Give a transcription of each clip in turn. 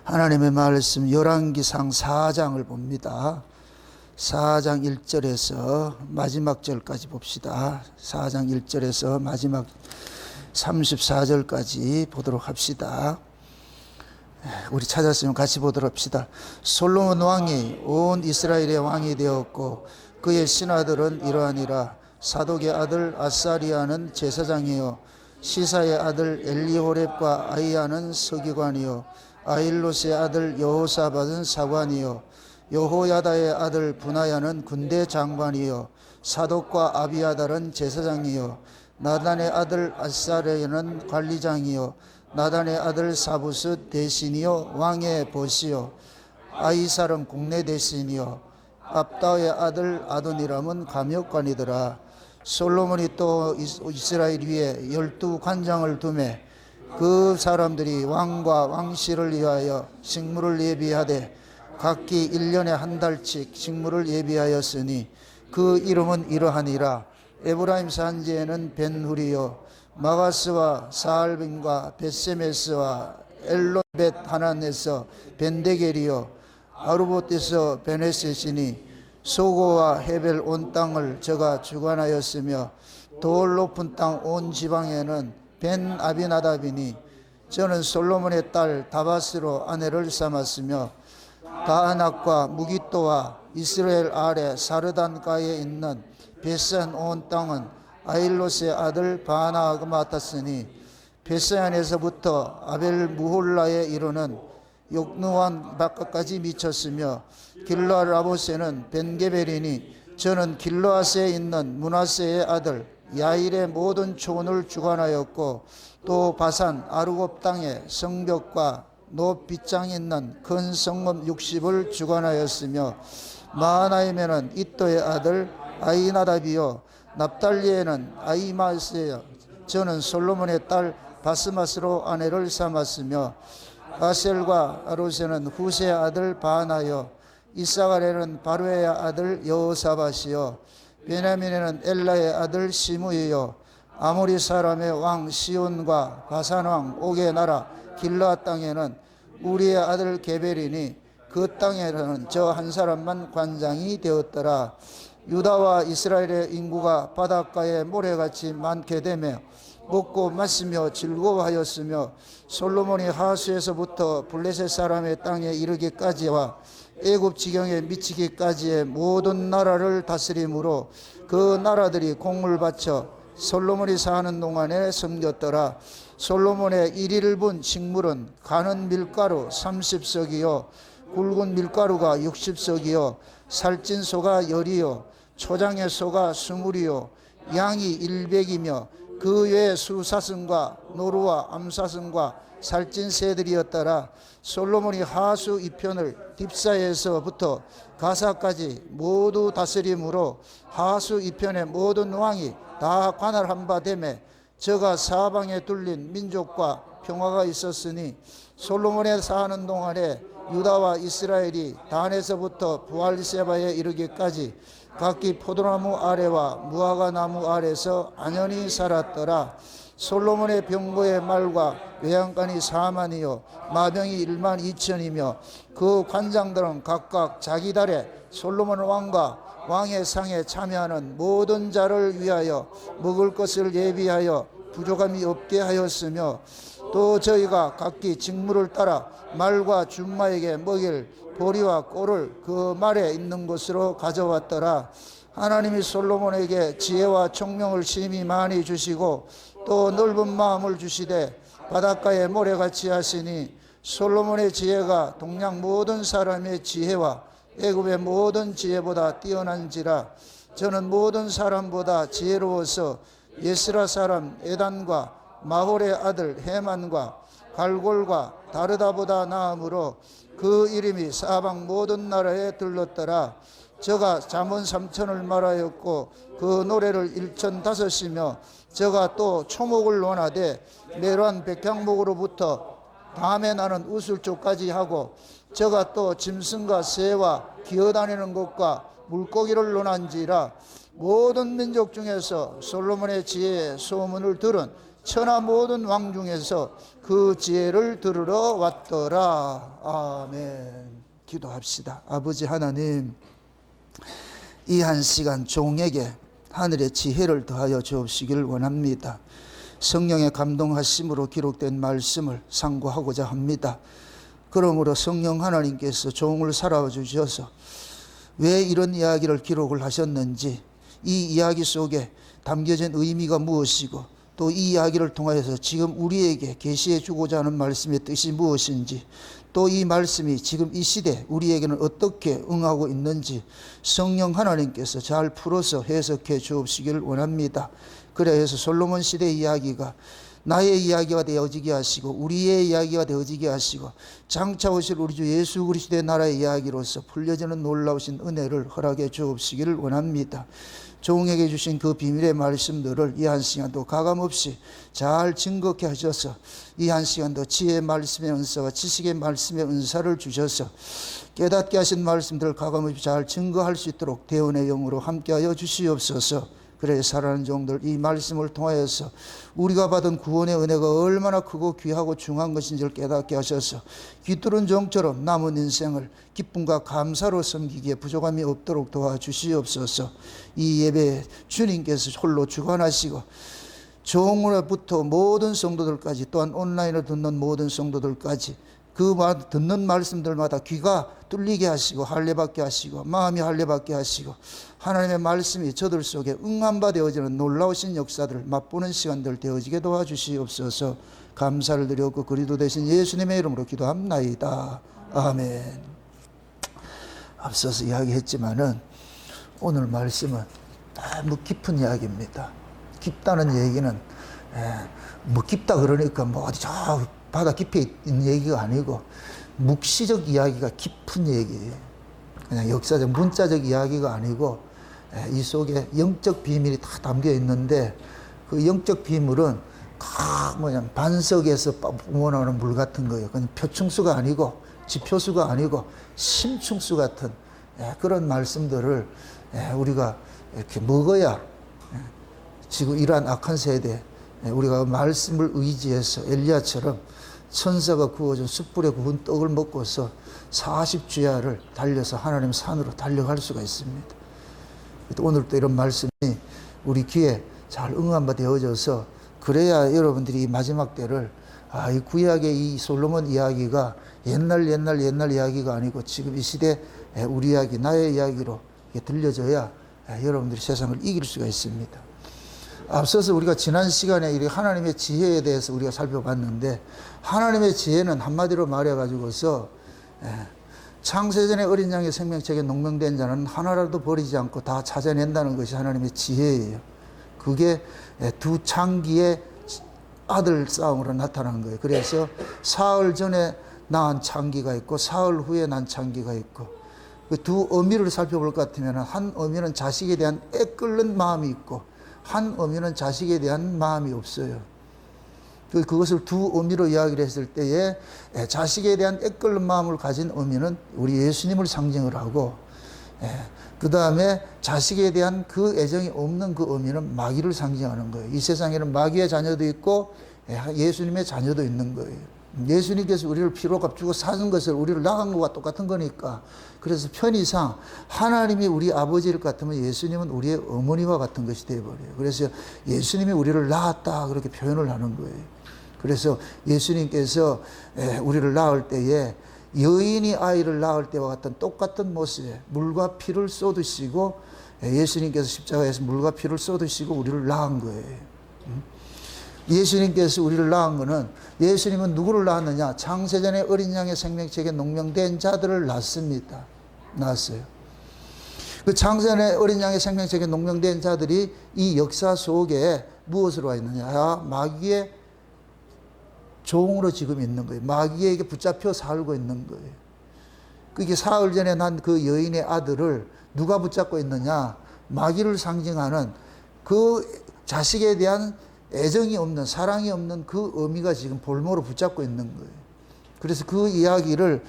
하나님의 말씀 열왕기상 4장을 봅니다. 4장 1절에서 마지막 절까지 봅시다. 4장 1절에서 마지막 34절까지 보도록 합시다. 우리 찾았으면 같이 보도록 합시다. 솔로몬 왕이 온 이스라엘의 왕이 되었고 그의 신하들은 이러하니라. 사독의 아들 아사리아는 제사장이요 시사의 아들 엘리호렙과 아이야는 서기관이요 아힐롯의 아들 여호사밧은 사관이요 여호야다의 아들 분하야는 군대 장관이요 사독과 아비아달은 제사장이요 나단의 아들 아사레는 관리장이요 나단의 아들 사부스 대신이요 왕의 보시요 아이살은 국내 대신이요 압다의 아들 아도니람은 감역관이더라. 솔로몬이 또 이스라엘 위에 12관장을 두매 그 사람들이 왕과 왕실을 위하여 식물을 예비하되 각기 1년에 한 달씩 식물을 예비하였으니 그 이름은 이러하니라. 에브라임 산지에는 벤후리요 마가스와 사알빈과 벳세메스와 엘론벳 하난에서 벤데겔이요 아르봇에서 베네셋이니 소고와 헤벨 온 땅을 저가 주관하였으며 돌 높은 땅 온 지방에는 벤 아비나답이니 저는 솔로몬의 딸 다바스로 아내를 삼았으며 다아낙과 무기또와 이스라엘 아래 사르단가에 있는 베산 온 땅은 아일롯의 아들 바나가 맡았으니 베산에서부터 아벨 무홀라에 이르는 욕누안 바깥까지 미쳤으며 길르앗 라보세는 벤게벨이니 저는 길르앗에 있는 문하세의 아들 야일의 모든 초원을 주관하였고 또 바산 아르곱 땅에 성벽과 높 빗장이 있는 큰 성읍 60을 주관하였으며 마하나임에는 이또의 아들 아이나답이요 납달리에는 아이마스예요 저는 솔로몬의 딸 바스마스로 아내를 삼았으며 아셀과 아로세는 후세의 아들 바하나요 이사갈에는 바루의 아들 여호사밧이요 베냐민에는 엘라의 아들 시므이요 아모리 사람의 왕 시온과 바산 왕 옥의 나라 길르앗 땅에는 우리의 아들 게벨이니 그 땅에는 저 한 사람만 관장이 되었더라. 유다와 이스라엘의 인구가 바닷가에 모래같이 많게 되며 먹고 마시며 즐거워하였으며 솔로몬이 하수에서부터 블레셋 사람의 땅에 이르기까지와 애굽 지경에 미치기까지의 모든 나라를 다스림으로 그 나라들이 공을 바쳐 솔로몬이 사는 동안에 섬겼더라. 솔로몬의 1일 분 식물은 가는 밀가루 30석이요 굵은 밀가루가 60석이요 살찐 소가 10이요 초장의 소가 20이요 양이 100이며 그 외에 수사슴과 노루와 암사슴과 살찐 새들이었더라. 솔로몬이 하수 이편을 딥사에서부터 가사까지 모두 다스림으로 하수 이편의 모든 왕이 다 관할한 바 되매 저가 사방에 둘린 민족과 평화가 있었으니 솔로몬의 사는 동안에 유다와 이스라엘이 단에서부터 부알세바에 이르기까지 각기 포도나무 아래와 무화과 나무 아래서 안연히 살았더라. 솔로몬의 병거의 말과 외양간이 4만이요 마병이 1만 2천이며 그 관장들은 각각 자기 달에 솔로몬 왕과 왕의 상에 참여하는 모든 자를 위하여 먹을 것을 예비하여 부족함이 없게 하였으며 또 저희가 각기 직무를 따라 말과 준마에게 먹일 보리와 꼴을 그 말에 있는 곳으로 가져왔더라. 하나님이 솔로몬에게 지혜와 총명을 심히 많이 주시고 또 넓은 마음을 주시되 바닷가에 모래같이 하시니 솔로몬의 지혜가 동양 모든 사람의 지혜와 애굽의 모든 지혜보다 뛰어난지라. 저는 모든 사람보다 지혜로워서 예스라 사람 에단과 마홀의 아들 헤만과 갈골과 다르다보다 나음으로 그 이름이 사방 모든 나라에 들렀더라. 저가 잠언 3천을 말하였고 그 노래를 1,005이며 저가 또 초목을 논하되 메로한 백향목으로부터 밤에 나는 우슬초까지 하고 저가 또 짐승과 새와 기어다니는 것과 물고기를 논한지라. 모든 민족 중에서 솔로몬의 지혜의 소문을 들은 천하 모든 왕 중에서 그 지혜를 들으러 왔더라. 아멘. 기도합시다. 아버지 하나님, 이 한 시간 종에게 하늘의 지혜를 더하여 주옵시기를 원합니다. 성령의 감동하심으로 기록된 말씀을 상고하고자 합니다. 그러므로 성령 하나님께서 종을 살아주셔서 왜 이런 이야기를 기록을 하셨는지, 이 이야기 속에 담겨진 의미가 무엇이고, 또 이 이야기를 통하여서 지금 우리에게 계시해 주고자 하는 말씀의 뜻이 무엇인지, 또 이 말씀이 지금 이 시대 우리에게는 어떻게 응하고 있는지 성령 하나님께서 잘 풀어서 해석해 주옵시기를 원합니다. 그래서 솔로몬 시대 이야기가 나의 이야기가 되어지게 하시고 우리의 이야기가 되어지게 하시고 장차 오실 우리 주 예수 그리스도의 나라의 이야기로서 풀려지는 놀라우신 은혜를 허락해 주옵시기를 원합니다. 종에게 주신 그 비밀의 말씀들을 이 한 시간도 가감없이 잘 증거케 하셔서 이 한 시간도 지혜의 말씀의 은사와 지식의 말씀의 은사를 주셔서 깨닫게 하신 말씀들을 가감없이 잘 증거할 수 있도록 대언의 영으로 함께하여 주시옵소서. 그래 살아가는 종들 이 말씀을 통하여서 우리가 받은 구원의 은혜가 얼마나 크고 귀하고 중요한 것인지를 깨닫게 하셔서 귀뚫은 종처럼 남은 인생을 기쁨과 감사로 섬기기에 부족함이 없도록 도와주시옵소서. 이 예배에 주님께서 홀로 주관하시고 종으로부터 모든 성도들까지, 또한 온라인으로 듣는 모든 성도들까지 그 듣는 말씀들마다 귀가 뚫리게 하시고 할례받게 하시고 마음이 할례받게 하시고 하나님의 말씀이 저들 속에 응함바 되어지는 놀라우신 역사들을 맛보는 시간들 되어지게 도와주시옵소서. 감사를 드렸고 그리스도 되신 예수님의 이름으로 기도합나이다. 아멘. 앞서서 이야기했지만은 오늘 말씀은 너무 깊은 이야기입니다. 깊다는 얘기는 뭐 깊다 그러니까 뭐 어디 저 바다 깊이 있는 얘기가 아니고 묵시적 이야기가 깊은 얘기예요. 그냥 역사적 문자적 이야기가 아니고 이 속에 영적 비밀이 다 담겨 있는데 그 영적 비밀은 반석에서 뿜어나오는 물 같은 거예요. 그냥 표충수가 아니고 지표수가 아니고 심충수 같은 그런 말씀들을 우리가 이렇게 먹어야 지금 이러한 악한 세대 우리가 말씀을 의지해서 엘리야처럼 천사가 구워준 숯불에 구운 떡을 먹고서 40주야를 달려서 하나님 산으로 달려갈 수가 있습니다. 오늘 또 이런 말씀이 우리 귀에 잘 응함바 되어져서 그래야 여러분들이 이 마지막 때를 이 구약의 이 솔로몬 이야기가 옛날 이야기가 아니고 지금 이 시대 우리 이야기, 나의 이야기로 들려져야 여러분들이 세상을 이길 수가 있습니다. 앞서서 우리가 지난 시간에 이 하나님의 지혜에 대해서 우리가 살펴봤는데 하나님의 지혜는 한마디로 말해가지고서 창세전에 어린 양의 생명책에 농명된 자는 하나라도 버리지 않고 다 찾아낸다는 것이 하나님의 지혜예요. 그게 두 창기의 아들 싸움으로 나타난 거예요. 그래서 사흘 전에 낳은 창기가 있고 사흘 후에 난 창기가 있고 그 두 어미를 살펴볼 것 같으면 한 어미는 자식에 대한 애끓는 마음이 있고 한 어미는 자식에 대한 마음이 없어요. 그것을 두 어미로 이야기를 했을 때에 자식에 대한 애끓는 마음을 가진 어미는 우리 예수님을 상징을 하고 그 다음에 자식에 대한 그 애정이 없는 그 어미는 마귀를 상징하는 거예요. 이 세상에는 마귀의 자녀도 있고 예수님의 자녀도 있는 거예요. 예수님께서 우리를 피로 값주고 사는 것을 우리를 낳은 것과 똑같은 거니까 그래서 편의상 하나님이 우리 아버지일 것 같으면 예수님은 우리의 어머니와 같은 것이 되어버려요. 그래서 예수님이 우리를 낳았다 그렇게 표현을 하는 거예요. 그래서 예수님께서 우리를 낳을 때에 여인이 아이를 낳을 때와 같은 똑같은 모습에 물과 피를 쏟으시고 예수님께서 십자가에서 물과 피를 쏟으시고 우리를 낳은 거예요. 예수님께서 우리를 낳은 것은 예수님은 누구를 낳았느냐? 창세전에 어린 양의 생명책에 농명된 자들을 낳습니다. 낳았어요. 그 창세전에 어린 양의 생명책에 농명된 자들이 이 역사 속에 무엇으로 와 있느냐? 마귀의 종으로 지금 있는 거예요. 마귀에게 붙잡혀 살고 있는 거예요. 그게 사흘 전에 난 그 여인의 아들을 누가 붙잡고 있느냐? 마귀를 상징하는 그 자식에 대한 애정이 없는, 사랑이 없는 그 어미가 지금 볼모로 붙잡고 있는 거예요. 그래서 그 이야기를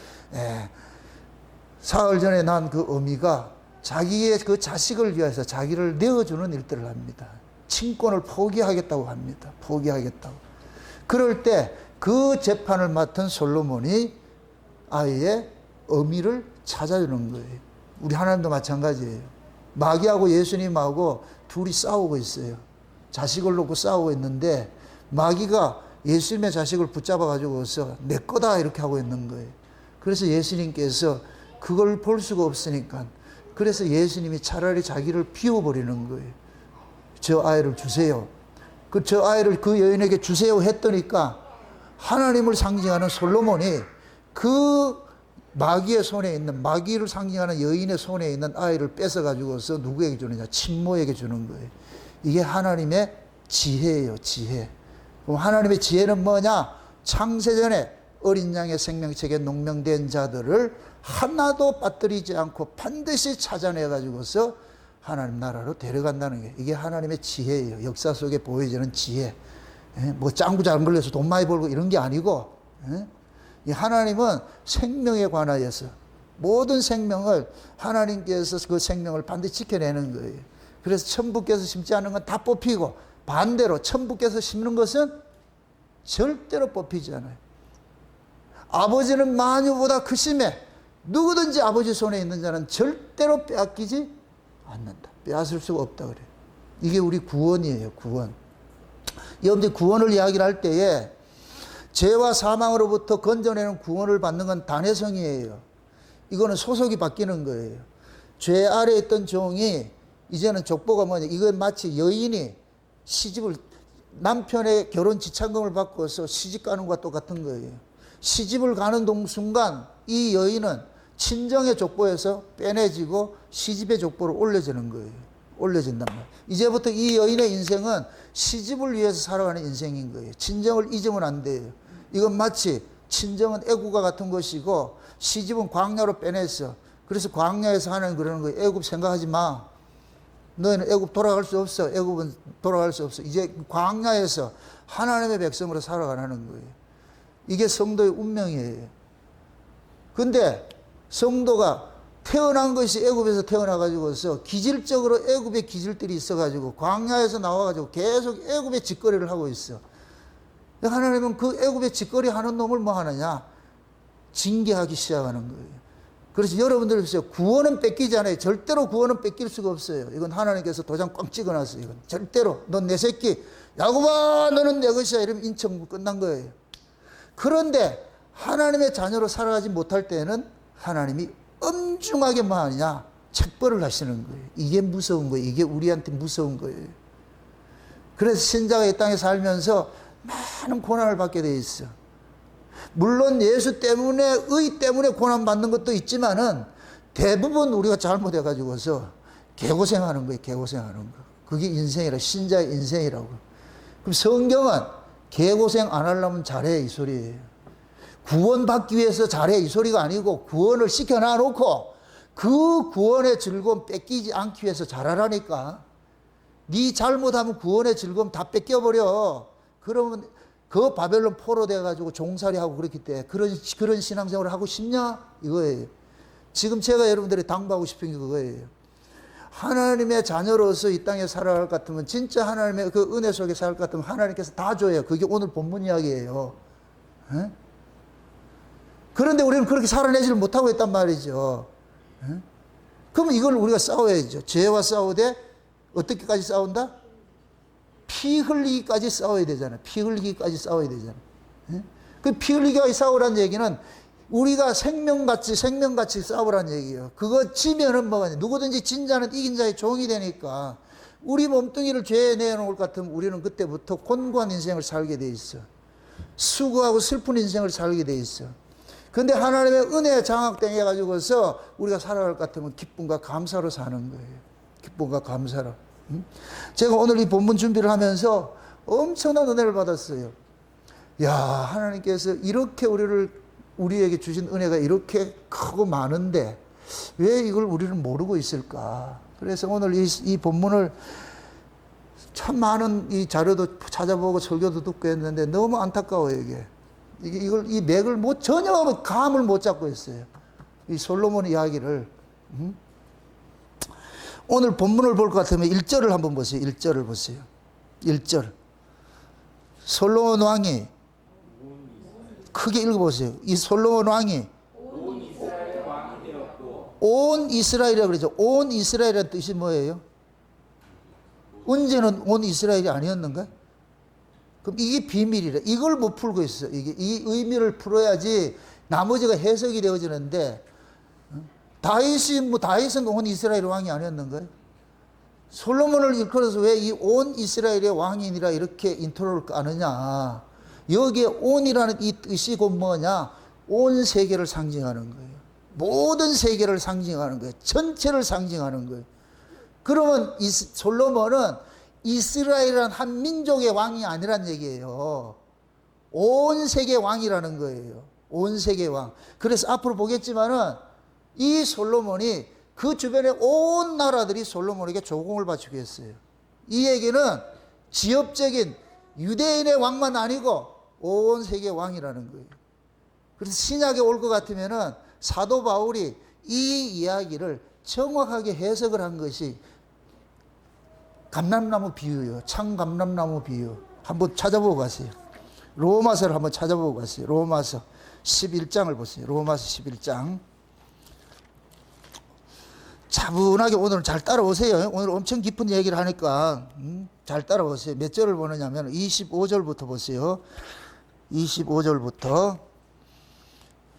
사흘 전에 난 그 어미가 자기의 그 자식을 위해서 자기를 내어주는 일들을 합니다. 친권을 포기하겠다고 합니다. 포기하겠다고. 그럴 때 그 재판을 맡은 솔로몬이 아이의 어미를 찾아주는 거예요. 우리 하나님도 마찬가지예요. 마귀하고 예수님하고 둘이 싸우고 있어요. 자식을 놓고 싸우고 있는데 마귀가 예수님의 자식을 붙잡아 가지고서 내 거다 이렇게 하고 있는 거예요. 그래서 예수님께서 그걸 볼 수가 없으니까 그래서 예수님이 차라리 자기를 비워버리는 거예요. 저 아이를 주세요. 저 아이를 그 여인에게 주세요 했더니까 하나님을 상징하는 솔로몬이 그 마귀의 손에 있는, 마귀를 상징하는 여인의 손에 있는 아이를 뺏어가지고서 누구에게 주느냐? 친모에게 주는 거예요. 이게 하나님의 지혜예요, 지혜. 그럼 하나님의 지혜는 뭐냐? 창세전에 어린 양의 생명책에 농명된 자들을 하나도 빠뜨리지 않고 반드시 찾아내가지고서 하나님 나라로 데려간다는 게 이게 하나님의 지혜예요. 역사 속에 보여지는 지혜. 뭐 짱구 잘 걸려서 돈 많이 벌고 이런 게 아니고, 하나님은 생명에 관하여서 모든 생명을 하나님께서 그 생명을 반드시 지켜내는 거예요. 그래서 천부께서 심지 않은 건 다 뽑히고 반대로 천부께서 심는 것은 절대로 뽑히지 않아요. 아버지는 만유보다 크심에 누구든지 아버지 손에 있는 자는 절대로 빼앗기지 않는다. 빼앗을 수가 없다 그래요. 이게 우리 구원이에요, 구원. 여러분들 구원을 이야기를 할 때에 죄와 사망으로부터 건져내는 구원을 받는 건 단회성이에요. 이거는 소속이 바뀌는 거예요. 죄 아래 있던 종이 이제는 족보가 뭐냐. 이건 마치 여인이 시집을, 남편의 결혼 지참금을 받고서 시집 가는 것과 똑같은 거예요. 시집을 가는 순간 이 여인은 친정의 족보에서 빼내지고 시집의 족보로 올려지는 거예요. 올려진단 말이에요. 이제부터 이 여인의 인생은 시집을 위해서 살아가는 인생인 거예요. 친정을 잊으면 안 돼요. 이건 마치 친정은 애국가 같은 것이고 시집은 광야로 빼냈어. 그래서 광야에서 하나님 그러는 거예요. 애국 생각하지 마. 너희는 애국 돌아갈 수 없어. 애국은 돌아갈 수 없어. 이제 광야에서 하나님의 백성으로 살아가는 거예요. 이게 성도의 운명이에요. 근데 성도가 태어난 것이 애굽에서 태어나가지고서 기질적으로 애굽의 기질들이 있어가지고 광야에서 나와가지고 계속 애굽의 짓거리를 하고 있어. 하나님은 그 애굽의 짓거리 하는 놈을 뭐 하느냐? 징계하기 시작하는 거예요. 그래서 여러분들 보세요. 구원은 뺏기지 않아요. 절대로 구원은 뺏길 수가 없어요. 이건 하나님께서 도장 꽝 찍어놨어요. 이건 절대로. 넌 내 새끼. 야곱아, 너는 내 것이야. 이러면 인청 끝난 거예요. 그런데 하나님의 자녀로 살아가지 못할 때는 하나님이 엄중하게 뭐 하느냐? 책벌을 하시는 거예요. 이게 무서운 거예요. 이게 우리한테 무서운 거예요. 그래서 신자가 이 땅에 살면서 많은 고난을 받게 돼 있어. 물론 예수 때문에, 의 때문에 고난받는 것도 있지만은 대부분 우리가 잘못해가지고서 개고생하는 거예요. 개고생하는 거. 그게 인생이라, 신자의 인생이라고. 그럼 성경은 개고생 안 하려면 잘해, 이 소리예요. 구원받기 위해서 잘해, 이 소리가 아니고 구원을 시켜놔 놓고 그 구원의 즐거움 뺏기지 않기 위해서 잘하라니까. 네 잘못하면 구원의 즐거움 다 뺏겨버려. 그러면 그 바벨론 포로 돼가지고 종살이하고 그렇기 때문에 그런 신앙생활을 하고 싶냐? 이거예요. 지금 제가 여러분들이 당부하고 싶은 게 그거예요. 하나님의 자녀로서 이 땅에 살아갈 것 같으면, 진짜 하나님의 그 은혜 속에 살 것 같으면 하나님께서 다 줘요. 그게 오늘 본문 이야기예요. 에? 그런데 우리는 그렇게 살아내지를 못하고 있단 말이죠. 에? 그럼 이걸 우리가 싸워야죠. 죄와 싸우되 어떻게까지 싸운다? 피 흘리기까지 싸워야 되잖아요. 피 흘리기까지 싸워야 되잖아요. 그 피 흘리기까지 싸우라는 얘기는 우리가 생명같이 싸우라는 얘기예요. 그거 지면은 뭐가, 누구든지 진 자는 이긴 자의 종이 되니까 우리 몸뚱이를 죄에 내놓을 것 같으면 우리는 그때부터 곤고한 인생을 살게 돼 있어. 수고하고 슬픈 인생을 살게 돼 있어. 근데 하나님의 은혜에 장악되게 해가지고서 우리가 살아갈 것 같으면 기쁨과 감사로 사는 거예요. 기쁨과 감사로. 제가 오늘 이 본문 준비를 하면서 엄청난 은혜를 받았어요. 야, 하나님께서 이렇게 우리에게 주신 은혜가 이렇게 크고 많은데 왜 이걸 우리는 모르고 있을까? 그래서 오늘 이 본문을 참 많은 이 자료도 찾아보고 설교도 듣고 했는데 너무 안타까워요, 이게. 이 맥을 전혀 감을 못 잡고 있어요. 이 솔로몬 이야기를. 오늘 본문을 볼 것 같으면 1절을 한번 보세요. 1절을 보세요. 1절. 솔로몬 왕이, 크게 읽어보세요. 이 솔로몬 왕이 온 이스라엘이라고 그러죠. 온 이스라엘이라는 뜻이 뭐예요? 언제는 온 이스라엘이 아니었는가? 그럼 이게 비밀이래. 이걸 못 풀고 있어. 이게 이 의미를 풀어야지 나머지가 해석이 되어지는데, 다윗은 온 이스라엘 왕이 아니었는가? 솔로몬을 일컬어서 왜 이 온 이스라엘의 왕이니라 이렇게 인트로를 까느냐? 여기에 온이라는 이 뜻이 곧 뭐냐? 온 세계를 상징하는 거예요. 모든 세계를 상징하는 거예요. 전체를 상징하는 거예요. 그러면 솔로몬은 이스라엘이라는 한 민족의 왕이 아니란 얘기예요. 온 세계 왕이라는 거예요. 온 세계 왕. 그래서 앞으로 보겠지만은 이 솔로몬이 그 주변의 온 나라들이 솔로몬에게 조공을 바치고 했어요. 이 얘기는 지역적인 유대인의 왕만 아니고 온 세계 왕이라는 거예요. 그래서 신약에 올 것 같으면은 사도 바울이 이 이야기를 정확하게 해석을 한 것이 감람나무 비유예요. 참감람나무 비유. 한번 찾아보고 가세요. 로마서를 한번 찾아보고 가세요. 로마서 11장을 보세요. 로마서 11장. 차분하게 오늘 잘 따라오세요. 오늘 엄청 깊은 얘기를 하니까 잘 따라오세요. 몇 절을 보느냐면 25절부터 보세요. 25절부터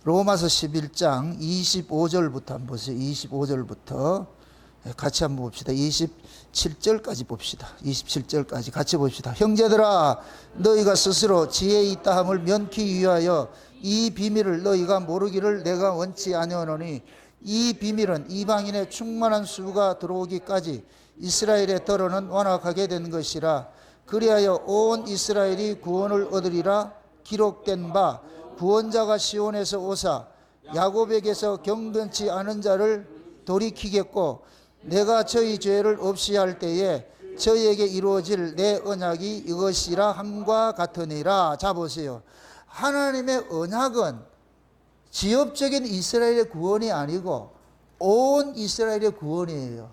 로마서 11장 25절부터 한번 보세요. 25절부터 같이 한번 봅시다. 27절까지 봅시다. 27절까지 같이 봅시다. 형제들아, 너희가 스스로 지혜 있다 함을 면키 위하여 이 비밀을 너희가 모르기를 내가 원치 아니하노니, 이 비밀은 이방인의 충만한 수가 들어오기까지 이스라엘의 더러는 완악하게 된 것이라. 그리하여 온 이스라엘이 구원을 얻으리라. 기록된 바 구원자가 시온에서 오사 야곱에게서 경건치 않은 자를 돌이키겠고, 내가 저희 죄를 없이 할 때에 저희에게 이루어질 내 언약이 이것이라 함과 같으니라. 자 보세요. 하나님의 언약은 지역적인 이스라엘의 구원이 아니고 온 이스라엘의 구원이에요.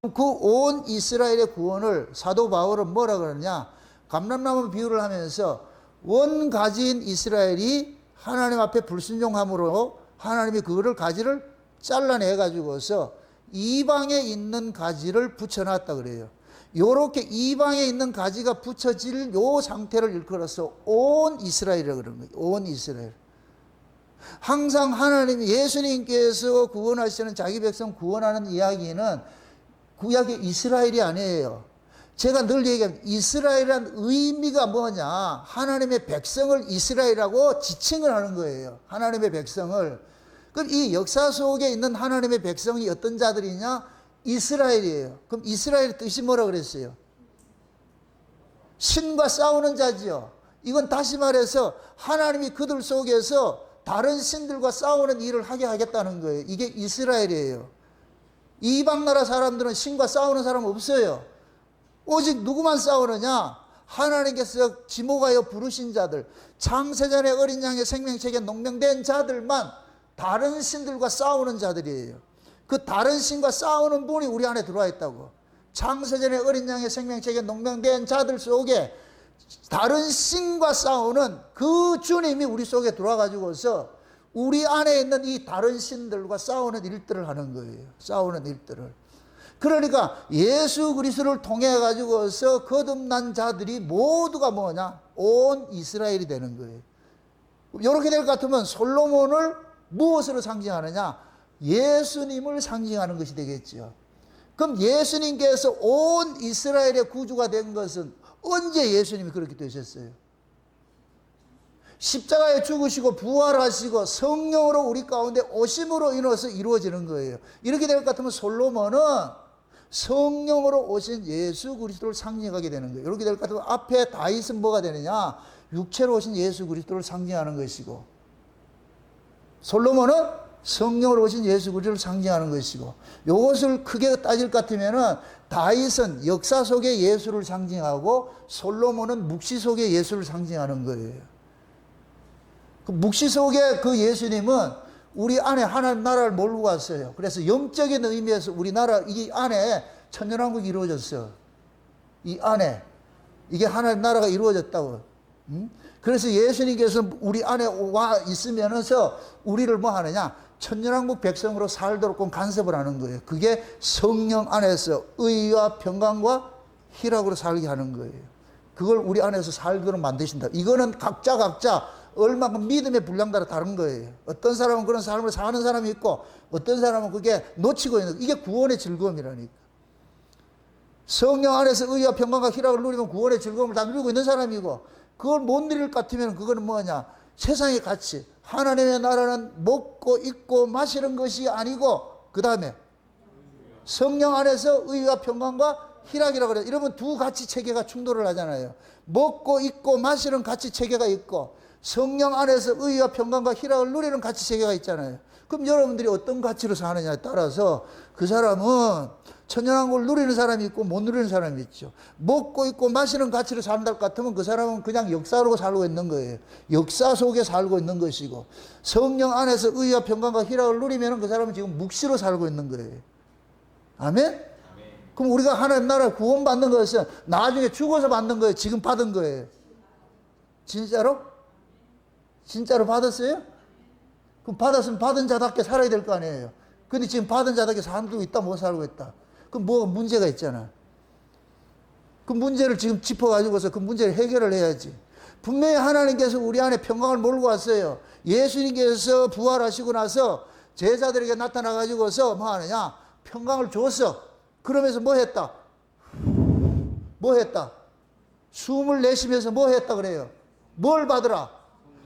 그 온 이스라엘의 구원을 사도 바울은 뭐라 그러냐? 감람나무 비유를 하면서 원 가지인 이스라엘이 하나님 앞에 불순종함으로 하나님이 그거를 가지를 잘라내 가지고서 이방에 있는 가지를 붙여놨다 그래요. 요렇게 이방에 있는 가지가 붙여질 요 상태를 일컬어서 온 이스라엘이라고 그러는 거예요. 온 이스라엘. 항상 하나님, 예수님께서 구원하시는 자기 백성 구원하는 이야기는 그 이야기 이스라엘이 아니에요. 제가 늘 얘기합니다. 이스라엘이란 의미가 뭐냐? 하나님의 백성을 이스라엘이라고 지칭을 하는 거예요. 하나님의 백성을. 그럼 이 역사 속에 있는 하나님의 백성이 어떤 자들이냐? 이스라엘이에요. 그럼 이스라엘의 뜻이 뭐라 그랬어요? 신과 싸우는 자지요. 이건 다시 말해서 하나님이 그들 속에서 다른 신들과 싸우는 일을 하게 하겠다는 거예요. 이게 이스라엘이에요. 이방 나라 사람들은 신과 싸우는 사람 없어요. 오직 누구만 싸우느냐? 하나님께서 지목하여 부르신 자들, 창세전에 어린 양의 생명책에 농명된 자들만 다른 신들과 싸우는 자들이에요. 그 다른 신과 싸우는 분이 우리 안에 들어와 있다고. 창세전에 어린 양의 생명책에 농명된 자들 속에 다른 신과 싸우는 그 주님이 우리 속에 들어와 가지고서 우리 안에 있는 이 다른 신들과 싸우는 일들을 하는 거예요. 싸우는 일들을. 그러니까 예수 그리스도를 통해 가지고서 거듭난 자들이 모두가 뭐냐? 온 이스라엘이 되는 거예요. 이렇게 될 것 같으면 솔로몬을 무엇으로 상징하느냐? 예수님을 상징하는 것이 되겠죠. 그럼 예수님께서 온 이스라엘의 구주가 된 것은 언제 예수님이 그렇게 되셨어요? 십자가에 죽으시고 부활하시고 성령으로 우리 가운데 오심으로 인해서 이루어지는 거예요. 이렇게 될 것 같으면 솔로몬은 성령으로 오신 예수 그리스도를 상징하게 되는 거예요. 이렇게 될 것 같으면 앞에 다윗은 뭐가 되느냐? 육체로 오신 예수 그리스도를 상징하는 것이고, 솔로몬은 성령으로 오신 예수 그리스도를 상징하는 것이고, 이것을 크게 따질 것 같으면은 다윗은 역사 속의 예수를 상징하고 솔로몬은 묵시 속의 예수를 상징하는 거예요. 그 묵시 속의 그 예수님은 우리 안에 하나님 나라를 몰고 갔어요. 그래서 영적인 의미에서 우리 나라 이 안에 천년왕국이 이루어졌어요. 이 안에. 이게 하나님 나라가 이루어졌다고. 그래서 예수님께서 우리 안에 와 있으면서 우리를 뭐 하느냐? 천년왕국 백성으로 살도록 간섭을 하는 거예요. 그게 성령 안에서 의와 평강과 희락으로 살게 하는 거예요. 그걸 우리 안에서 살도록 만드신다. 이거는 각자 얼마큼 믿음의 분량 따라 다른 거예요. 어떤 사람은 그런 삶을 사는 사람이 있고 어떤 사람은 그게 놓치고 있는 거예요. 이게 구원의 즐거움이라니까. 성령 안에서 의와 평강과 희락을 누리면 구원의 즐거움을 다 누리고 있는 사람이고, 그걸 못 누릴 것 같으면 그거는 뭐냐? 세상의 가치. 하나님의 나라는 먹고 입고 마시는 것이 아니고, 그 다음에 성령 안에서 의와 평강과 희락이라고 그래요. 이러면 두 가치 체계가 충돌을 하잖아요. 먹고 입고 마시는 가치 체계가 있고, 성령 안에서 의와 평강과 희락을 누리는 가치 체계가 있잖아요. 그럼 여러분들이 어떤 가치로 사느냐에 따라서 그 사람은 천년왕국을 누리는 사람이 있고 못 누리는 사람이 있죠. 먹고 입고 마시는 가치로 산다 것 같으면 그 사람은 그냥 역사로 살고 있는 거예요. 역사 속에 살고 있는 것이고, 성령 안에서 의와 평강과 희락을 누리면 그 사람은 지금 묵시로 살고 있는 거예요. 아멘? 그럼 우리가 하나님 나라 구원받는 것은 나중에 죽어서 받는 거예요? 지금 받은 거예요? 진짜로? 진짜로 받았어요? 그럼 받았으면 받은 자답게 살아야 될 거 아니에요? 근데 지금 받은 자답게 살고 있다, 못 살고 있다. 그럼 뭐가 문제가 있잖아. 그 문제를 지금 짚어가지고서 그 문제를 해결을 해야지. 분명히 하나님께서 우리 안에 평강을 몰고 왔어요. 예수님께서 부활하시고 나서 제자들에게 나타나가지고서 뭐 하느냐? 평강을 줬어. 그러면서 뭐 했다? 뭐 했다? 숨을 내쉬면서 뭐 했다 그래요? 뭘 받으라?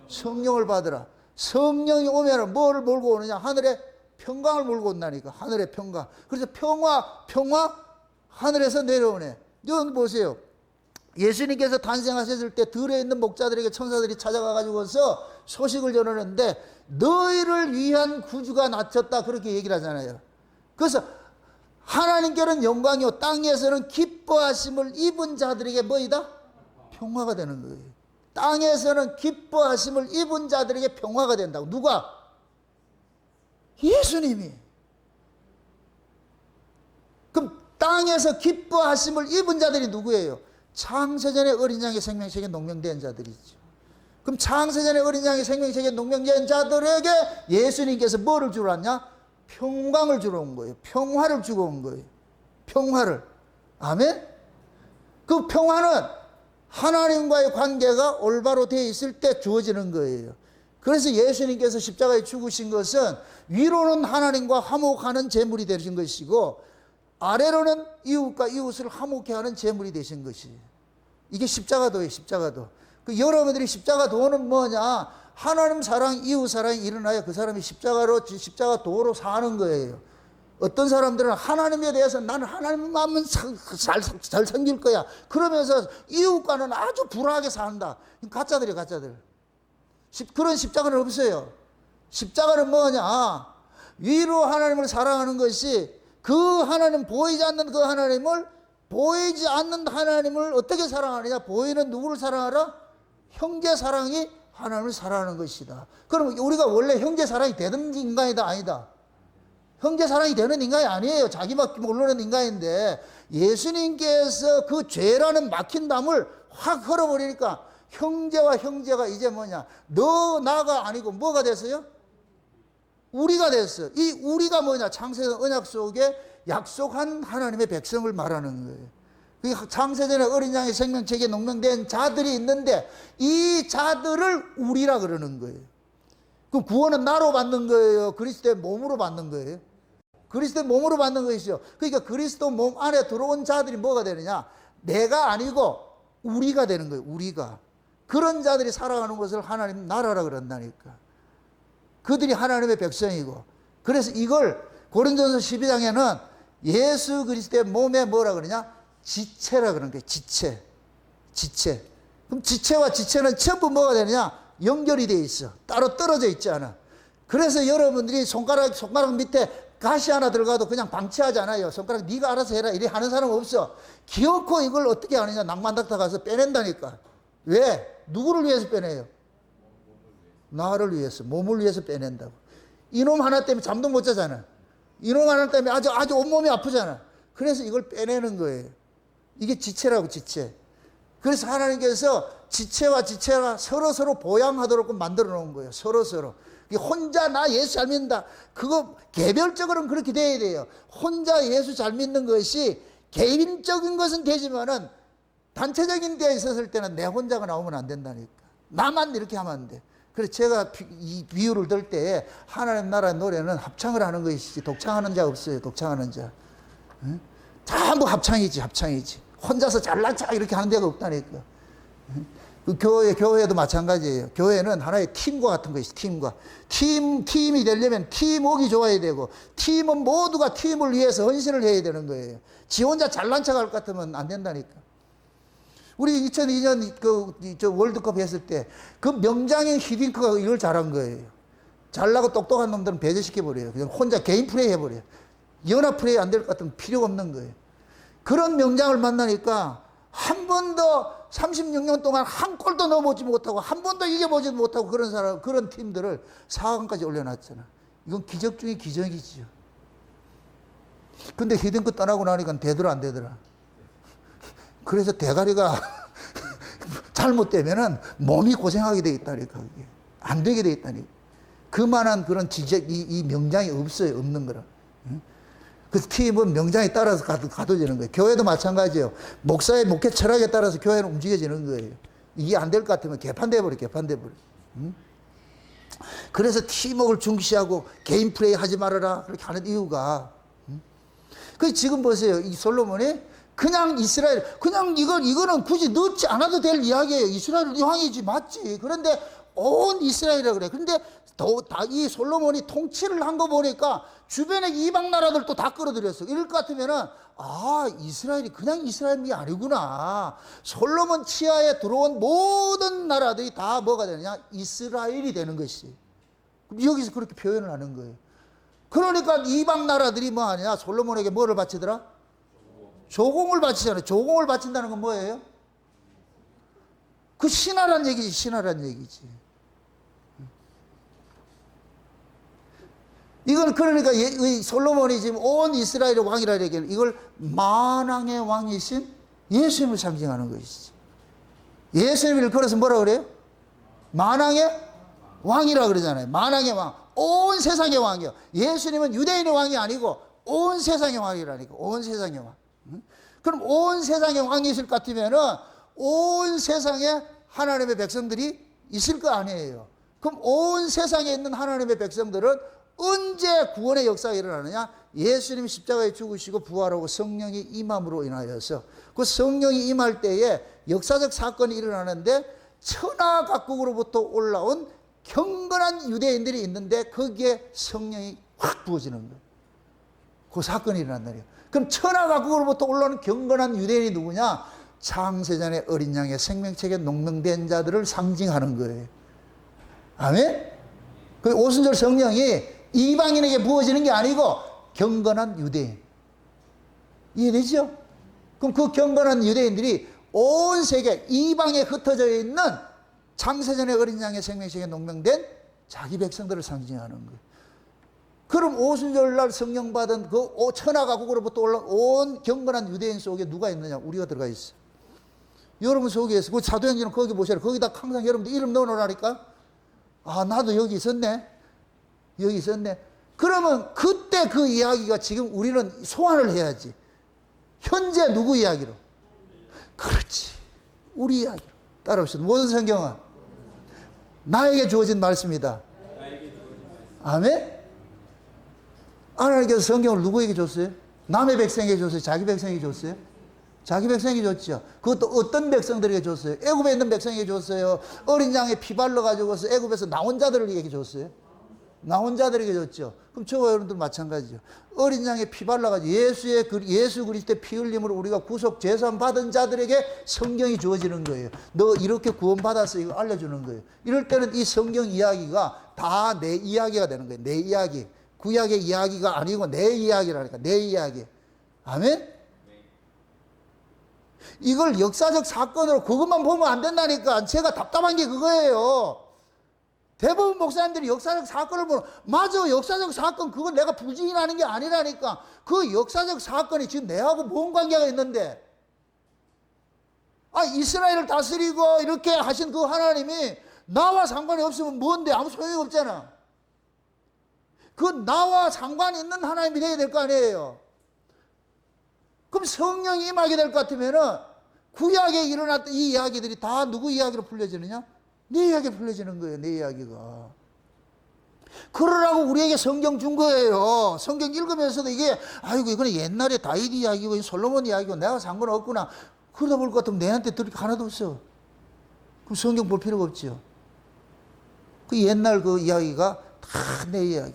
성령을 받으라. 성령이 오면 뭐를 몰고 오느냐? 하늘에 평강을 몰고 온다니까. 하늘의 평강. 그래서 평화 하늘에서 내려오네. 여러분 보세요. 예수님께서 탄생하셨을 때 들에 있는 목자들에게 천사들이 찾아가 가지고서 소식을 전하는데 너희를 위한 구주가 낳혔다, 그렇게 얘기를 하잖아요. 그래서 하나님께는 영광이요 땅에서는 기뻐하심을 입은 자들에게 뭐이다? 평화가 되는 거예요. 땅에서는 기뻐하심을 입은 자들에게 평화가 된다고. 누가? 예수님이. 그럼 땅에서 기뻐하심을 입은 자들이 누구예요? 창세전에 어린 양의 생명책에 농명된 자들이죠. 그럼 창세전에 어린 양의 생명책에 농명된 자들에게 예수님께서 뭐를 주러 왔냐? 평강을 주러 온 거예요. 평화를 주고 온 거예요. 평화를. 아멘? 그 평화는 하나님과의 관계가 올바로 되어 있을 때 주어지는 거예요. 그래서 예수님께서 십자가에 죽으신 것은 위로는 하나님과 화목하는 제물이 되신 것이고, 아래로는 이웃과 이웃을 화목해 하는 제물이 되신 것이에요. 이게 십자가도예요. 십자가도. 그 여러분들이 십자가도는 뭐냐? 하나님 사랑, 이웃 사랑이 일어나야 그 사람이 십자가도로 사는 거예요. 어떤 사람들은 하나님에 대해서 나는 하나님만 잘 섬길 거야, 그러면서 이웃과는 아주 불화하게 산다. 가짜들이에요, 가짜들. 그런 십자가는 없어요. 십자가는 뭐냐? 위로 하나님을 사랑하는 것이, 그 하나님, 보이지 않는 그 하나님을, 보이지 않는 하나님을 어떻게 사랑하느냐? 보이는 누구를 사랑하라? 형제 사랑이 하나님을 사랑하는 것이다. 그럼 우리가 원래 형제 사랑이 되는 인간이다, 아니다? 형제 사랑이 되는 인간이 아니에요. 자기밖에 모르는 인간인데, 예수님께서 그 죄라는 막힌 담을 확 헐어버리니까 형제와 형제가 이제 뭐냐? 너 나가 아니고 뭐가 됐어요? 우리가 됐어요. 이 우리가 뭐냐? 창세전 언약 속에 약속한 하나님의 백성을 말하는 거예요. 창세전에 어린 양의 생명책에 농명된 자들이 있는데 이 자들을 우리라 그러는 거예요. 그럼 구원은 나로 받는 거예요? 그리스도의 몸으로 받는 거예요? 그리스도의 몸으로 받는 것이죠. 그러니까 그리스도 몸 안에 들어온 자들이 뭐가 되느냐? 내가 아니고 우리가 되는 거예요. 우리가. 그런 자들이 살아가는 것을 하나님 나라라 그런다니까. 그들이 하나님의 백성이고. 그래서 이걸 고린도전서 12장에는 예수 그리스도의 몸에 뭐라 그러냐? 지체라 그러는 거예요. 지체. 지체. 그럼 지체와 지체는 전부 뭐가 되느냐? 연결이 되어 있어. 따로 떨어져 있지 않아. 그래서 여러분들이 손가락 밑에 가시 하나 들어가도 그냥 방치하지 않아요. 손가락 네가 알아서 해라 이래 하는 사람 없어. 기어코 이걸 어떻게 하느냐? 낭만닥터 가서 빼낸다니까. 왜? 누구를 위해서 빼내요? 나를 위해서, 몸을 위해서 빼낸다고. 이놈 하나 때문에 잠도 못 자잖아. 이놈 하나 때문에 아주 온몸이 아프잖아. 그래서 이걸 빼내는 거예요. 이게 지체라고, 지체. 그래서 하나님께서 지체와 지체가 서로서로 보양하도록 만들어 놓은 거예요. 서로서로. 혼자 나 예수 잘 믿는다. 그거 개별적으로는 그렇게 돼야 돼요. 혼자 예수 잘 믿는 것이 개인적인 것은 되지만은 단체적인 데 있었을 때는 내 혼자가 나오면 안 된다니까. 나만 이렇게 하면 안 돼. 그래서 제가 이 비유를 들 때 하나님 나라 노래는 합창을 하는 것이지 독창하는 자 없어요. 독창하는 자. 응? 전부 합창이지. 혼자서 잘난 척 이렇게 하는 데가 없다니까. 그 교회도 마찬가지예요. 교회는 하나의 팀과 같은 것이 팀이 되려면 팀워크가 좋아야 되고, 팀은 모두가 팀을 위해서 헌신을 해야 되는 거예요. 지 혼자 잘난 척 할 것 같으면 안 된다니까. 우리 2002년 저 월드컵 했을 때 그 명장인 히딩크가 이걸 잘한 거예요. 잘나고 똑똑한 놈들은 배제시켜버려요. 그냥 혼자 개인 플레이 해버려요. 연합 플레이 안 될 것 같으면 필요가 없는 거예요. 그런 명장을 만나니까 한 번도 36년 동안 한 골도 넣어보지 못하고 한 번도 이겨보지 못하고 그런 팀들을 4강까지 올려놨잖아. 이건 기적 중에 기적이지요. 근데 히딩크 떠나고 나니까 되더라 안 되더라. 그래서 대가리가 잘못되면은 몸이 고생하게 돼 있다니까. 그게 안 되게 돼 있다니까. 그만한 그런 이 명장이 없어요. 없는 거라. 그래서 팀은 명장에 따라서 가둬지는 거예요. 교회도 마찬가지예요. 목사의 목회 철학에 따라서 교회는 움직여지는 거예요. 이게 안 될 것 같으면 개판돼버려. 그래서 팀워크를 중시하고 개인 플레이 하지 말아라 그렇게 하는 이유가, 그래서 지금 보세요. 이 솔로몬이 그냥 이스라엘, 그냥 이거는 굳이 넣지 않아도 될 이야기예요. 이스라엘 왕이지, 맞지. 그런데 온 이스라엘이라 그래. 근데 이 솔로몬이 통치를 한 거 보니까 주변의 이방 나라들도 다 끌어들였어. 이럴 것 같으면은, 이스라엘이 그냥 이스라엘이 아니구나. 솔로몬 치하에 들어온 모든 나라들이 다 뭐가 되느냐? 이스라엘이 되는 것이. 여기서 그렇게 표현을 하는 거예요. 그러니까 이방 나라들이 뭐 하냐? 솔로몬에게 뭐를 바치더라? 조공을 바치잖아요. 조공을 바친다는 건 뭐예요? 그 신하란 얘기지. 이건 그러니까 솔로몬이 지금 온 이스라엘의 왕이라 얘기하는, 이걸 만왕의 왕이신 예수님을 상징하는 것이지. 예수님을 그래서 뭐라 그래요? 만왕의 왕이라 그러잖아요. 만왕의 왕. 온 세상의 왕이요. 예수님은 유대인의 왕이 아니고 온 세상의 왕이라니까. 온 세상의 왕. 그럼 온 세상의 왕이실 것 같으면은 온 세상에 하나님의 백성들이 있을 거 아니에요. 그럼 온 세상에 있는 하나님의 백성들은 언제 구원의 역사가 일어나느냐? 예수님이 십자가에 죽으시고 부활하고 성령이 임함으로 인하여서, 그 성령이 임할 때에 역사적 사건이 일어나는데 천하 각국으로부터 올라온 경건한 유대인들이 있는데 거기에 성령이 확 부어지는 거예요. 그 사건이 일어난다. 그럼 천하 각국으로부터 올라오는 경건한 유대인이 누구냐? 창세전의 어린 양의 생명책에 농명된 자들을 상징하는 거예요. 아멘? 그 오순절 성령이 이방인에게 부어지는 게 아니고 경건한 유대인. 이해되죠? 그럼 그 경건한 유대인들이 온 세계 이방에 흩어져 있는 창세전의 어린 양의 생명책에 농명된 자기 백성들을 상징하는 거예요. 그럼 오순절날 성령 받은 그 천하 각국으로부터 올라온 경건한 유대인 속에 누가 있느냐? 우리가 들어가 있어. 여러분 속에서, 그 사도행전은 거기 보셔라. 거기다 항상 여러분들 이름 넣어놓으라니까. 나도 여기 있었네. 그러면 그때 그 이야기가 지금 우리는 소환을 해야지. 현재 누구 이야기로? 그렇지. 우리 이야기로. 따라오시죠. 모든 성경은 나에게 주어진 말씀이다. 아멘? 하나님께서 성경을 누구에게 줬어요? 남의 백성에게 줬어요? 자기 백성에게 줬어요? 자기 백성에게 줬죠. 그것도 어떤 백성들에게 줬어요? 애굽에 있는 백성에게 줬어요? 어린 양에 피 발라가지고서 애굽에서 나온 자들에게 줬어요? 나온 자들에게 줬죠. 그럼 저와 여러분들 마찬가지죠. 어린 양에 피 발라가지고 예수 그리스도의 피 흘림으로 우리가 구속 제사 받은 자들에게 성경이 주어지는 거예요. 너 이렇게 구원 받았어, 이거 알려주는 거예요. 이럴 때는 이 성경 이야기가 다 내 이야기가 되는 거예요. 내 이야기. 구약의 이야기가 아니고 내 이야기라니까. 내 이야기. 아멘? 이걸 역사적 사건으로 그것만 보면 안 된다니까. 제가 답답한 게 그거예요. 대부분 목사님들이 역사적 사건을 보면, 맞아, 역사적 사건, 그건 내가 부지인하는 게 아니라니까. 그 역사적 사건이 지금 내하고 뭔 관계가 있는데? 이스라엘을 다스리고 이렇게 하신 그 하나님이 나와 상관이 없으면 뭔데? 아무 소용이 없잖아. 그 나와 상관이 있는 하나님이 되어야 될 거 아니에요. 그럼 성령이 임하게 될 것 같으면은 구약에 일어났던 이 이야기들이 다 누구 이야기로 풀려지느냐? 내 이야기로 풀려지는 거예요. 내 이야기가. 그러라고 우리에게 성경 준 거예요. 성경 읽으면서도 이게 아이고 이거는 옛날에 다윗 이야기고 솔로몬 이야기고 내가 상관없구나. 그러다 볼 것 같으면 내한테 들을 게 하나도 없어. 그럼 성경 볼 필요가 없죠. 그 옛날 그 이야기가 다 내 이야기.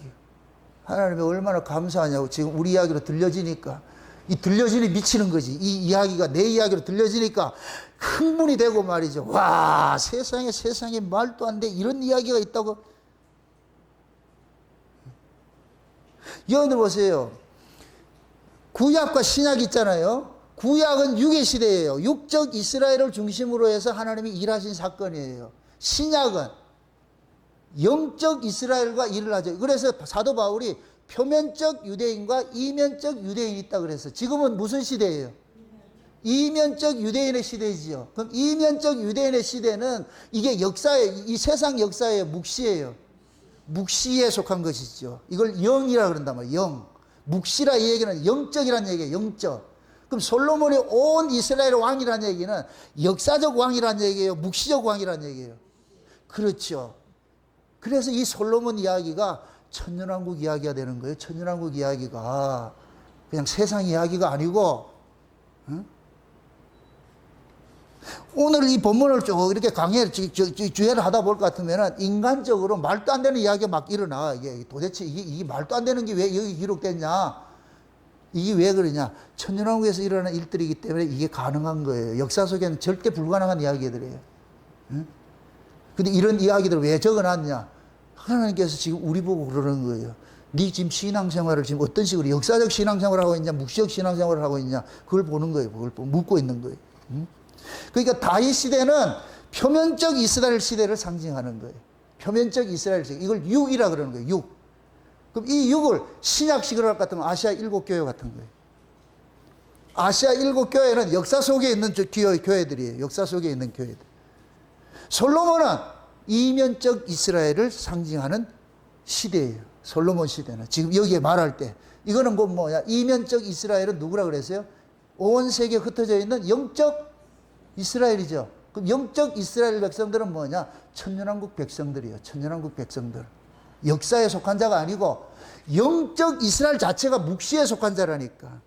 하나님이 얼마나 감사하냐고. 지금 우리 이야기로 들려지니까 이 들려지니 미치는 거지. 이 이야기가 내 이야기로 들려지니까 흥분이 되고 말이죠. 와, 세상에 말도 안 돼. 이런 이야기가 있다고. 여러분들 보세요. 구약과 신약 있잖아요. 구약은 육의 시대예요. 육적 이스라엘을 중심으로 해서 하나님이 일하신 사건이에요. 신약은 영적 이스라엘과 일을 하죠. 그래서 사도 바울이 표면적 유대인과 이면적 유대인이 있다 그랬어요. 지금은 무슨 시대예요? 이면적 유대인의 시대지요. 그럼 이면적 유대인의 시대는 이게 이 세상 역사의 묵시예요. 묵시에 속한 것이죠. 이걸 영이라 그런단 말이에요. 영. 묵시라 이 얘기는 영적이라는 얘기예요. 영적. 그럼 솔로몬이 온 이스라엘 왕이라는 얘기는 역사적 왕이라는 얘기예요. 묵시적 왕이라는 얘기예요. 그렇죠. 그래서 이 솔로몬 이야기가 천년왕국 이야기가 되는 거예요. 천년왕국 이야기가 그냥 세상 이야기가 아니고, 응? 오늘 이 본문을 쭉 이렇게 주해를 하다 볼 것 같으면 인간적으로 말도 안 되는 이야기가 막 일어나. 이게 도대체 이게 말도 안 되는 게 왜 여기 기록됐냐? 이게 왜 그러냐? 천년왕국에서 일어나는 일들이기 때문에 이게 가능한 거예요. 역사 속에는 절대 불가능한 이야기들이에요. 응? 근데 이런 이야기들을 왜 적어놨냐? 하나님께서 지금 우리 보고 그러는 거예요. 네 지금 신앙생활을 지금 어떤 식으로 역사적 신앙생활을 하고 있냐, 묵시적 신앙생활을 하고 있냐, 그걸 보는 거예요. 그걸 묻고 있는 거예요. 응? 그러니까 다윗 시대는 표면적 이스라엘 시대를 상징하는 거예요. 표면적 이스라엘 시대. 이걸 육이라 그러는 거예요. 육. 그럼 이 육을 신약식으로 할 것 같으면 아시아 7교회 같은 거예요. 아시아 7교회는 역사 속에 있는 교회들이에요. 역사 속에 있는 교회들. 솔로몬은 이면적 이스라엘을 상징하는 시대예요. 솔로몬 시대는. 지금 여기에 말할 때. 이거는 뭐야? 이면적 이스라엘은 누구라 그랬어요? 온 세계에 흩어져 있는 영적 이스라엘이죠. 그럼 영적 이스라엘 백성들은 뭐냐? 천년왕국 백성들이에요. 천년왕국 백성들. 역사에 속한 자가 아니고 영적 이스라엘 자체가 묵시에 속한 자라니까.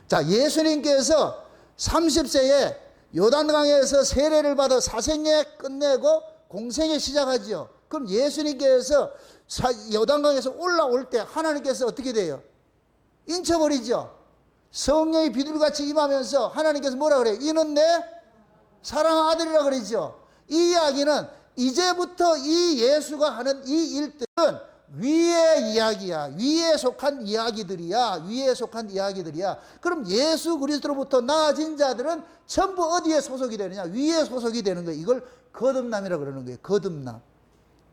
자, 예수님께서 30세에 요단강에서 세례를 받아 사생애 끝내고 공생애 시작하지요. 그럼 예수님께서 요단강에서 올라올 때 하나님께서 어떻게 돼요? 인쳐버리죠. 성령이 비둘기같이 임하면서 하나님께서 뭐라 그래요? 이는 내 사랑하는 아들이라 그러죠. 이 이야기는 이제부터 이 예수가 하는 이 일들은 위의 이야기야. 위에 속한 이야기들이야. 위에 속한 이야기들이야. 그럼 예수 그리스도로부터 나아진 자들은 전부 어디에 소속이 되느냐? 위에 소속이 되는 거예요. 이걸 거듭남이라고 그러는 거예요. 거듭남.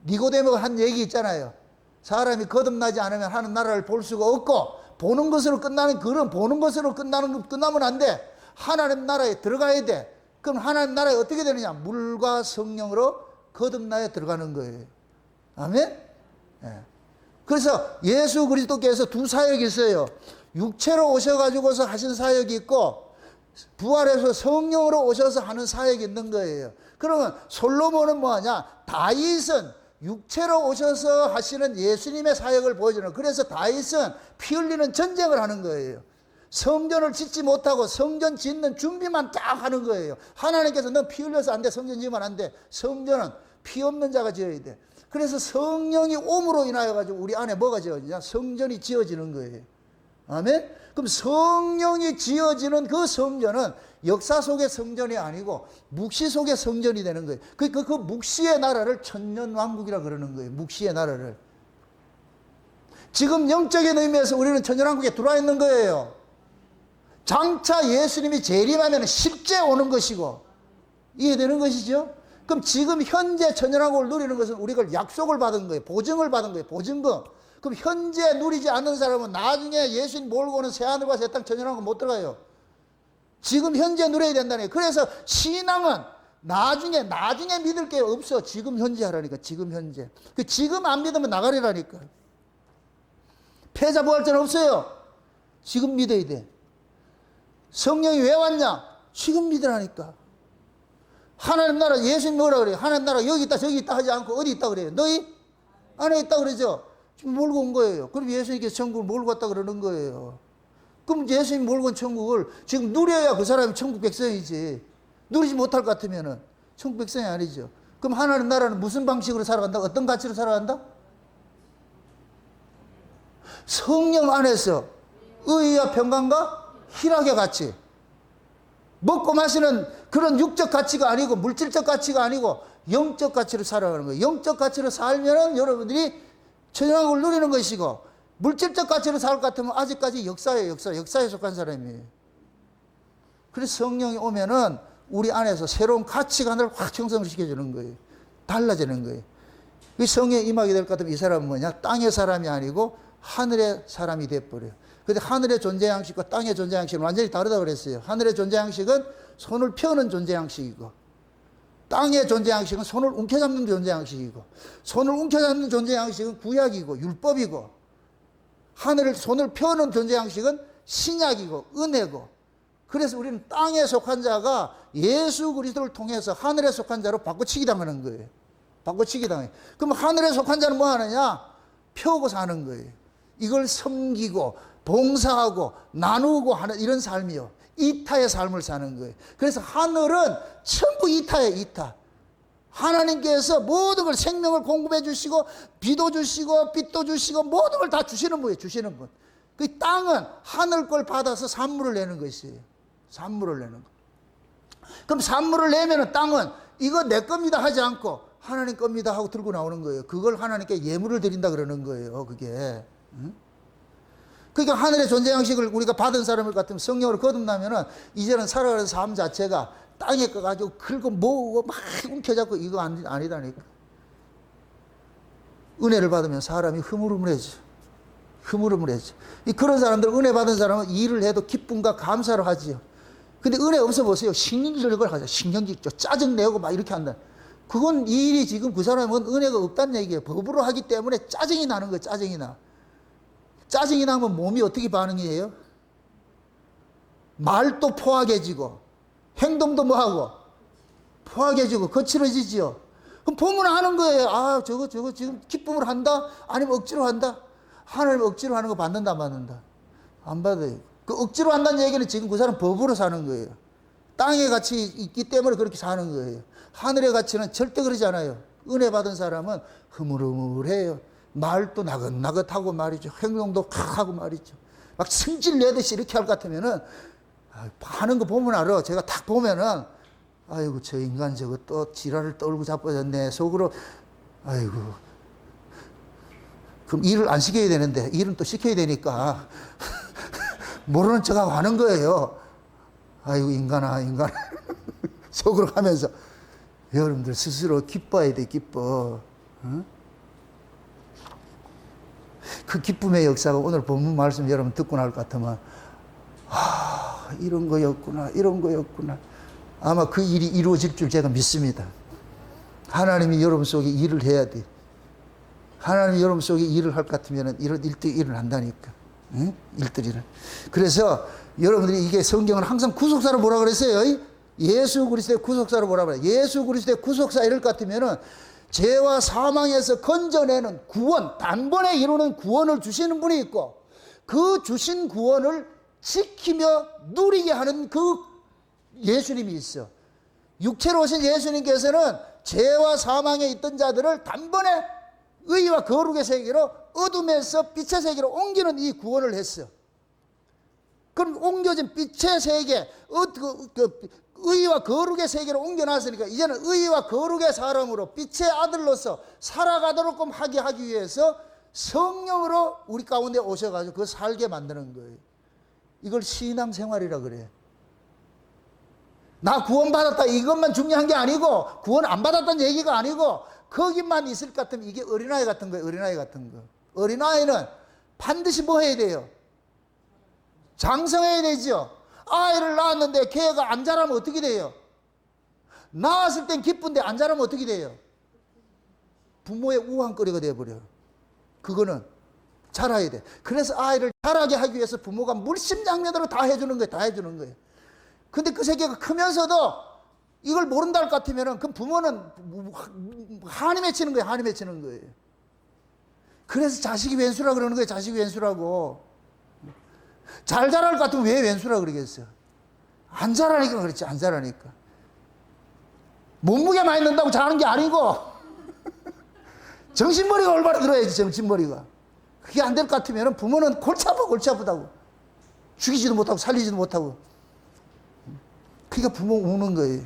니고데모가 한 얘기 있잖아요. 사람이 거듭나지 않으면 하는 나라를 볼 수가 없고, 보는 것으로 끝나는, 그런 보는 것으로 끝나면 안 돼. 하나님 나라에 들어가야 돼. 그럼 하나님 나라에 어떻게 되느냐? 물과 성령으로 거듭나에 들어가는 거예요. 아멘? 예. 그래서 예수 그리스도께서 두 사역이 있어요. 육체로 오셔가지고서 하신 사역이 있고, 부활해서 성령으로 오셔서 하는 사역이 있는 거예요. 그러면 솔로몬은 뭐하냐? 다윗은 육체로 오셔서 하시는 예수님의 사역을 보여주는. 그래서 다윗은 피 흘리는 전쟁을 하는 거예요. 성전을 짓지 못하고 성전 짓는 준비만 딱 하는 거예요. 하나님께서 너 피 흘려서 안 돼. 성전 지으면 안 돼. 성전은 피 없는 자가 지어야 돼. 그래서 성령이 옴으로 인하여 가지고 우리 안에 뭐가 지어지냐? 성전이 지어지는 거예요. 아멘? 그럼 성령이 지어지는 그 성전은 역사 속의 성전이 아니고 묵시 속의 성전이 되는 거예요. 그 묵시의 나라를 천년왕국이라 그러는 거예요. 묵시의 나라를. 지금 영적인 의미에서 우리는 천년왕국에 들어와 있는 거예요. 장차 예수님이 재림하면 십제 오는 것이고, 이해되는 것이죠? 그럼 지금 현재 천년왕국을 누리는 것은 우리가 약속을 받은 거예요. 보증을 받은 거예요. 보증금. 그럼 현재 누리지 않는 사람은 나중에 예수님 몰고 오는 새하늘과 새 땅 천년왕국 못 들어가요. 지금 현재 누려야 된다는 거예요. 그래서 신앙은 나중에 믿을 게 없어. 지금 현재 하라니까. 지금 현재. 그 지금 안 믿으면 나가리라니까. 패자부활전 없어요. 지금 믿어야 돼. 성령이 왜 왔냐? 지금 믿으라니까. 하나님 나라, 예수님 뭐라 그래요? 하나님 나라 여기 있다 저기 있다 하지 않고 어디 있다 그래요? 너희 안에 있다 그러죠? 지금 몰고 온 거예요. 그럼 예수님께서 천국을 몰고 왔다 그러는 거예요. 그럼 예수님 몰고 온 천국을 지금 누려야 그 사람이 천국 백성이지. 누리지 못할 것 같으면은 천국 백성이 아니죠. 그럼 하나님 나라는 무슨 방식으로 살아간다? 어떤 가치로 살아간다? 성령 안에서 의와 평강과 희락의 가치. 먹고 마시는 그런 육적 가치가 아니고 물질적 가치가 아니고 영적 가치로 살아가는 거예요. 영적 가치로 살면은 여러분들이 천국을 누리는 것이고, 물질적 가치로 살 것 같으면 아직까지 역사에 속한 사람이에요. 그래서 성령이 오면은 우리 안에서 새로운 가치관을 확 형성을 시켜주는 거예요. 달라지는 거예요. 이 성령에 임하게 될 것 같으면 이 사람은 뭐냐? 땅의 사람이 아니고 하늘의 사람이 돼버려요. 근데 하늘의 존재 양식과 땅의 존재 양식은 완전히 다르다고 그랬어요. 하늘의 존재 양식은 손을 펴는 존재 양식이고, 땅의 존재 양식은 손을 움켜잡는 존재 양식이고, 손을 움켜잡는 존재 양식은 구약이고 율법이고, 하늘을 손을 펴는 존재 양식은 신약이고 은혜고. 그래서 우리는 땅에 속한 자가 예수 그리스도를 통해서 하늘에 속한 자로 바꿔치기 당하는 거예요. 바꿔치기 당해요. 그럼 하늘에 속한 자는 뭐 하느냐? 펴고 사는 거예요. 이걸 섬기고 봉사하고 나누고 하는 이런 삶이요. 이타의 삶을 사는 거예요. 그래서 하늘은 전부 이타예요. 이타. 하나님께서 모든 걸, 생명을 공급해 주시고 비도 주시고 빛도 주시고 모든 걸 다 주시는 분이에요. 주시는 분. 그 땅은 하늘 걸 받아서 산물을 내는 것이에요. 산물을 내는 거. 그럼 산물을 내면은 땅은 이거 내 겁니다 하지 않고 하나님 겁니다 하고 들고 나오는 거예요. 그걸 하나님께 예물을 드린다 그러는 거예요. 그게. 응? 그러니까 하늘의 존재 양식을 우리가 받은 사람을 같으면 성령으로 거듭나면은 이제는 살아가는 삶 자체가 땅에 거 가지고 긁고 모으고 막 움켜잡고 이거 아니다니까. 은혜를 받으면 사람이 흐물흐물해져. 흐물흐물해져. 그런 사람들, 은혜 받은 사람은 일을 해도 기쁨과 감사를 하지요. 근데 은혜 없어 보세요. 신경질을 하죠. 신경질, 짜증내고 막 이렇게 한다. 그건 이 일이 지금 그 사람은 은혜가 없다는 얘기예요. 법으로 하기 때문에 짜증이 나는 거예요. 짜증이 나. 짜증이 나면 몸이 어떻게 반응이에요? 말도 포악해지고 행동도 뭐하고 포악해지고 거칠어지지요. 그럼 보면 하는 거예요. 아, 저거 지금 기쁨을 한다? 아니면 억지로 한다? 하나님 억지로 하는 거 받는다 안 받는다? 안 받아요. 그 억지로 한다는 얘기는 지금 그 사람 법으로 사는 거예요. 땅의 가치 있기 때문에 그렇게 사는 거예요. 하늘의 가치는 절대 그러지 않아요. 은혜 받은 사람은 흐물흐물해요. 말도 나긋나긋하고 말이죠. 행동도 하고 말이죠. 막 승질 내듯이 이렇게 할 것 같으면은, 하는 거 보면 알아. 제가 딱 보면은, 아이고, 저 인간 저거 또 지랄을 떨고 자빠졌네. 속으로, 아이고. 그럼 일을 안 시켜야 되는데, 일은 또 시켜야 되니까, 모르는 척하고 하는 거예요. 아이고, 인간아. 속으로 하면서, 여러분들 스스로 기뻐야 돼, 기뻐. 응? 그 기쁨의 역사가 오늘 본문 말씀 여러분 듣고 나올 것 같으면, 이런 거였구나. 아마 그 일이 이루어질 줄 제가 믿습니다. 하나님이 여러분 속에 일을 해야 돼. 하나님이 여러분 속에 일을 할 것 같으면 이런 일들이 일어난다니까. 응? 일들이는. 그래서 여러분들이 이게 성경은 항상 구속사를 뭐라 그랬어요? 예수 그리스도의 구속사를 뭐라 그래요? 예수 그리스도의 구속사 이럴 것 같으면은 죄와 사망에서 건져내는 구원, 단번에 이루는 구원을 주시는 분이 있고, 그 주신 구원을 지키며 누리게 하는 그 예수님이 있어. 육체로 오신 예수님께서는 죄와 사망에 있던 자들을 단번에 의와 거룩의 세계로, 어둠에서 빛의 세계로 옮기는 이 구원을 했어. 그럼 옮겨진 빛의 세계, 의와 거룩의 세계로 옮겨놨으니까 이제는 의와 거룩의 사람으로 빛의 아들로서 살아가도록 하게 하기 위해서 성령으로 우리 가운데 오셔가지고 그 살게 만드는 거예요. 이걸 신앙생활이라 그래. 나 구원받았다 이것만 중요한 게 아니고, 구원 안 받았다는 얘기가 아니고, 거기만 있을 것 같으면 이게 어린아이 같은 거예요. 어린아이 같은 거. 어린아이는 반드시 뭐 해야 돼요? 장성해야 되죠. 아이를 낳았는데 걔가 안 자라면 어떻게 돼요? 낳았을 땐 기쁜데 안 자라면 어떻게 돼요? 부모의 우환거리가 되어버려요. 그거는 자라야 돼. 그래서 아이를 자라게 하기 위해서 부모가 물심장면으로 다 해주는 거예요. 다 해주는 거예요. 근데 그 새끼가 크면서도 이걸 모른다 할 것 같으면 그 부모는 한이 맺히는 거예요. 한이 맺히는 거예요. 그래서 자식이 왼수라 그러는 거예요. 자식이 왼수라고. 잘 자랄 것 같으면 왜 왼수라 그러겠어요? 안 자라니까 그렇지. 안 자라니까. 몸무게 많이 넣는다고 잘하는 게 아니고 정신머리가 올바로 들어야지. 정신머리가. 그게 안 될 것 같으면 부모는 골치 아파 골치 아프다고. 죽이지도 못하고 살리지도 못하고. 그러니까 부모 우는 거예요.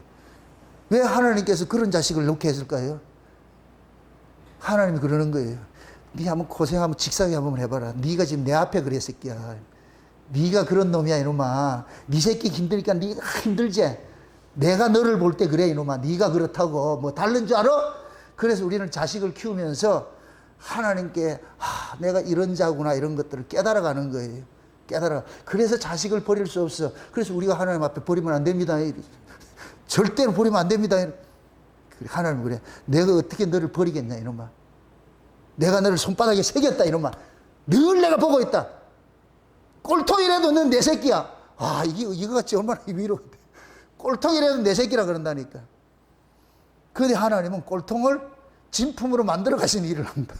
왜 하나님께서 그런 자식을 놓게 했을까요? 하나님이 그러는 거예요. 네 한번 고생하면 직사게 한번 해봐라. 네가 지금 내 앞에 그래 새끼야. 네가 그런 놈이야 이놈아. 네 새끼 힘드니까 네가 힘들지. 내가 너를 볼 때 그래 이놈아. 네가 그렇다고 뭐 다른 줄 알아? 그래서 우리는 자식을 키우면서 하나님께 내가 이런 자구나 이런 것들을 깨달아가는 거예요. 깨달아. 그래서 자식을 버릴 수 없어. 그래서 우리가 하나님 앞에 버리면 안 됩니다. 절대로 버리면 안 됩니다. 하나님 그래. 내가 어떻게 너를 버리겠냐 이놈아. 내가 너를 손바닥에 새겼다 이놈아. 늘 내가 보고 있다. 꼴통이라도 넌 내 새끼야. 이거 같이 얼마나 위로인데. 꼴통이라도 내 새끼라 그런다니까. 그런데 하나님은 꼴통을 진품으로 만들어 가시는 일을 합니다.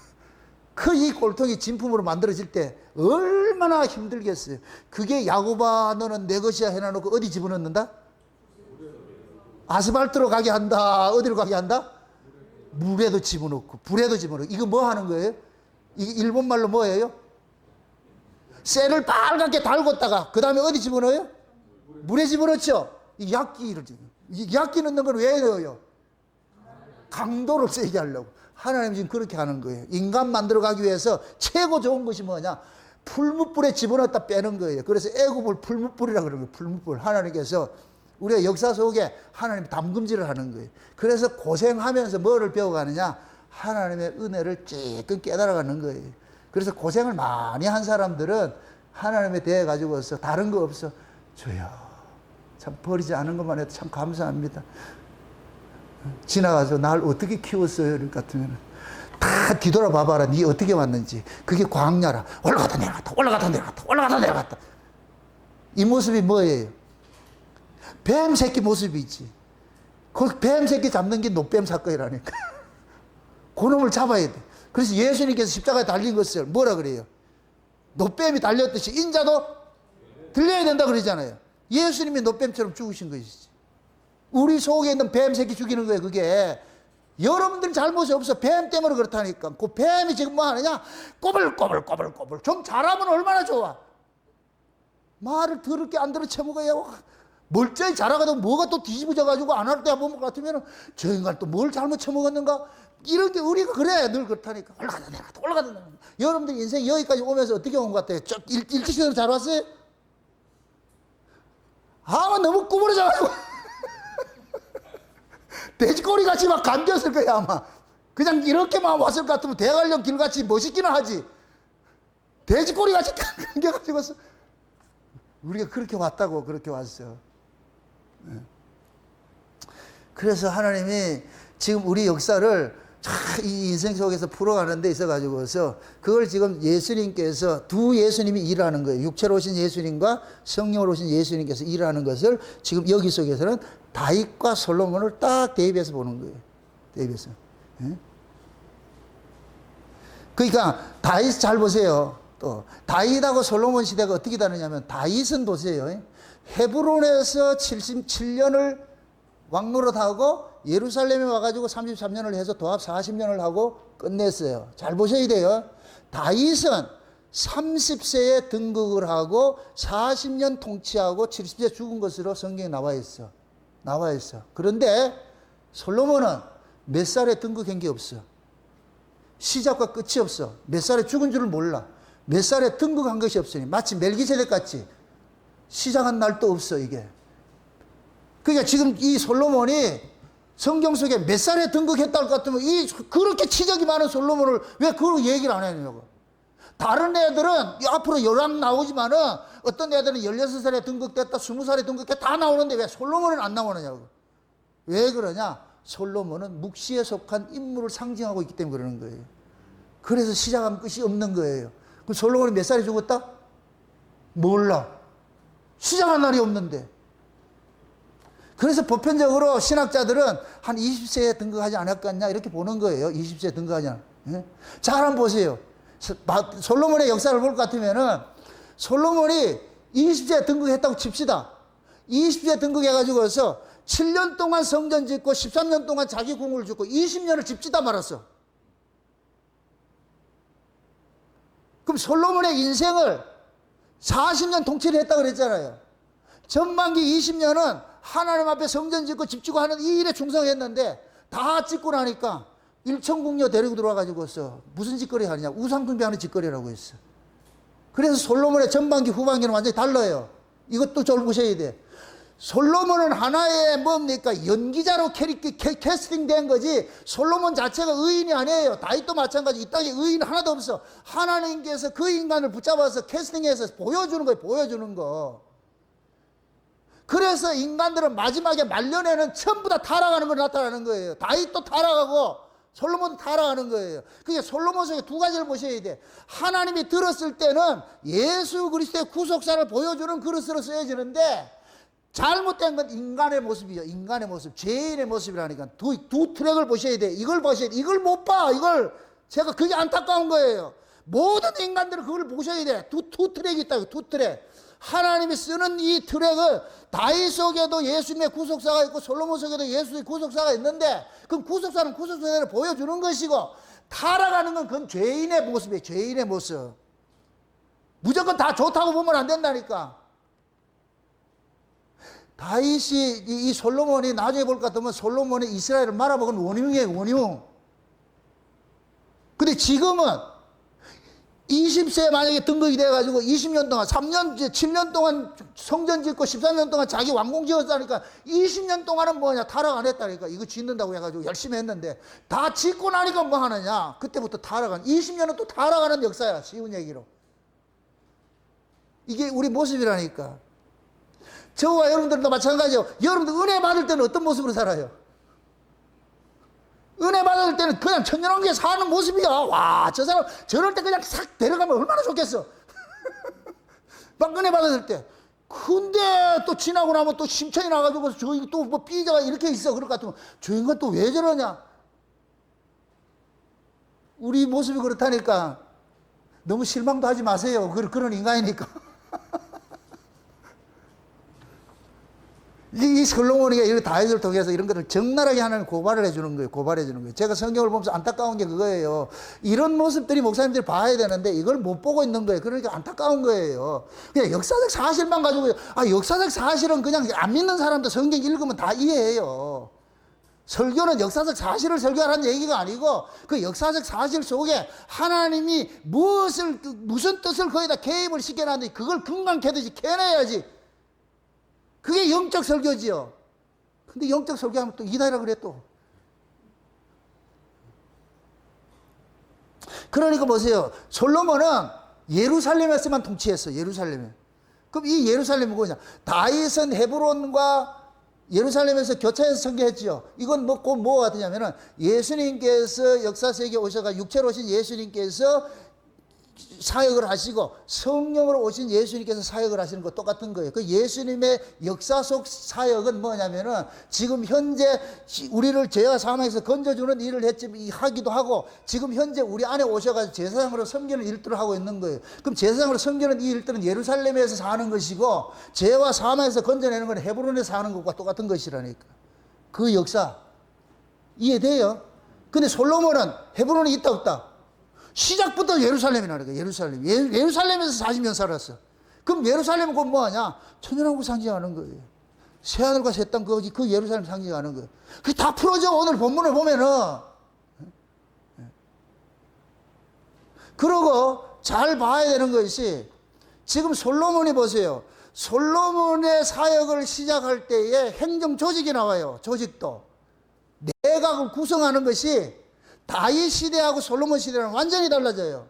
이 꼴통이 진품으로 만들어질 때 얼마나 힘들겠어요. 그게 야곱아 너는 내 것이야 해놔놓고 어디 집어넣는다? 아스팔트로 가게 한다. 어디로 가게 한다? 물에도 집어넣고 불에도 집어넣고. 이거 뭐 하는 거예요? 이게 일본말로 뭐예요? 쇠를 빨갛게 달궜다가 그 다음에 어디 집어넣어요? 물에 집어넣죠. 이 약기를 이 약기 넣는 건 왜 넣어요? 강도를 세게 하려고. 하나님 지금 그렇게 하는 거예요. 인간 만들어가기 위해서 최고 좋은 것이 뭐냐? 풀무불에 집어넣었다 빼는 거예요. 그래서 애굽을 풀무불이라고 그러는 거예요. 풀무불. 하나님께서 우리가 역사 속에 하나님 담금질을 하는 거예요. 그래서 고생하면서 뭐를 배워가느냐? 하나님의 은혜를 찔끔 깨달아가는 거예요. 그래서 고생을 많이 한 사람들은 하나님에 대해 가지고서 다른 거 없어. 주여, 참 버리지 않은 것만 해도 참 감사합니다. 지나가서 날 어떻게 키웠어요? 이럴 것 같으면 다 뒤돌아 봐봐라. 네 어떻게 왔는지. 그게 광야라. 올라갔다 내려갔다 올라갔다 내려갔다 올라갔다 내려갔다. 이 모습이 뭐예요? 뱀 새끼 모습이지. 그 뱀 새끼 잡는 게 노뱀 사건이라니까. 그놈을 잡아야 돼. 그래서 예수님께서 십자가에 달린 것을 뭐라 그래요? 노뱀이 달렸듯이 인자도 들려야 된다 그러잖아요. 예수님이 노뱀처럼 죽으신 것이지. 우리 속에 있는 뱀 새끼 죽이는 거예요. 그게 여러분들 잘못이 없어. 뱀 때문에 그렇다니까. 그 뱀이 지금 뭐 하느냐? 꼬불꼬불꼬불꼬불. 좀 잘하면 얼마나 좋아. 말을 들을 게 안 들어 처먹어요. 멀쩡히 자라가도 뭐가 또 뒤집어져가지고 안 할 때 보면 같으면 저 인간 또 뭘 잘못 처먹었는가? 이런 게 우리가 그래. 늘 그렇다니까. 올라가다 내려갔다 올라가다 내려갔다. 여러분들 인생 여기까지 오면서 어떻게 온 것 같아요? 일찍 잘 왔어요? 너무 구부러져가지고 돼지꼬리같이 막 감겼을 거야 아마. 그냥 이렇게만 왔을 것 같으면 대관령 길같이 멋있기는 하지. 돼지꼬리같이 감겨가지고 우리가 그렇게 왔다고. 그렇게 왔어. 그래서 하나님이 지금 우리 역사를 이 인생 속에서 풀어가는 데 있어가지고서 그걸 지금 예수님께서 두 예수님이 일하는 거예요. 육체로 오신 예수님과 성령으로 오신 예수님께서 일하는 것을 지금 여기 속에서는 다윗과 솔로몬을 딱 대입해서 보는 거예요. 대입해서. 그러니까 다윗 잘 보세요. 또 다윗하고 솔로몬 시대가 어떻게 다르냐면 다윗은 보세요. 헤브론에서 77년을 왕노릇하고 예루살렘에 와가지고 33년을 해서 도합 40년을 하고 끝냈어요. 잘 보셔야 돼요. 다윗은 30세에 등극을 하고 40년 통치하고 70세 죽은 것으로 성경에 나와 있어. 나와 있어. 그런데 솔로몬은 몇 살에 등극한 게 없어. 시작과 끝이 없어. 몇 살에 죽은 줄을 몰라. 몇 살에 등극한 것이 없으니 마치 멜기세덱 같이 시작한 날도 없어 이게. 그러니까 지금 이 솔로몬이 성경 속에 몇 살에 등극했다 할 것 같으면 그렇게 치적이 많은 솔로몬을 왜 그걸 얘기를 안 해냐고. 다른 애들은 앞으로 요람 나오지만은 어떤 애들은 16살에 등극됐다, 20살에 등극됐다 다 나오는데 왜 솔로몬은 안 나오느냐고. 왜 그러냐? 솔로몬은 묵시에 속한 인물을 상징하고 있기 때문에 그러는 거예요. 그래서 시작하면 끝이 없는 거예요. 그럼 솔로몬이 몇 살에 죽었다? 몰라. 시작한 날이 없는데. 그래서 보편적으로 신학자들은 한 20세에 등극하지 않았겠냐 이렇게 보는 거예요. 20세에 등극하지 않았. 예? 자, 한번 보세요. 솔로몬의 역사를 볼 것 같으면은 솔로몬이 20세에 등극했다고 칩시다. 20세에 등극해가지고서 7년 동안 성전 짓고 13년 동안 자기 궁을 짓고 20년을 집지다 말았어. 그럼 솔로몬의 인생을 40년 통치를 했다고 그랬잖아요. 전만기 20년은 하나님 앞에 성전 짓고 집 짓고 하는 이 일에 충성했는데 다 짓고 나니까 일천궁녀 데리고 들어와가지고서 무슨 짓거리 하느냐? 우상숭배하는 짓거리라고 했어. 그래서 솔로몬의 전반기 후반기는 완전히 달라요. 이것도 잘 보셔야 돼. 솔로몬은 하나의 뭡니까? 연기자로 캐스팅된 거지 솔로몬 자체가 의인이 아니에요. 다윗도 마찬가지. 이 땅에 의인 하나도 없어. 하나님께서 그 인간을 붙잡아서 캐스팅해서 보여주는 거예요. 보여주는 거. 그래서 인간들은 마지막에 말년에는 전부 다 타락하는 걸 나타나는 거예요. 다윗도 타락하고 솔로몬도 타락하는 거예요. 그게 솔로몬 속에 두 가지를 보셔야 돼. 하나님이 들었을 때는 예수 그리스도의 구속사를 보여주는 그릇으로 쓰여지는데 잘못된 건 인간의 모습이죠. 인간의 모습, 죄인의 모습이라니까. 두 트랙을 보셔야 돼. 이걸 보셔야 돼. 이걸 못 봐. 이걸 제가 그게 안타까운 거예요. 모든 인간들은 그걸 보셔야 돼. 두 트랙이 있다고. 두 트랙. 하나님이 쓰는 이 트랙을 다윗 속에도 예수님의 구속사가 있고 솔로몬 속에도 예수의 구속사가 있는데 그럼 구속사는 구속사대로 보여주는 것이고 타락하는 건 그건 죄인의 모습이에요. 죄인의 모습. 무조건 다 좋다고 보면 안 된다니까. 다윗이 이 솔로몬이 나중에 볼 것 같으면 솔로몬이 이스라엘을 말아먹은 원흉이에요. 원흉. 근데 지금은 20세에 만약에 등극이 돼가지고 20년 동안 7년 동안 성전 짓고 13년 동안 자기 왕궁 지었다니까 20년 동안은 뭐냐? 타락 안 했다니까. 이거 짓는다고 해가지고 열심히 했는데 다 짓고 나니까 뭐 하느냐? 그때부터 타락한 20년은 또 타락하는 역사야. 쉬운 얘기로. 이게 우리 모습이라니까. 저와 여러분들도 마찬가지예요. 여러분들 은혜 받을 때는 어떤 모습으로 살아요? 은혜 받을 때는 그냥 천연한게 사는 모습이야. 와, 저 사람 저럴 때 그냥 싹 데려가면 얼마나 좋겠어. 막 은혜 받을 때. 근데 또 지나고 나면 또 심청이 나가지고 저기 또 뭐 삐져가 이렇게 있어. 그럴 것 같으면 저 인간 또 왜 저러냐? 우리 모습이 그렇다니까 너무 실망도 하지 마세요. 그런 인간이니까. 이 솔로몬이가 이런 다윗을 통해서 이런 것을 적나라하게 하나님 고발을 해주는 거예요. 고발해 주는 거예요. 제가 성경을 보면서 안타까운 게 그거예요. 이런 모습들이 목사님들이 봐야 되는데 이걸 못 보고 있는 거예요. 그러니까 안타까운 거예요. 그냥 역사적 사실만 가지고 역사적 사실은 그냥 안 믿는 사람도 성경 읽으면 다 이해해요. 설교는 역사적 사실을 설교하라는 얘기가 아니고 그 역사적 사실 속에 하나님이 무슨 뜻을 거기다 개입을 시켜놨는지 그걸 금강캐듯이 캐내야지. 그게 영적 설교지요. 근데 영적 설교하면 또 이다라 그래 또. 그러니까 보세요. 솔로몬은 예루살렘에서만 통치했어. 예루살렘에. 그럼 이 예루살렘은 뭐냐? 다윗은 헤브론과 예루살렘에서 교차해서 선교했죠. 이건 꼭 뭐가 같으냐면은 예수님께서 역사세계에 오셔가 육체로 오신 예수님께서 사역을 하시고 성령으로 오신 예수님께서 사역을 하시는 것 똑같은 거예요. 그 예수님의 역사 속 사역은 뭐냐면은 지금 현재 우리를 죄와 사망에서 건져주는 일을 하기도 하고 지금 현재 우리 안에 오셔가지고 제사장으로 섬기는 일들을 하고 있는 거예요. 그럼 제사장으로 섬기는 이 일들은 예루살렘에서 사는 것이고 죄와 사망에서 건져내는 건 헤브론에서 사는 것과 똑같은 것이라니까. 그 역사 이해돼요? 근데 솔로몬은 헤브론이 있다 없다? 시작부터 예루살렘이라는 거예요. 예루살렘. 예루살렘에서 40년 살았어. 그럼 예루살렘은 곧 뭐하냐? 천연왕국 상징하는 거예요. 새하늘과 새 땅 그 예루살렘 상징하는 거예요. 그게 다 풀어져. 오늘 본문을 보면은. 그러고 잘 봐야 되는 것이 지금 솔로몬이 보세요. 솔로몬의 사역을 시작할 때에 행정 조직이 나와요. 조직도. 내각을 구성하는 것이 다윗 시대하고 솔로몬 시대랑 완전히 달라져요.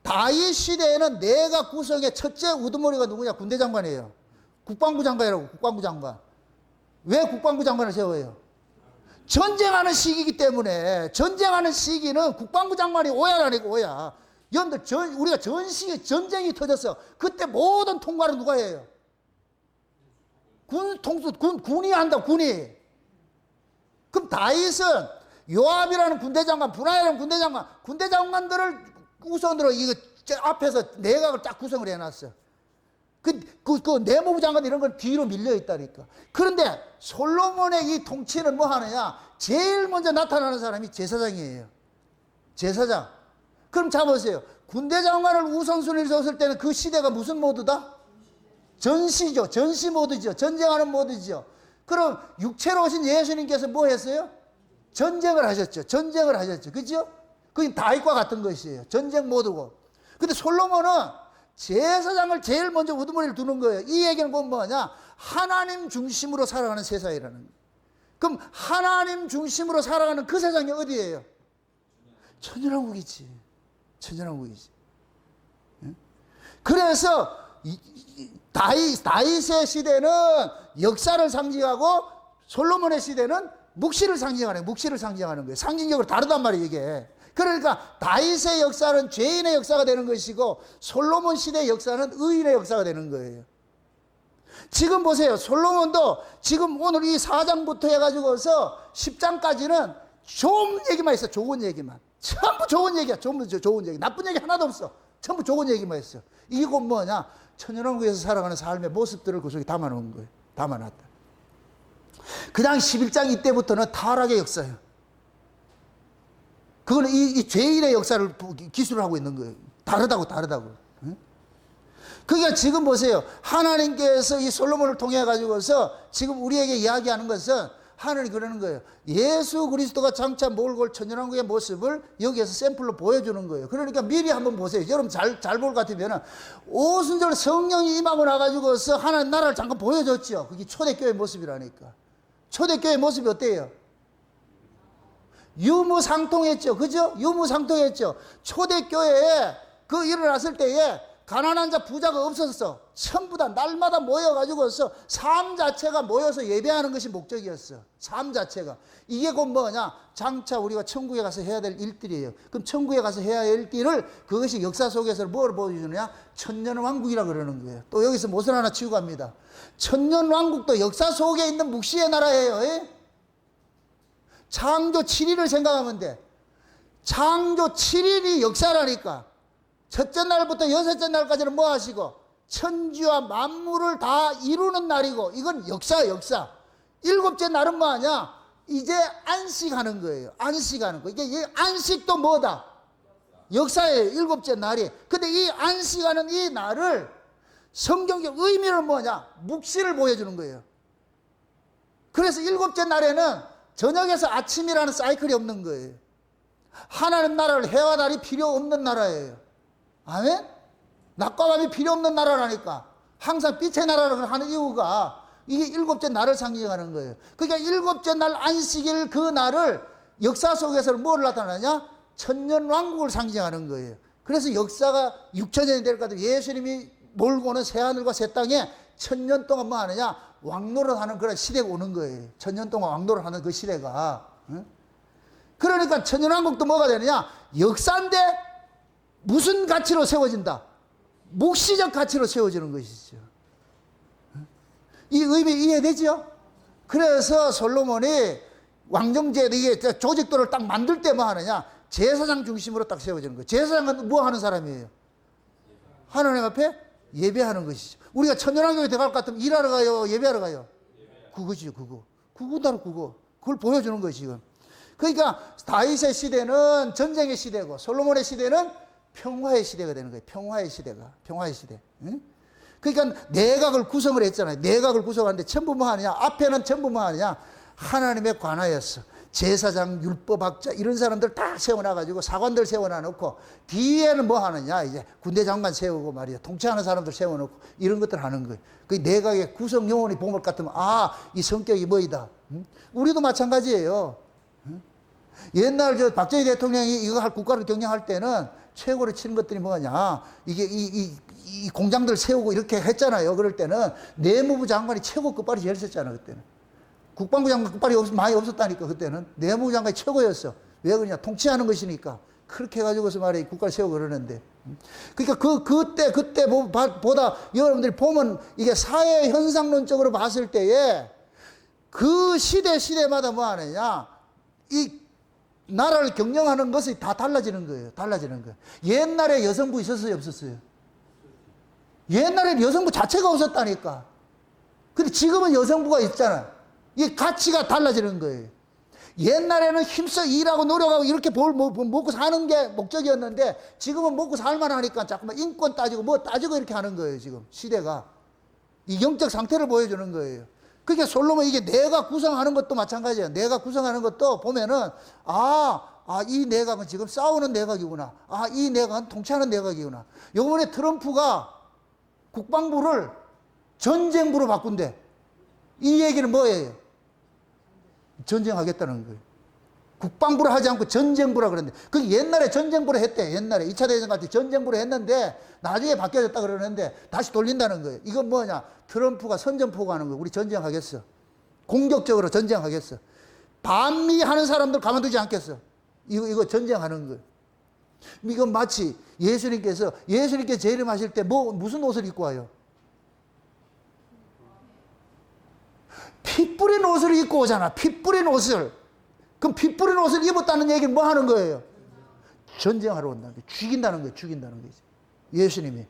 다윗 시대에는 내각 구성의 첫째 우두머리가 누구냐? 군대 장관이에요. 국방부 장관이라고, 국방부 장관. 왜 국방부 장관을 세워요? 전쟁하는 시기이기 때문에. 전쟁하는 시기는 국방부 장관이 오야라니까, 오야. 여러분들, 우리가 전시기 전쟁이 터졌어. 그때 모든 통과를 누가 해요? 군이 한다, 군이. 그럼 다윗은 요압이라는 군대 장관, 분하야라는 군대 장관들을 우선으로 이거 앞에서 내각을 딱 구성을 해놨어. 그 내무부 장관 이런 건 뒤로 밀려 있다니까. 그런데 솔로몬의 이 통치는 뭐 하느냐? 제일 먼저 나타나는 사람이 제사장이에요. 제사장. 그럼 잡으세요. 군대 장관을 우선순위를 줬을 때는 그 시대가 무슨 모드다? 전시죠. 전시 모드죠. 전쟁하는 모드죠. 그럼 육체로 오신 예수님께서 뭐 했어요? 전쟁을 하셨죠. 전쟁을 하셨죠. 그죠? 그게 다윗과 같은 것이에요. 전쟁 모드고. 근데 솔로몬은 제사장을 제일 먼저 우두머리를 두는 거예요. 이 얘기는 뭐냐? 하나님 중심으로 살아가는 세상이라는 거예요. 그럼 하나님 중심으로 살아가는 그 세상이 어디예요? 천연왕국이지. 천연왕국이지. 그래서 다윗의 시대는 역사를 상징하고 솔로몬의 시대는 묵시를 상징하는 거예요. 상징적으로 다르단 말이에요, 이게. 그러니까 다윗의 역사는 죄인의 역사가 되는 것이고 솔로몬 시대의 역사는 의인의 역사가 되는 거예요. 지금 보세요. 솔로몬도 지금 오늘 이 4장부터 해가지고서 10장까지는 좋은 얘기만 있어. 좋은 얘기만. 전부 좋은 얘기야. 전부 좋은 얘기. 나쁜 얘기 하나도 없어. 전부 좋은 얘기만 있어. 이게 곧 뭐냐? 천연왕국에서 살아가는 삶의 모습들을 그 속에 담아놓은 거예요. 담아놨다. 그냥 11장 이때부터는 타락의 역사예요. 그거는 이 죄인의 역사를 기술을 하고 있는 거예요. 다르다고. 그러니까 지금 보세요. 하나님께서 이 솔로몬을 통해 가지고서 지금 우리에게 이야기하는 것은 하나님이 그러는 거예요. 예수 그리스도가 장차 몰고 올 천연왕국의 모습을 여기에서 샘플로 보여주는 거예요. 그러니까 미리 한번 보세요. 여러분 잘 볼 것 같으면 오순절 성령이 임하고 나가지고서 하나님 나라를 잠깐 보여줬죠. 그게 초대교회 모습이라니까. 초대교회 모습이 어때요? 유무상통했죠. 그죠? 유무상통했죠. 초대교회에 그 일어났을 때에 가난한 자 부자가 없었어. 전부 다 날마다 모여가지고서 삶 자체가 모여서 예배하는 것이 목적이었어. 삶 자체가. 이게 곧 뭐냐? 장차 우리가 천국에 가서 해야 될 일들이에요. 그럼 천국에 가서 해야 할 일들을 그것이 역사 속에서 뭘 보여주느냐? 천년왕국이라 그러는 거예요. 또 여기서 못을 하나 치고 갑니다. 천년왕국도 역사 속에 있는 묵시의 나라예요. 예? 창조 7일을 생각하면 돼. 창조 7일이 역사라니까. 첫째 날부터 여섯째 날까지는 뭐 하시고 천지와 만물을 다 이루는 날이고 이건 역사야, 역사. 일곱째 날은 뭐 하냐? 이제 안식하는 거예요. 안식하는 거. 이게 안식도 뭐다? 역사예요. 일곱째 날이. 근데 이 안식하는 이 날을 성경적 의미는 뭐냐? 묵시를 보여주는 거예요. 그래서 일곱째 날에는 저녁에서 아침이라는 사이클이 없는 거예요. 하나님 나라를 해와 달이 필요 없는 나라예요. 아멘? 낮과 밤이 필요 없는 나라라니까. 항상 빛의 나라를 하는 이유가 이게 일곱째 날을 상징하는 거예요. 그러니까 일곱째 날 안식일 그 날을 역사 속에서는 뭘 나타나냐? 천년왕국을 상징하는 거예요. 그래서 역사가 6천년이 될 것 같아요. 예수님이 몰고 오는 새하늘과 새 땅에 천년 동안 뭐 하느냐? 왕노릇하는 그런 시대가 오는 거예요. 천년 동안 왕노릇하는 그 시대가. 그러니까 천년왕국도 뭐가 되느냐? 역사인데 무슨 가치로 세워진다? 묵시적 가치로 세워지는 것이죠. 이 의미 이해되죠? 그래서 솔로몬이 왕정제 이게 조직도를 딱 만들 때 뭐 하느냐? 제사장 중심으로 딱 세워지는 거예요. 제사장은 뭐 하는 사람이에요? 하나님 앞에 예배하는 것이죠. 우리가 천연왕국에 들어갈 것 같으면 일하러 가요? 예배하러 가요? 그거지요, 그거. 그거다, 그거. 그걸 보여주는 것이 지금. 그러니까 다윗의 시대는 전쟁의 시대고 솔로몬의 시대는 평화의 시대가 되는 거예요. 평화의 시대. 응? 그러니까 내각을 구성을 했잖아요. 내각을 구성하는데 전부 뭐 하느냐? 앞에는 전부 뭐 하느냐? 하나님에 관하였어. 제사장, 율법학자 이런 사람들 다 세워놔가지고 사관들 세워놔놓고 뒤에는 뭐 하느냐? 이제 군대 장관 세우고 말이야. 통치하는 사람들 세워놓고 이런 것들 하는 거예요. 그 내각의 구성 요원이 본 것 같으면 이 성격이 뭐이다. 응? 우리도 마찬가지예요. 응? 옛날 박정희 대통령이 이거 할 국가를 경영할 때는 최고로 치는 것들이 뭐냐. 이게 이 공장들 세우고 이렇게 했잖아요. 그럴 때는 내무부 장관이 최고 끝발이 제일 셌잖아, 그때는. 국방부 장관 끝발이 많이 없었다니까, 그때는. 내무부 장관이 최고였어. 왜 그러냐. 통치하는 것이니까. 그렇게 해가지고서 말이야, 국가를 세우고 그러는데. 그러니까 그때 보다 여러분들이 보면 이게 사회 현상론적으로 봤을 때에 그 시대마다 뭐 하느냐. 이 나라를 경영하는 것이 다 달라지는 거예요. 달라지는 거예요. 옛날에 여성부 있었어요, 없었어요? 옛날에 여성부 자체가 없었다니까. 근데 지금은 여성부가 있잖아. 이 가치가 달라지는 거예요. 옛날에는 힘써 일하고 노력하고 이렇게 먹고 사는 게 목적이었는데 지금은 먹고 살만 하니까 자꾸만 인권 따지고 뭐 따지고 이렇게 하는 거예요, 지금 시대가. 이 영적 상태를 보여주는 거예요. 그러니까 솔로몬 이게 내가 구성하는 것도 마찬가지예요. 내가 구성하는 것도 보면은 이 내각은 지금 싸우는 내각이구나. 이 내각은 통치하는 내각이구나. 요번에 트럼프가 국방부를 전쟁부로 바꾼대. 이 얘기는 뭐예요? 전쟁하겠다는 거예요. 국방부를 하지 않고 전쟁부라 그러는데, 그 옛날에 전쟁부를 했대. 옛날에 2차 대전 같은 전쟁부를 했는데 나중에 바뀌어졌다 그러는데 다시 돌린다는 거예요. 이건 뭐냐? 트럼프가 선전포고하는 거예요. 우리 전쟁하겠어. 공격적으로 전쟁하겠어. 반미하는 사람들 가만두지 않겠어. 이거 전쟁하는 거예요. 이건 마치 예수님께서 재림하실 때 무슨 옷을 입고 와요? 피 뿌린 옷을 입고 오잖아. 피 뿌린 옷을. 그럼 피 뿌린 옷을 입었다는 얘기는 뭐 하는 거예요? 전쟁하러 온다는 거예요. 죽인다는 거예요. 죽인다는 거죠. 예수님이.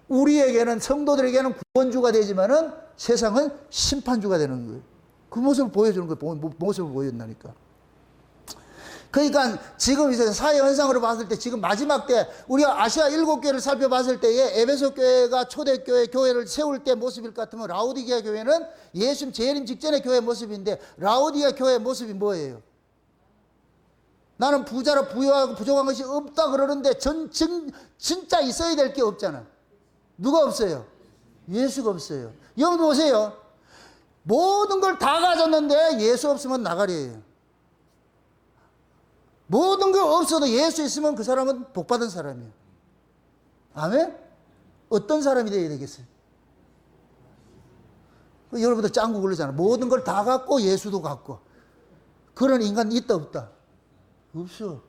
우리에게는, 성도들에게는 구원주가 되지만은 세상은 심판주가 되는 거예요. 그 모습을 보여주는 거예요. 모습을 보여준다니까. 그러니까 지금 이제 사회 현상으로 봤을 때 지금 마지막 때 우리가 아시아 7교회를 살펴봤을 때에 에베소 교회가 초대교회 교회를 세울 때 모습일 것 같으면 라오디게아 교회는 예수님 재림 직전의 교회 모습인데 라오디게아 교회의 모습이 뭐예요? 나는 부자로 부유하고 부족한 것이 없다 그러는데 진짜 있어야 될 게 없잖아. 누가 없어요? 예수가 없어요. 여러분 보세요. 모든 걸 다 가졌는데 예수 없으면 나가리예요. 모든 게 없어도 예수 있으면 그 사람은 복받은 사람이에요. 아멘? 어떤 사람이 되어야 되겠어요? 여러분들 짱구 그러잖아. 모든 걸 다 갖고 예수도 갖고. 그런 인간 있다 없다? 없어.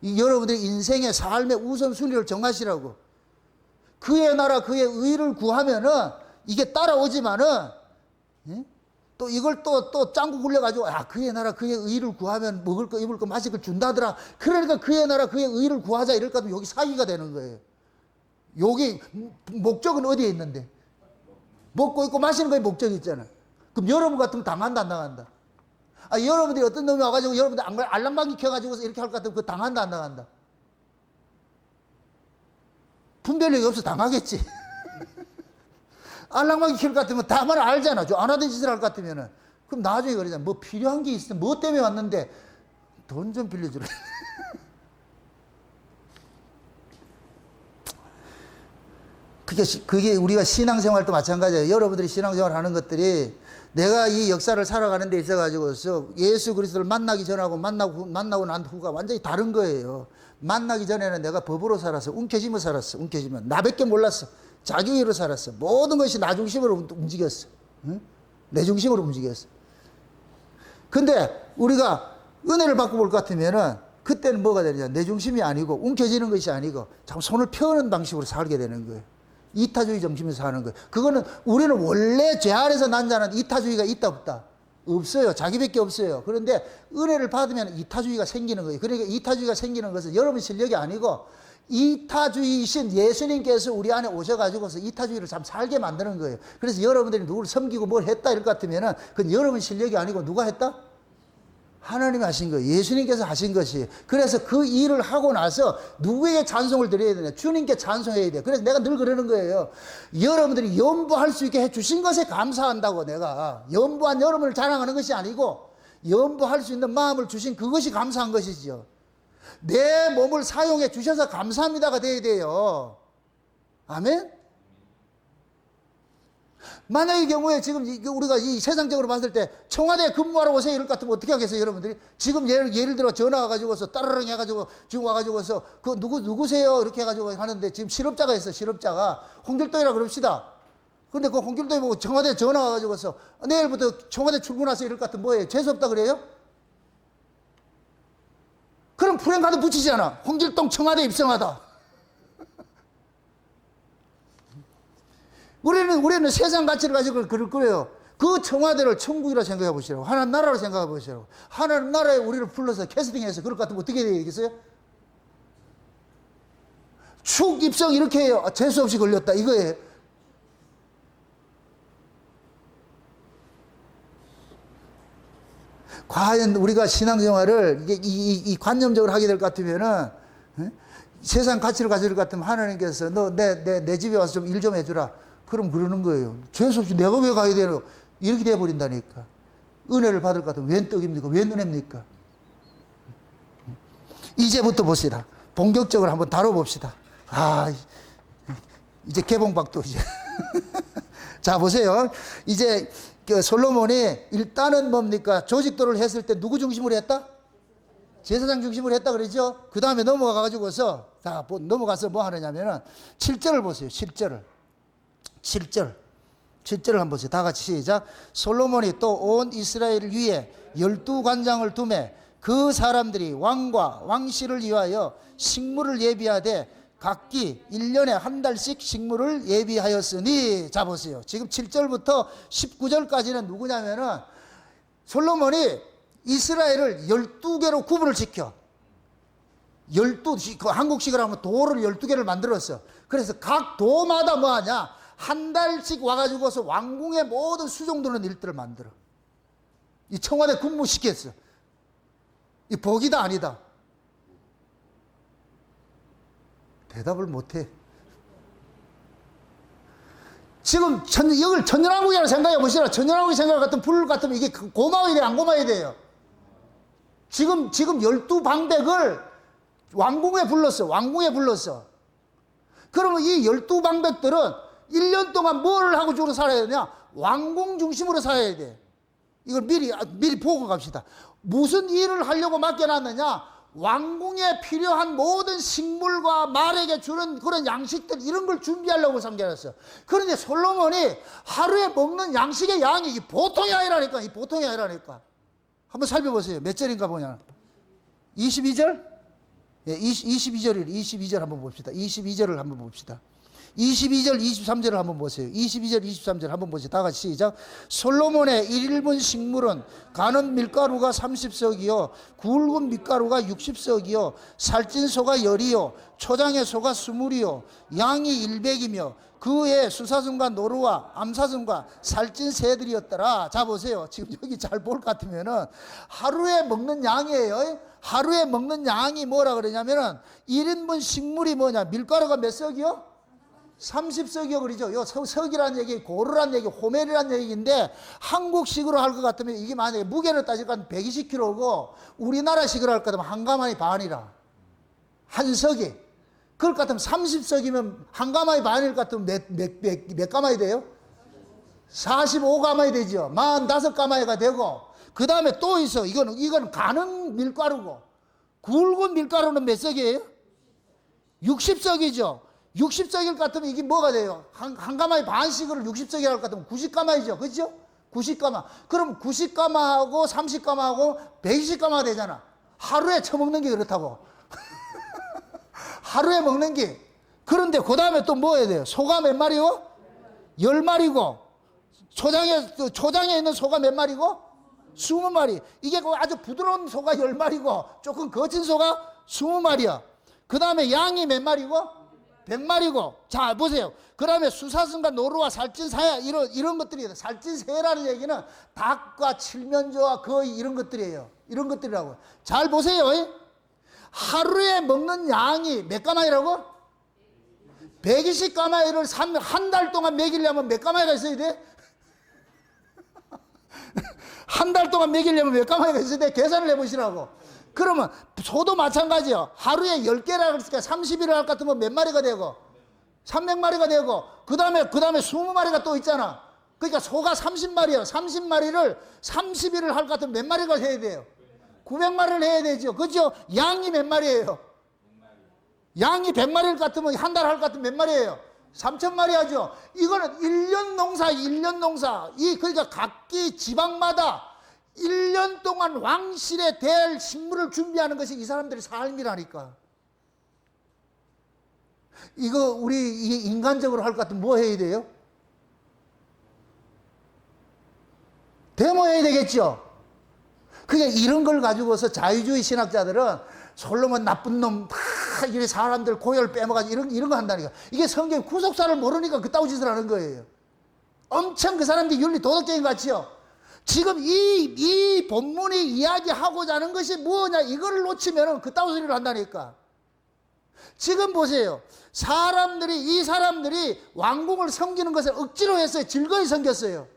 여러분들이 인생의 삶의 우선순위를 정하시라고. 그의 나라 그의 의를 구하면은 이게 따라오지만은 또 이걸 또 짱구 굴려가지고 그의 나라 그의 의를 구하면 먹을 거 입을 거 마실 거 준다더라. 그러니까 그의 나라 그의 의를 구하자 이럴까 하면 여기 사기가 되는 거예요. 여기 목적은 어디에 있는데? 먹고 있고 마시는 거에 목적이 있잖아. 그럼 여러분 같으면 당한다 안 당한다? 여러분들이 어떤 놈이 와가지고 여러분들 알랑방귀 켜가지고 이렇게 할 것 같으면 그거 당한다 안 당한다? 분별력이 없어 당하겠지. 알랑방귀 킬 것 같으면 다만 알잖아. 안 하던 짓을 할 것 같으면은. 그럼 나중에 그러잖아. 뭐 필요한 게 있으면 뭐 때문에 왔는데 돈 좀 빌려주라. 그게 우리가 신앙생활도 마찬가지예요. 여러분들이 신앙생활 하는 것들이 내가 이 역사를 살아가는 데 있어가지고서 예수 그리스도를 만나기 전하고 만나고 난 후가 완전히 다른 거예요. 만나기 전에는 내가 법으로 살았어. 움켜쥐며 살았어. 움켜쥐며. 나밖에 몰랐어. 자기의로 살았어. 모든 것이 나 중심으로 움직였어. 응? 내 중심으로 움직였어. 근데 우리가 은혜를 받고 볼 것 같으면은 그때는 뭐가 되느냐. 내 중심이 아니고 움켜쥐는 것이 아니고 자꾸 손을 펴는 방식으로 살게 되는 거예요. 이타주의 정신에서 사는 거예요. 그거는 우리는 원래 죄 아래서 난 자는 이타주의가 있다 없다? 없어요. 자기밖에 없어요. 그런데 은혜를 받으면 이타주의가 생기는 거예요. 그러니까 이타주의가 생기는 것은 여러분 실력이 아니고 이타주의이신 예수님께서 우리 안에 오셔가지고서 이타주의를 참 살게 만드는 거예요. 그래서 여러분들이 누구를 섬기고 뭘 했다 이럴 것 같으면은 그건 여러분 실력이 아니고 누가 했다? 하나님이 하신 거예요. 예수님께서 하신 것이에요. 그래서 그 일을 하고 나서 누구에게 찬송을 드려야 되냐? 주님께 찬송해야 돼요. 그래서 내가 늘 그러는 거예요. 여러분들이 연부할 수 있게 해주신 것에 감사한다고. 내가 연부한 여러분을 자랑하는 것이 아니고 연부할 수 있는 마음을 주신 그것이 감사한 것이죠. 내 몸을 사용해 주셔서 감사합니다가 돼야 돼요. 아멘? 만약의 경우에 지금 우리가 이 세상적으로 봤을 때 청와대에 근무하러 오세요 이럴 것 같으면 어떻게 하겠어요, 여러분들이? 지금 예를 들어 전화 와가지고서 따르릉 해가지고 지금 와가지고서 그 누구세요? 이렇게 해가지고 하는데 지금 실업자가 있어, 실업자가. 홍길동이라 그럽시다. 근데 그 홍길동이 보고 청와대 전화 와가지고서 내일부터 청와대 출근하세요 이럴 것 같으면 뭐예요? 재수없다 그래요? 그럼 프랭카드 붙이잖아. 홍길동 청와대 입성하다. 우리는 세상 가치를 가지고 그럴 거예요. 그 청와대를 천국이라 생각해 보시라고. 하나님 나라로 생각해 보시라고. 하나님 나라에 우리를 불러서 캐스팅해서 그럴 것 같으면 어떻게 되겠어요? 축 입성 이렇게 해요. 재수 없이 걸렸다. 이거예요. 과연 우리가 신앙생활을 이 관념적으로 하게 될 것 같으면은, 세상 가치를 가질 것 같으면 하나님께서 너 내 집에 와서 좀 일 좀 해주라. 그럼 그러는 거예요. 죄수 없이 내가 왜 가야 되노? 이렇게 돼버린다니까. 은혜를 받을 것 같으면 웬 떡입니까? 웬 은혜입니까? 이제부터 봅시다. 본격적으로 한번 다뤄봅시다. 이제 개봉박도 이제. 자, 보세요. 이제 솔로몬이 일단은 뭡니까? 조직도를 했을 때 누구 중심으로 했다? 제사장 중심으로 했다 그러죠? 그 다음에 넘어가가지고서, 넘어가서 뭐 하느냐면은, 7절을 보세요. 7절을 한번 보세요. 다 같이 시작. 솔로몬이 또 온 이스라엘을 위해 12관장을 두매 그 사람들이 왕과 왕실을 위하여 식물을 예비하되 각기 1년에 한 달씩 식물을 예비하였으니. 자, 보세요. 지금 7절부터 19절까지는 누구냐면은 솔로몬이 이스라엘을 12개로 구분을 시켜. 한국식으로 하면 도를 12개를 만들었어. 그래서 각 도마다 뭐 하냐? 한 달씩 와가지고서 왕궁의 모든 수종드는 일들을 만들어. 이 청와대 근무시켰어. 이 복이다 아니다? 대답을 못해. 지금 이걸 천년왕국이라고 생각해 보시라. 천년왕국이 생각 같으면 불 같으면 이게 고마워야 돼요, 안 고마워야 돼요? 지금 12방백을 왕궁에 불렀어. 왕궁에 불렀어. 그러면 이 12방백들은 1년 동안 뭘 하고 주로 살아야 되냐? 왕궁 중심으로 살아야 돼. 이걸 미리 보고 갑시다. 무슨 일을 하려고 맡겨놨느냐? 왕궁에 필요한 모든 식물과 말에게 주는 그런 양식들, 이런 걸 준비하려고 섬겨놨어. 그런데 솔로몬이 하루에 먹는 양식의 양이 보통이 아니라니까. 이 보통이 아니라니까. 한번 살펴보세요. 몇 절인가 보냐. 22절? 예, 22절 한번 봅시다. 22절을 한번 봅시다. 22절, 23절을 한번 보세요. 22절, 23절 한번 보세요. 다 같이 시작. 솔로몬의 1분 식물은 가는 밀가루가 30석이요, 굵은 밀가루가 60석이요, 살찐 소가 10이요, 초장의 소가 20이요, 양이 100이며 그 외에 수사슴과 노루와 암사슴과 살찐 새들이었더라. 자, 보세요. 지금 여기 잘 볼 것 같으면은 하루에 먹는 양이에요. 하루에 먹는 양이 뭐라 그러냐면은 1인분 식물이 뭐냐? 밀가루가 몇 석이요? 30석이요, 그러죠. 요 석이라는 얘기, 고르란 얘기, 호멜이라는 얘기인데 한국식으로 할 것 같으면 이게 만약에 무게를 따지니까 120kg고 우리나라식으로 할 것 같으면 한 가마니 반이라. 한 석이. 그럴 것 같으면 30석이면 한 가마니 반일 것 같으면 몇 가마니 돼요? 45가마니 되죠. 45가마니가 되고, 그 다음에 또 있어. 이건 가는 밀가루고, 굵은 밀가루는 몇 석이에요? 60석이죠. 60석일 것 같으면 이게 뭐가 돼요? 한 가마에 반씩을 60석이 할 것 같으면 90가마이죠. 그렇죠? 90가마. 그럼 90가마하고 30가마하고 120가마가 되잖아. 하루에 처먹는 게 그렇다고. 하루에 먹는 게. 그런데 그 다음에 또 뭐 해야 돼요? 소가 몇 마리요? 10마리고, 초장에 있는 소가 몇 마리고? 20마리. 이게 아주 부드러운 소가 10마리고 조금 거친 소가 20마리야. 그 다음에 양이 몇 마리고? 100마리고. 자, 보세요. 그 다음에 수사슴과 노루와 살찐 사야, 이런 것들이에요. 살찐 새라는 얘기는 닭과 칠면조와 거의 이런 것들이에요. 이런 것들이라고. 잘 보세요. 하루에 먹는 양이 몇 가마이라고? 120가마이를 한 달 동안 먹이려면 몇 가마이가 있어야 돼? 한 달 동안 먹이려면 몇 가마이가 있어야 돼? 계산을 해보시라고. 그러면 소도 마찬가지요. 하루에 10개라 그랬으니까 30일을 할 것 같으면 몇 마리가 되고? 300마리가 되고, 그 다음에 20마리가 또 있잖아. 그러니까 소가 30마리예요. 30마리를 30일을 할 것 같으면 몇 마리가 해야 돼요? 900마리를 해야 되죠. 그죠? 양이 몇 마리예요? 양이 100마리일 것 같으면 한 달 할 것 같으면 몇 마리예요? 3,000마리 하죠. 이거는 1년 농사, 1년 농사. 그러니까 각기 지방마다 1년 동안 왕실에 될 식물을 준비하는 것이 이 사람들의 삶이라니까. 이거 우리 인간적으로 할 것 같으면 뭐 해야 돼요? 데모해야 되겠죠. 그러니까 이런 걸 가지고서 자유주의 신학자들은 솔로몬 나쁜 놈, 이래 사람들 고열 빼먹어가지고 이런 거 한다니까. 이게 성경 구속사를 모르니까 그따위 짓을 하는 거예요. 엄청 그 사람들이 윤리 도덕적인 것 같지요. 지금 이 본문이 이야기하고자 하는 것이 뭐냐, 이거를 놓치면 그따위 소리를 한다니까. 지금 보세요. 이 사람들이 왕궁을 섬기는 것을 억지로 했어요. 즐거이 섬겼어요.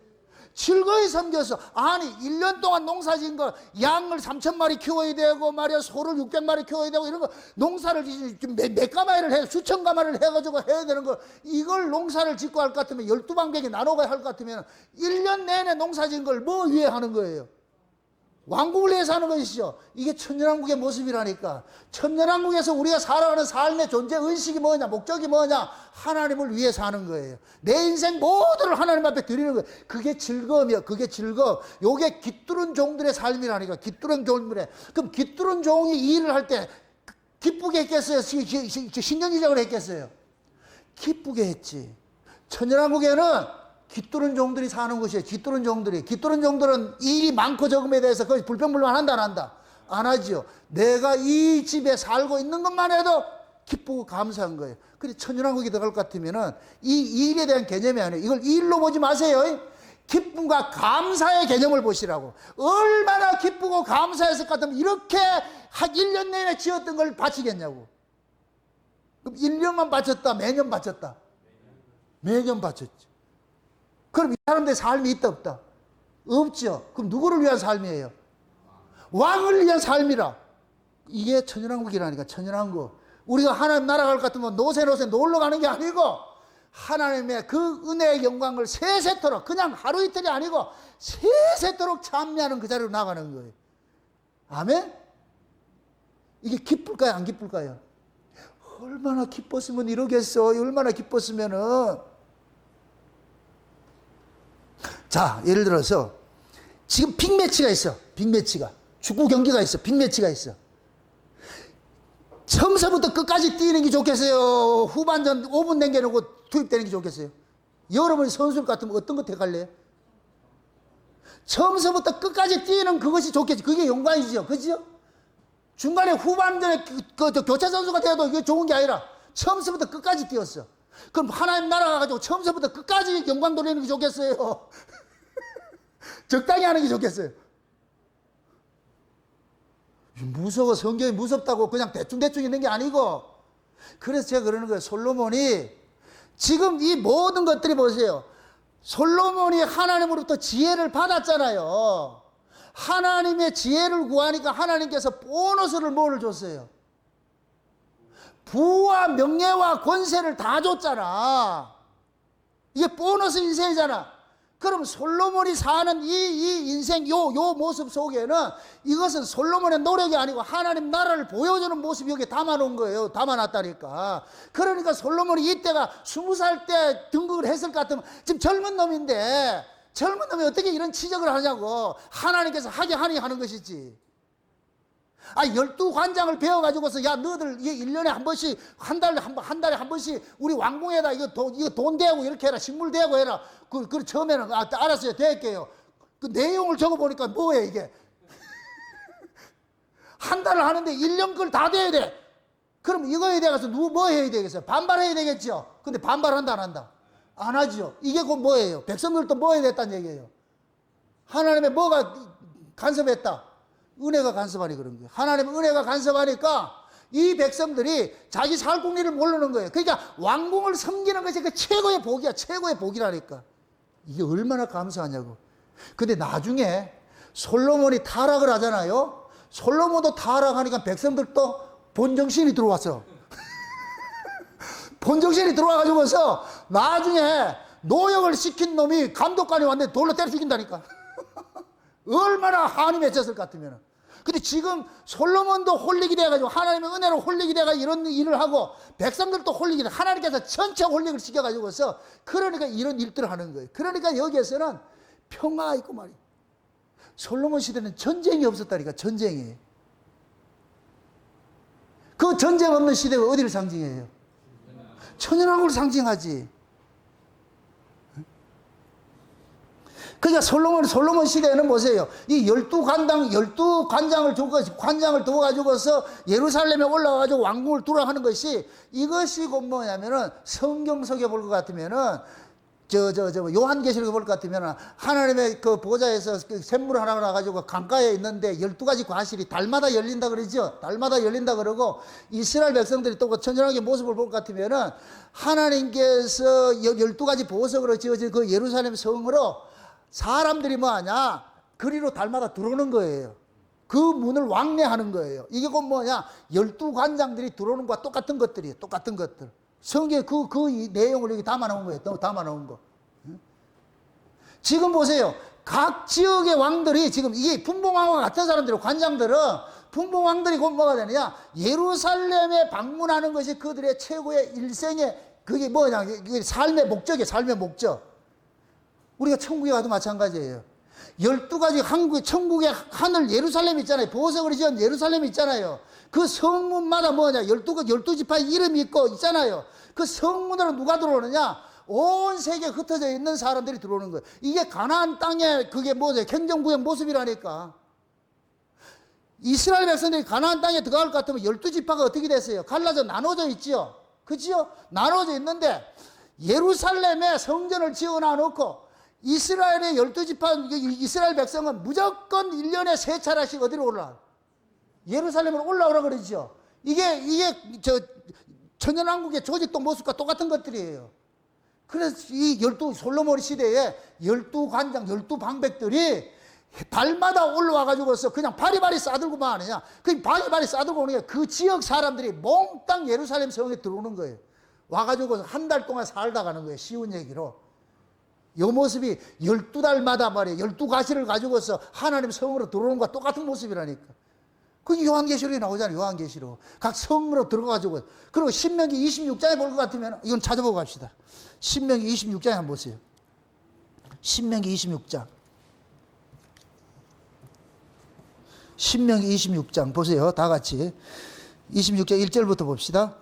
즐거이 섬겨서, 아니 1년 동안 농사 지은 거 양을 3,000마리 키워야 되고 말이야, 소를 600마리 키워야 되고 이런 거 농사를 몇 가마를 해, 수천 가마를 해가지고 해야 되는 거, 이걸 농사를 짓고 할 것 같으면 12방백에 나눠가 할 것 같으면 1년 내내 농사 지은 걸 뭐 위해 하는 거예요? 왕국을 위해서 하는 것이죠. 이게 천년왕국의 모습이라니까. 천년왕국에서 우리가 살아가는 삶의 존재 의식이 뭐냐, 목적이 뭐냐, 하나님을 위해 사는 거예요. 내 인생 모두를 하나님 앞에 드리는 거예요. 그게 즐거움이야. 그게 즐거움. 요게 깃두른 종들의 삶이라니까. 깃두른 종들의. 그럼 깃두른 종이 이 일을 할 때 기쁘게 했겠어요? 신경질적으로 했겠어요? 기쁘게 했지. 천년왕국에는 깃두른 종들이 사는 곳이에요. 깃두른 종들은 일이 많고 적음에 대해서 거의 불평불만 한다, 안 한다? 안 하죠. 내가 이 집에 살고 있는 것만 해도 기쁘고 감사한 거예요. 그래서 천연왕국이 들어갈 것 같으면은 이 일에 대한 개념이 아니에요. 이걸 일로 보지 마세요. 기쁨과 감사의 개념을 보시라고. 얼마나 기쁘고 감사했을 것 같으면 이렇게 한 1년 내내 지었던 걸 바치겠냐고. 그럼 1년만 바쳤다, 매년 바쳤다? 매년 바쳤지. 그럼 이 사람들의 삶이 있다, 없다? 없죠. 그럼 누구를 위한 삶이에요? 왕을 위한 삶이라. 이게 천연왕국이라니까. 천연왕국. 우리가 하나님 나라 갈 것 같으면 노세 놀러 가는 게 아니고 하나님의 그 은혜의 영광을 세세토록, 그냥 하루 이틀이 아니고 세세토록 찬미하는 그 자리로 나가는 거예요. 아멘? 이게 기쁠까요, 안 기쁠까요? 얼마나 기뻤으면 이러겠어. 얼마나 기뻤으면은. 자, 예를 들어서 지금 빅매치가 있어. 빅매치가. 축구 경기가 있어. 빅매치가 있어. 처음서부터 끝까지 뛰는 게 좋겠어요? 후반전 5분 남겨놓고 투입되는 게 좋겠어요? 여러분이 선수일 것 같으면 어떤 거 택할래요? 처음서부터 끝까지 뛰는 그것이 좋겠지. 그게 영광이죠. 그죠? 중간에 후반전에 교체 선수가 돼도 이게 좋은 게 아니라 처음서부터 끝까지 뛰었어. 그럼 하나님 나라 가가지고 처음서부터 끝까지 영광 돌리는 게 좋겠어요? 적당히 하는 게 좋겠어요? 무서워. 성경이 무섭다고 그냥 대충 있는 게 아니고. 그래서 제가 그러는 거예요. 솔로몬이 지금 이 모든 것들이 보세요. 솔로몬이 하나님으로부터 지혜를 받았잖아요. 하나님의 지혜를 구하니까 하나님께서 보너스를 뭐를 줬어요? 부와 명예와 권세를 다 줬잖아. 이게 보너스 인생이잖아. 그럼 솔로몬이 사는 이 인생 요 모습 속에는 이것은 솔로몬의 노력이 아니고 하나님 나라를 보여주는 모습이 여기에 담아놓은 거예요. 담아놨다니까. 그러니까 솔로몬이 이때가 20살 때 등극을 했을 것 같으면 지금 젊은 놈인데 젊은 놈이 어떻게 이런 치적을 하냐고. 하나님께서 하게 하니 하는 것이지. 12관장을 배워가지고서, 야, 너희들, 이게 1년에 한 번씩, 한 달에 한 번씩, 우리 왕궁에다 이거 돈 대고 이렇게 해라. 식물 대고 해라. 처음에는, 알았어요. 대할게요. 그 내용을 적어보니까 뭐예요, 이게? 한 달을 하는데 1년 걸 다 대야 돼. 그럼 이거에 대해서 뭐 해야 되겠어요? 반발해야 되겠죠? 근데 반발한다, 안 한다? 안 하죠. 이게 곧 뭐예요? 백성들도 뭐 해야 됐다는 얘기예요? 하나님의 뭐가 간섭했다? 은혜가 간섭하니 그런 거예요. 하나님의 은혜가 간섭하니까 이 백성들이 자기 살 공리를 모르는 거예요. 그러니까 왕궁을 섬기는 것이 그 최고의 복이야. 최고의 복이라니까. 이게 얼마나 감사하냐고. 근데 나중에 솔로몬이 타락을 하잖아요. 솔로몬도 타락하니까 백성들도 본정신이 들어왔어. 본정신이 들어와가지고서 나중에 노역을 시킨 놈이 감독관이 왔는데 돌로 때려 죽인다니까. 얼마나 한이 맺혔을 것 같으면. 근데 지금 솔로몬도 홀리게 돼가지고 하나님의 은혜로 홀리게 돼가 이런 일을 하고 백성들도 홀리게 돼. 하나님께서 전체 홀릭을 시켜가지고서 그러니까 이런 일들을 하는 거예요. 그러니까 여기에서는 평화가 있고 말이에요. 솔로몬 시대는 전쟁이 없었다니까. 전쟁이. 그 전쟁 없는 시대가 어디를 상징해요? 천연왕국을 상징하지. 그러니까 솔로몬 시대에는 보세요. 이 12관장을 두어가지고서 예루살렘에 올라와가지고 왕궁을 두라하는 것이 이것이 곧 뭐냐면은 성경 속에 볼 것 같으면은 요한계시록에 볼 것 같으면은 하나님의 그 보좌에서 그 샘물 하나 나가지고 강가에 있는데 12가지 과실이 달마다 열린다 그러죠. 달마다 열린다 그러고 이스라엘 백성들이 또 그 천연하게 모습을 볼 것 같으면은 하나님께서 12가지 보석으로 지어진 그 예루살렘 성으로 사람들이 뭐하냐? 그리로 달마다 들어오는 거예요. 그 문을 왕래하는 거예요. 이게 곧 뭐냐? 12관장들이 들어오는 것과 똑같은 것들이에요. 똑같은 것들. 성경에 그 내용을 여기 담아놓은 거예요. 담아놓은 거. 지금 보세요. 각 지역의 왕들이 지금 이게 분봉왕과 같은 사람들이 관장들은 분봉왕들이 곧 뭐가 되느냐? 예루살렘에 방문하는 것이 그들의 최고의 일생의 그게 뭐냐? 삶의 목적이에요. 삶의 목적. 우리가 천국에 가도 마찬가지예요. 12가지 천국의 하늘 예루살렘 있잖아요. 보석으로 지은 예루살렘 있잖아요. 그 성문마다 뭐냐? 12지파의 이름이 있고 있잖아요. 그 성문으로 누가 들어오느냐? 온 세계에 흩어져 있는 사람들이 들어오는 거예요. 이게 가나안 땅의 그게 뭐냐? 행정구역 모습이라니까. 이스라엘 백성들이 가나안 땅에 들어갈 것 같으면 12지파가 어떻게 됐어요? 갈라져 나눠져 있지요. 그치요? 나눠져 있는데 예루살렘에 성전을 지어놔 놓고 이스라엘의 12지파, 이스라엘 백성은 무조건 1년에 3차례씩 어디로 올라와? 예루살렘으로 올라오라 그러죠. 이게 천연왕국의 조직도 모습과 똑같은 것들이에요. 그래서 이 솔로몬 시대에 12관장, 12방백들이 달마다 올라와가지고서 그냥 바리바리 싸들고만 하느냐. 그 바리바리 싸들고 오는 게 그 지역 사람들이 몽땅 예루살렘 성에 들어오는 거예요. 와가지고 한 달 동안 살다 가는 거예요. 쉬운 얘기로. 이 모습이 12달마다 말이에요. 12가시를 가지고서 하나님 성으로 들어오는 것과 똑같은 모습이라니까. 그게 요한계시록에 나오잖아요. 요한계시록. 각 성으로 들어가가지고. 그리고 신명기 26장에 볼 것 같으면 이건 찾아보고 갑시다. 신명기 26장에 한번 보세요. 신명기 26장. 신명기 26장 보세요. 다 같이. 26장 1절부터 봅시다.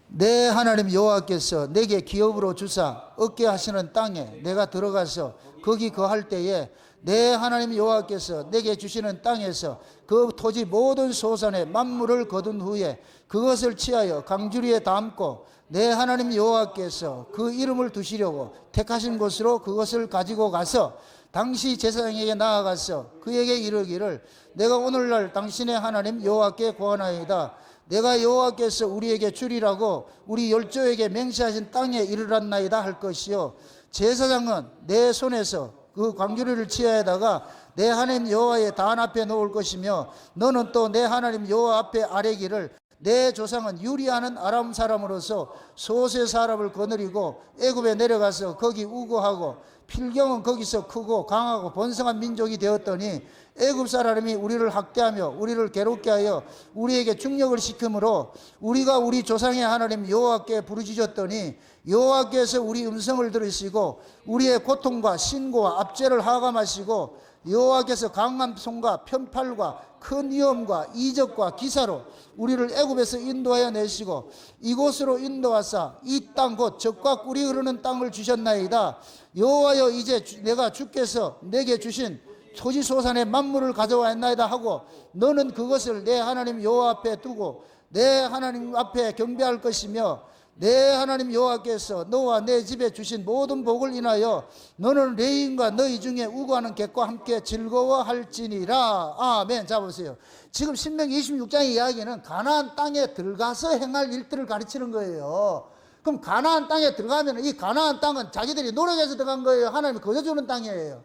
내 하나님 여호와께서 내게 기업으로 주사 얻게 하시는 땅에 내가 들어가서 거기 거할 때에 내 하나님 여호와께서 내게 주시는 땅에서 그 토지 모든 소산의 만물을 거둔 후에 그것을 취하여 강주리에 담고 내 하나님 여호와께서 그 이름을 두시려고 택하신 곳으로 그것을 가지고 가서 당시 제사장에게 나아가서 그에게 이르기를 내가 오늘날 당신의 하나님 여호와께 고하나이다. 내가 여호와께서 우리에게 주리라고 우리 열조에게 맹세하신 땅에 이르렀나이다 할 것이요. 제사장은 내 손에서 그 광주리를 취하에다가 내 하나님 여호와의 단 앞에 놓을 것이며 너는 또 내 하나님 여호와 앞에 아뢰기를 내 조상은 유리하는 아람 사람으로서 소세 사람을 거느리고 애굽에 내려가서 거기 우거하고 필경은 거기서 크고 강하고 번성한 민족이 되었더니 애굽 사람이 우리를 학대하며 우리를 괴롭게 하여 우리에게 중력을 시키므로 우리가 우리 조상의 하나님 여호와께 부르짖었더니 여호와께서 우리 음성을 들으시고 우리의 고통과 신고와 압제를 하감하시고 여호와께서 강한 손과 편팔과 큰 위험과 이적과 기사로 우리를 애굽에서 인도하여 내시고 이곳으로 인도하사 이 땅 곧 젖과 꿀이 흐르는 땅을 주셨나이다. 여호와여 이제 내가 주께서 내게 주신 토지 소산의 만물을 가져왔나이다 하고 너는 그것을 내 하나님 여호와 앞에 두고 내 하나님 앞에 경배할 것이며 내 하나님 여호와께서 너와 내 집에 주신 모든 복을 인하여 너는 레인과 너희 중에 우고하는 객과 함께 즐거워할지니라. 아멘. 자 보세요. 지금 신명기 26장의 이야기는 가나안 땅에 들어가서 행할 일들을 가르치는 거예요. 그럼 가나안 땅에 들어가면 이 가나안 땅은 자기들이 노력해서 들어간 거예요? 하나님이 거저주는 땅이에요?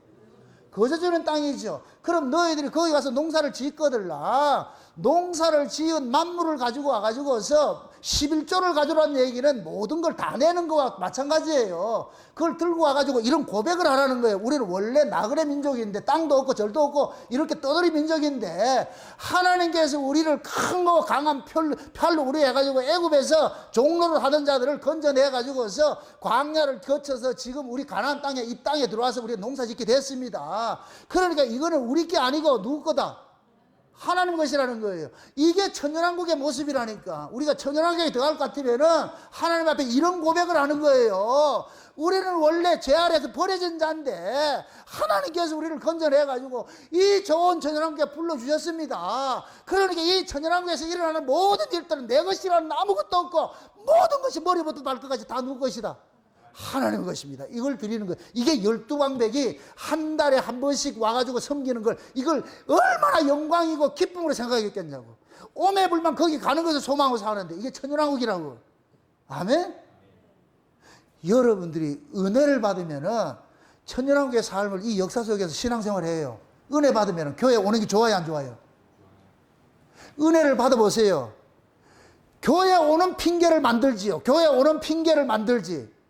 거저주는 땅이죠. 그럼 너희들이 거기 가서 농사를 짓거들라. 농사를 지은 만물을 가지고 와가지고서 11조를 가져오라는 얘기는 모든 걸 다 내는 거와 마찬가지예요. 그걸 들고 와가지고 이런 고백을 하라는 거예요. 우리는 원래 나그네 민족인데 땅도 없고 절도 없고 이렇게 떠돌이 민족인데 하나님께서 우리를 큰 거 강한 팔로 우리 해가지고 애굽에서 종로를 하던 자들을 건져내가지고서 광야를 거쳐서 지금 우리 가나안 땅에 이 땅에 들어와서 우리가 농사 짓게 됐습니다. 그러니까 이거는 우리 게 아니고 누구 거다? 하나님 것이라는 거예요. 이게 천연왕국의 모습이라니까. 우리가 천연왕국에 들어갈 것 같으면은 하나님 앞에 이런 고백을 하는 거예요. 우리는 원래 죄 아래에서 버려진 자인데 하나님께서 우리를 건져내가지고 이 좋은 천연왕국에 불러주셨습니다. 그러니까 이 천연왕국에서 일어나는 모든 일들은 내 것이라는 아무것도 없고 모든 것이 머리부터 발끝까지 다 누구 것이다? 하나님 것입니다. 이걸 드리는 거예요. 이게 12방백이 한 달에 한 번씩 와가지고 섬기는 걸 이걸 얼마나 영광이고 기쁨으로 생각했겠냐고. 오매불만 거기 가는 것을 소망하고 사는데 이게 천연왕국이라고. 아멘? 여러분들이 은혜를 받으면은 천연왕국의 삶을 이 역사 속에서 신앙생활을 해요. 은혜 받으면 교회 오는 게 좋아요, 안 좋아요? 은혜를 받아보세요. 교회 오는 핑계를 만들지요. 교회 오는 핑계를 만들지.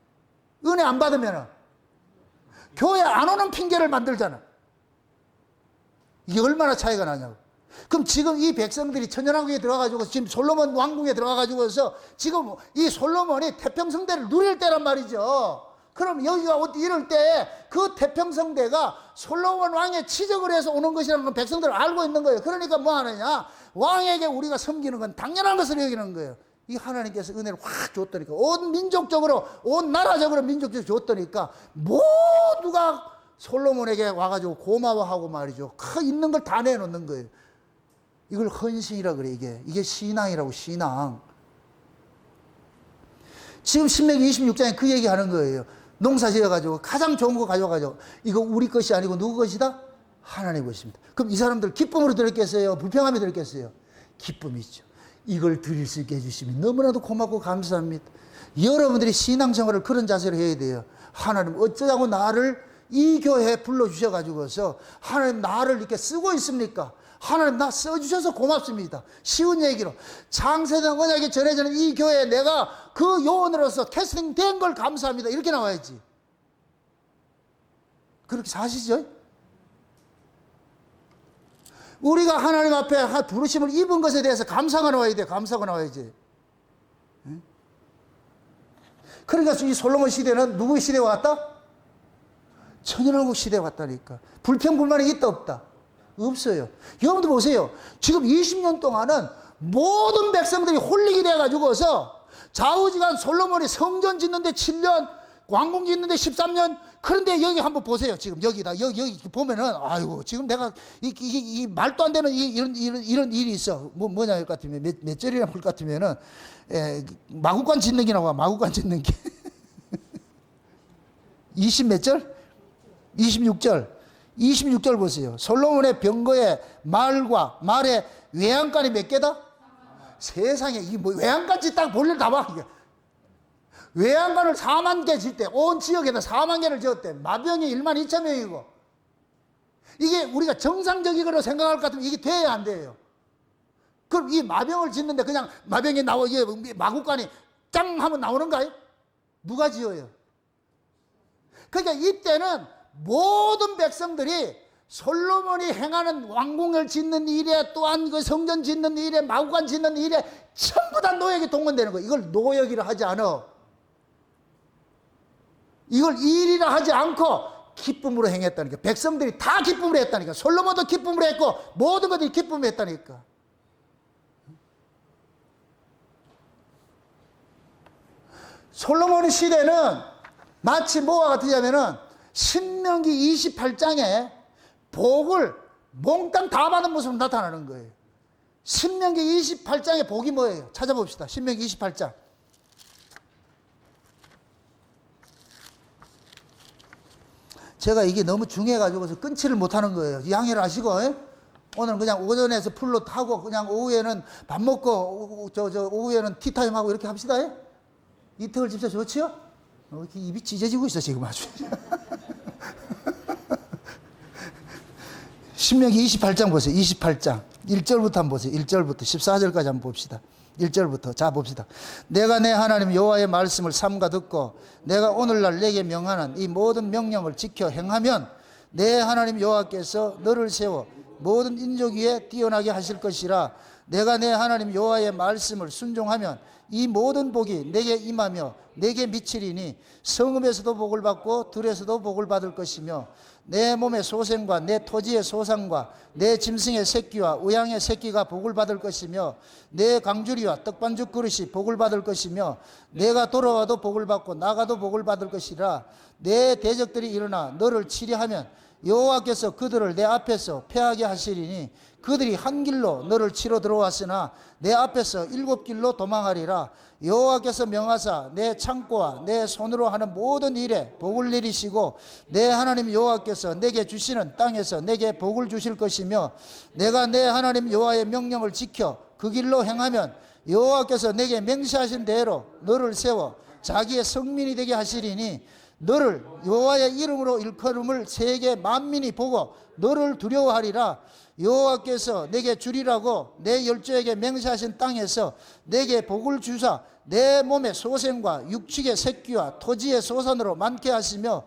은혜 안 받으면 교회 안 오는 핑계를 만들잖아. 이게 얼마나 차이가 나냐고. 그럼 지금 이 백성들이 천연왕국에 들어가가지고 지금 솔로몬 왕궁에 들어가가지고서 지금 이 솔로몬이 태평성대를 누릴 때란 말이죠. 그럼 여기가 이럴 때 그 태평성대가 솔로몬 왕의 치적을 해서 오는 것이라는 건 백성들은 알고 있는 거예요. 그러니까 뭐 하느냐? 왕에게 우리가 섬기는 건 당연한 것을 여기는 거예요. 이 하나님께서 은혜를 확 줬더니까 온 민족적으로 온 나라적으로 민족적으로 줬더니까 모두가 솔로몬에게 와가지고 고마워하고 말이죠. 있는 걸 다 내놓는 거예요. 이걸 헌신이라 그래. 이게 신앙이라고. 신앙. 지금 신명기 26장에 그 얘기하는 거예요. 농사 지어가지고 가장 좋은 거 가져가지고 이거 우리 것이 아니고 누구 것이다? 하나님 것입니다. 그럼 이 사람들 기쁨으로 들었겠어요? 불평함이 들었겠어요? 기쁨이죠. 이걸 드릴 수 있게 해주시면 너무나도 고맙고 감사합니다. 여러분들이 신앙생활을 그런 자세로 해야 돼요. 하나님 어쩌자고 나를 이 교회에 불러주셔가지고서 하나님 나를 이렇게 쓰고 있습니까? 하나님 나 써주셔서 고맙습니다. 쉬운 얘기로 창세전 언약이 전해지는 이 교회에 내가 그 요원으로서 캐스팅된 걸 감사합니다. 이렇게 나와야지. 그렇게 사시죠? 우리가 하나님 앞에 부르심을 입은 것에 대해서 감사가 나와야 돼. 감사가 나와야지. 그러니까 이 솔로몬 시대는 누구의 시대에 왔다? 천연왕국 시대에 왔다니까. 불평불만이 있다 없다? 없어요. 여러분들 보세요. 지금 20년 동안은 모든 백성들이 홀릭이 돼가지고서 좌우지간 솔로몬이 성전 짓는데 7년, 왕궁 짓는데 13년. 그런데 여기 한번 보세요. 지금 여기다 여기 보면은 아이고 지금 내가 이 말도 안 되는 이런 일이 있어. 뭐냐 할 것 같으면 몇 절이나 볼 것 같으면은 마구간 짓는 게 나와. 마구간 짓는 게 20 몇 절? 26절 보세요. 솔로몬의 병거의 말의 외양간이 몇 개다? 세상에 이 뭐 외양간 짓다가 볼일 다 봐. 외양간을 4만 개 짓대. 온 지역에다 4만 개를 지었대. 마병이 1만 2천 명이고. 이게 우리가 정상적이라고 생각할 것 같으면 이게 돼야 안 돼요. 그럼 이 마병을 짓는데 그냥 마병이 이게 마구간이 짱 하면 나오는가요? 누가 지어요? 그러니까 이때는 모든 백성들이 솔로몬이 행하는 왕궁을 짓는 일에 또한 그 성전 짓는 일에 마구간 짓는 일에 전부 다 노역에 동원되는 거예요. 이걸 노역이라 하지 않아. 이걸 일이라 하지 않고 기쁨으로 행했다니까. 백성들이 다 기쁨으로 했다니까. 솔로몬도 기쁨으로 했고 모든 것들이 기쁨으로 했다니까. 솔로몬의 시대는 마치 뭐와 같으냐면은 신명기 28장에 복을 몽땅 다 받은 모습으로 나타나는 거예요. 신명기 28장의 복이 뭐예요? 찾아봅시다. 신명기 28장. 제가 이게 너무 중요해가지고 끊지를 못하는 거예요. 양해를 하시고, 오늘 그냥 오전에서 풀로 타고, 그냥 오후에는 밥 먹고, 오후에는 티타임 하고 이렇게 합시다. 이태월 집사 좋지요? 이렇게 입이 찢어지고 있어, 지금 아주. 신명기 28장 보세요. 28장. 1절부터 한번 보세요. 1절부터 14절까지 한번 봅시다. 1절부터 자 봅시다. 내가 내 하나님 여호와의 말씀을 삼가 듣고 내가 오늘날 내게 명하는 이 모든 명령을 지켜 행하면 내 하나님 여호와께서 너를 세워 모든 인족 위에 뛰어나게 하실 것이라. 내가 내 하나님 여호와의 말씀을 순종하면 이 모든 복이 내게 임하며 내게 미치리니 성읍에서도 복을 받고 들에서도 복을 받을 것이며 내 몸의 소생과 내 토지의 소상과 내 짐승의 새끼와 우양의 새끼가 복을 받을 것이며 내 강주리와 떡반죽 그릇이 복을 받을 것이며 내가 돌아와도 복을 받고 나가도 복을 받을 것이라. 내 대적들이 일어나 너를 치려하면 여호와께서 그들을 내 앞에서 패하게 하시리니 그들이 한 길로 너를 치러 들어왔으나 내 앞에서 7길로 도망하리라. 여호와께서 명하사 내 창고와 내 손으로 하는 모든 일에 복을 내리시고 내 하나님 여호와께서 내게 주시는 땅에서 내게 복을 주실 것이며 내가 내 하나님 여호와의 명령을 지켜 그 길로 행하면 여호와께서 내게 맹세하신 대로 너를 세워 자기의 성민이 되게 하시리니 너를 여호와의 이름으로 일컬음을 세계 만민이 보고 너를 두려워하리라. 여호와께서 내게 주리라고 내 열조에게 맹세하신 땅에서 내게 복을 주사 내 몸의 소생과 육축의 새끼와 토지의 소산으로 많게 하시며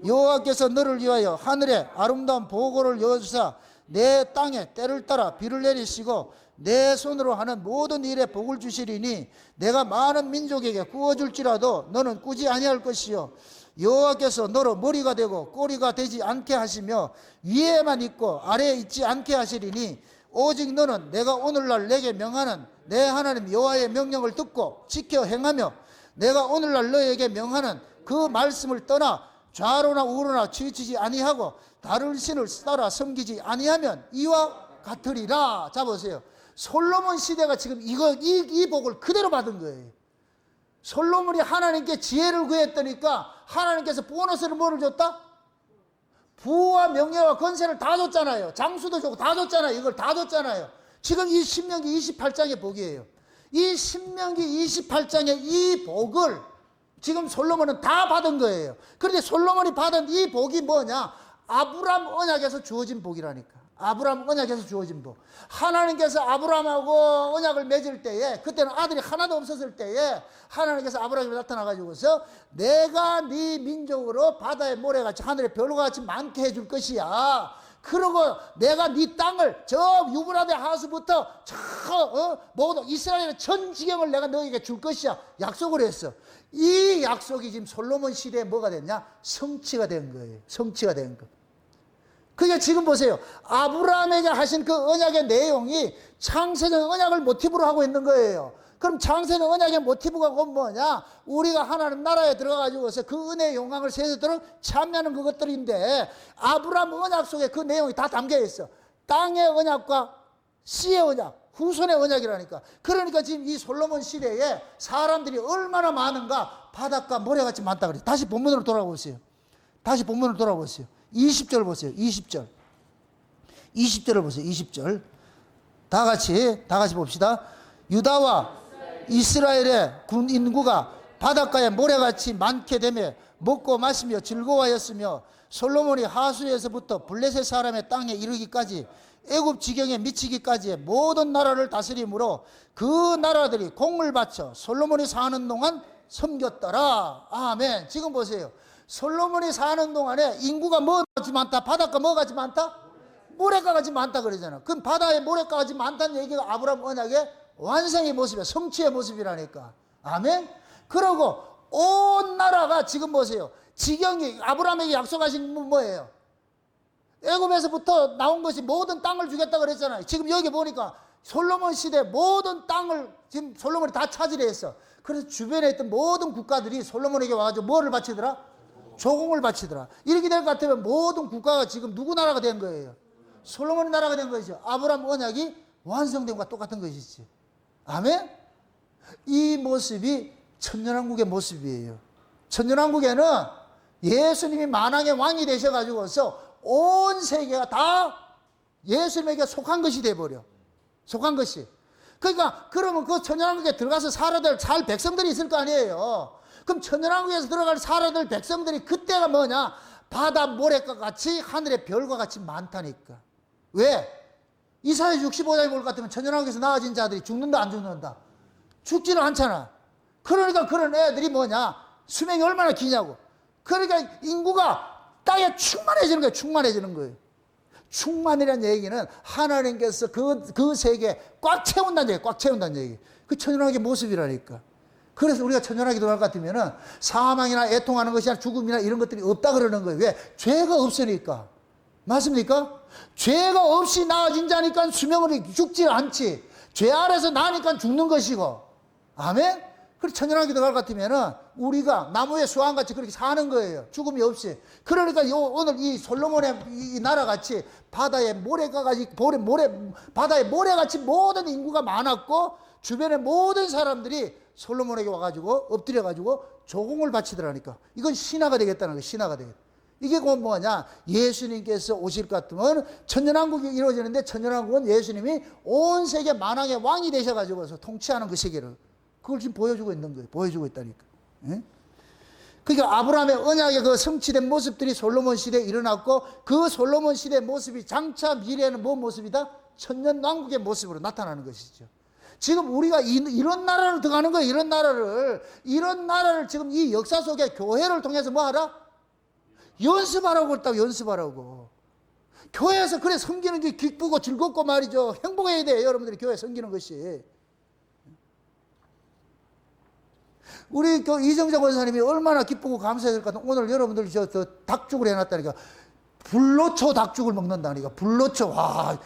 여호와께서 너를 위하여 하늘에 아름다운 보고를 여주사 내 땅에 때를 따라 비를 내리시고 내 손으로 하는 모든 일에 복을 주시리니 내가 많은 민족에게 구워줄지라도 너는 꾸지 아니할 것이요 여호와께서 너로 머리가 되고 꼬리가 되지 않게 하시며 위에만 있고 아래에 있지 않게 하시리니 오직 너는 내가 오늘날 내게 명하는 내 하나님 여호와의 명령을 듣고 지켜 행하며 내가 오늘날 너에게 명하는 그 말씀을 떠나 좌로나 우로나 치우치지 아니하고 다른 신을 따라 섬기지 아니하면 이와 같으리라. 자 보세요. 솔로몬 시대가 지금 이 복을 그대로 받은 거예요. 솔로몬이 하나님께 지혜를 구했더니까 하나님께서 보너스를 뭐를 줬다? 부와 명예와 권세를 다 줬잖아요. 장수도 주고 다 줬잖아요. 이걸 다 줬잖아요. 지금 이 신명기 28장의 복이에요. 이 신명기 28장의 이 복을 지금 솔로몬은 다 받은 거예요. 그런데 솔로몬이 받은 이 복이 뭐냐? 아브람 언약에서 주어진 복이라니까. 아브람 언약에서 주어진 복. 하나님께서 아브람하고 언약을 맺을 때에 그때는 아들이 하나도 없었을 때에 하나님께서 아브람에게 나타나가지고서 내가 네 민족으로 바다의 모래같이 하늘의 별과같이 많게 해줄 것이야. 그러고 내가 네 땅을 저 유브라데 하수부터 저 모든 이스라엘의 전 지경을 내가 너에게 줄 것이야. 약속을 했어. 이 약속이 지금 솔로몬 시대에 뭐가 됐냐? 성취가 된 거예요. 성취가 된 거. 그러니까 지금 보세요. 아브라함에게 하신 그 언약의 내용이 창세전 언약을 모티브로 하고 있는 거예요. 그럼 창세전 언약의 모티브가 뭐냐? 우리가 하나님 나라에 들어가가지고서 그 은혜의 영광을 세세도록 참여하는 그것들인데 아브라함 언약 속에 그 내용이 다 담겨 있어. 땅의 언약과 씨의 언약, 후손의 언약이라니까. 그러니까 지금 이 솔로몬 시대에 사람들이 얼마나 많은가? 바닷가 모래같이 많다 그래. 다시 본문으로 돌아보세요. 다시 본문으로 돌아보세요. 20절 보세요. 20절. 20절을 보세요. 20절. 다 같이 봅시다. 유다와 이스라엘의 군 인구가 바닷가에 모래같이 많게 되며 먹고 마시며 즐거워하였으며 솔로몬이 하수에서부터 블레셋 사람의 땅에 이르기까지 애굽 지경에 미치기까지의 모든 나라를 다스림으로 그 나라들이 공을 바쳐 솔로몬이 사는 동안 섬겼더라. 아멘. 지금 보세요. 솔로몬이 사는 동안에 인구가 뭐같이 많다? 바닷가 뭐같이 많다? 모래가같이 많다 그러잖아. 그럼 바다에 모래가같이 많다는 얘기가 아브라함 언약의 완성의 모습이야. 성취의 모습이라니까. 아멘. 그러고 온 나라가 지금 보세요. 지경이 아브라함에게 약속하신 건 뭐예요? 애굽에서부터 나온 것이 모든 땅을 주겠다 그랬잖아요. 지금 여기 보니까 솔로몬 시대 모든 땅을 지금 솔로몬이 다 차지를 했어. 그래서 주변에 있던 모든 국가들이 솔로몬에게 와가지고 뭐를 바치더라? 조공을 바치더라. 이렇게 될 것 같으면 모든 국가가 지금 누구 나라가 된 거예요? 솔로몬의 나라가 된 것이죠. 아브라함 언약이 완성된 것과 똑같은 것이지. 아멘? 이 모습이 천년왕국의 모습이에요. 천년왕국에는 예수님이 만왕의 왕이 되셔가지고서 온 세계가 다 예수님에게 속한 것이 돼버려. 속한 것이. 그러니까 그러면 그 천년왕국에 들어가서 살아야 살 백성들이 있을 거 아니에요. 그럼 천년왕국에서 들어갈 살아야 될 백성들이 그때가 뭐냐? 바다 모래과 같이 하늘의 별과 같이 많다니까. 왜? 이사야 65장에 볼 것 같으면 천연왕국에서 나아진 자들이 죽는다 안 죽는다? 죽지는 않잖아. 그러니까 그런 애들이 뭐냐? 수명이 얼마나 기냐고. 그러니까 인구가 땅에 충만해지는 거예요. 충만해지는 거예요. 충만이라는 얘기는 하나님께서 그 세계에 꽉 채운다는 얘기, 꽉 채운다는 얘기. 그 천연왕국의 모습이라니까. 그래서 우리가 천연하게 돌아갈 것 같으면은 사망이나 애통하는 것이나 죽음이나 이런 것들이 없다 그러는 거예요. 왜? 죄가 없으니까. 맞습니까? 죄가 없이 나아진 자니까 수명을 죽지 않지. 죄 아래서 나니까 죽는 것이고. 아멘? 그래서 천연하게 들어갈 것 같으면은 우리가 나무의 수완같이 그렇게 사는 거예요. 죽음이 없이. 그러니까 오늘 이 솔로몬의 이 나라같이 바다에 바다에 모래같이 모든 인구가 많았고 주변의 모든 사람들이 솔로몬에게 와가지고 엎드려가지고 조공을 바치더라니까. 이건 신화가 되겠다는 거예요. 신화가 되겠다. 이게 곧 뭐냐? 예수님께서 오실 것 같으면 천년왕국이 이루어지는데 천년왕국은 예수님이 온 세계 만왕의 왕이 되셔가지고서 통치하는 그 세계를 그걸 지금 보여주고 있는 거예요. 보여주고 있다니까. 예? 그러니까 아브라함의 언약의 그 성취된 모습들이 솔로몬 시대에 일어났고 그 솔로몬 시대의 모습이 장차 미래에는 뭔 모습이다? 천년왕국의 모습으로 나타나는 것이죠. 지금 우리가 이런 나라를 들어가는 거예요. 이런 나라를 지금 이 역사 속에 교회를 통해서 뭐 하라? 연습하라고 했다고. 연습하라고. 교회에서 그래 섬기는 게 기쁘고 즐겁고 말이죠. 행복해야 돼요. 여러분들이 교회 섬기는 것이. 우리 그 이정자 권사님이 얼마나 기쁘고 감사해야 될 것 같아. 오늘 여러분들이 저 닭죽을 해놨다니까. 불로초 닭죽을 먹는다니까. 불로초. 와.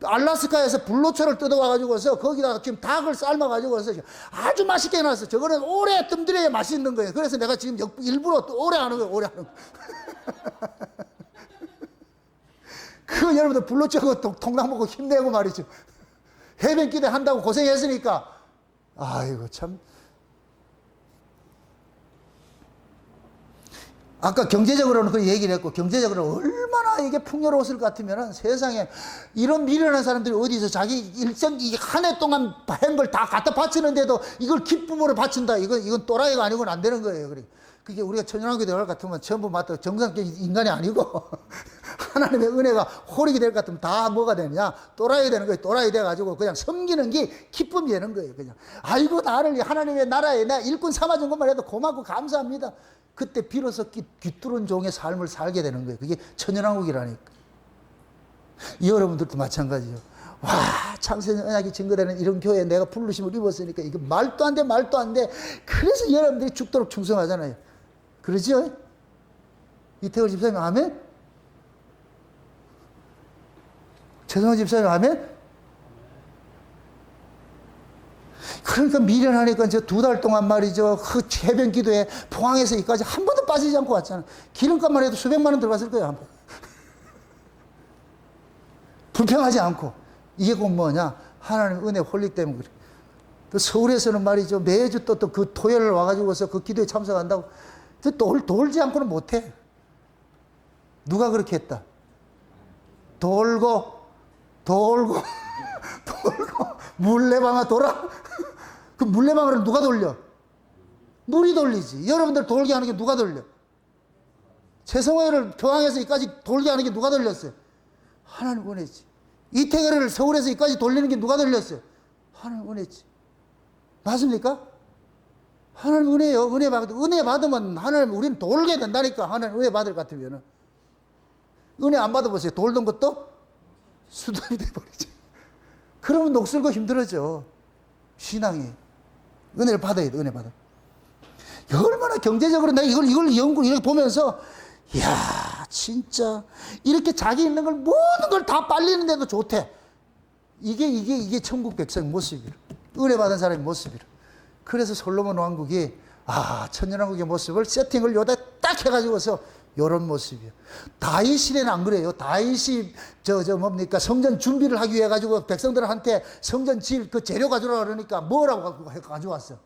알라스카에서 불로초를 뜯어와가지고서 거기다가 지금 닭을 삶아가지고서 아주 맛있게 해놨어. 저거는 오래 뜸들여야 맛있는 거예요. 그래서 내가 지금 일부러 또 오래 하는 거예요. 오래 하는 거. 그거 여러분들 불로초 그거 통닭 먹고 힘내고 말이죠. 해변기대 한다고 고생했으니까. 아이고 참. 아까 경제적으로는 그 얘기를 했고, 경제적으로 얼마나 이게 풍요로웠을 것 같으면 세상에 이런 미련한 사람들이 어디서 자기 일생 한 해 동안 한 걸 다 갖다 바치는데도 이걸 기쁨으로 바친다. 이건 또라이가 아니고는 안 되는 거예요. 그게 우리가 천연왕국에 들어갈 것 같으면 전부 맞다. 정상적인 인간이 아니고 하나님의 은혜가 호릭이 될 것 같으면 다 뭐가 되느냐? 또라이 되는 거예요. 또라이 돼가지고 그냥 섬기는 게 기쁨이 되는 거예요. 그냥. 아이고, 나를 하나님의 나라에 내가 일꾼 삼아준 것만 해도 고맙고 감사합니다. 그때 비로소 귀뚫은 종의 삶을 살게 되는 거예요. 그게 천연왕국이라니까. 여러분들도 마찬가지죠. 와, 창세기 언약이 증거되는 이런 교회에 내가 부르심을 입었으니까 이거 말도 안 돼, 말도 안 돼. 그래서 여러분들이 죽도록 충성하잖아요. 그러죠? 이태월 집사님 아멘? 최성원 집사님 아멘? 그러니까 미련하니까 저 2달 동안 말이죠. 그 해변 기도에 포항에서 여기까지 한 번도 빠지지 않고 왔잖아. 기름값만 해도 수백만 원 들어갔을 거예요. 한 번. 불평하지 않고. 이게 곧 뭐냐? 하나님 은혜 홀리 때문에 그래. 또 서울에서는 말이죠. 매주 또 그 토요일 와가지고서 그 기도에 참석한다고. 돌지 않고는 못해. 누가 그렇게 했다? 돌고 물레방아 돌아. 그 물레방아를 누가 돌려? 물이 돌리지. 여러분들 돌게 하는 게 누가 돌려? 최성호를 포항에서 여기까지 돌게 하는 게 누가 돌렸어요? 하나님 은혜지. 이태거를 서울에서 여기까지 돌리는 게 누가 돌렸어요? 하나님 은혜지. 맞습니까? 하나님 은혜요. 은혜 받으면 하나님 우리는 돌게 된다니까. 하나님 은혜 받을 것 같으면은. 은혜 안 받아보세요. 돌던 것도 수단이 돼버리죠. 그러면 녹슬고 힘들어져. 신앙이. 은혜를 받아야 돼, 은혜 받아. 얼마나 경제적으로 내가 이걸 이렇게 보면서, 이야, 진짜, 이렇게 자기 있는 걸, 모든 걸 다 빨리는데도 좋대. 이게 천국 백성의 모습이라. 은혜 받은 사람의 모습이라. 그래서 솔로몬 왕국이, 천년왕국의 모습을 세팅을 요다 딱 해가지고서, 요런 모습이에요. 다윗 시대는 안 그래요. 다윗이 뭡니까? 성전 준비를 하기 위해 가지고 백성들한테 성전 질 그 재료 가져오라 그러니까 뭐라고 가져왔어?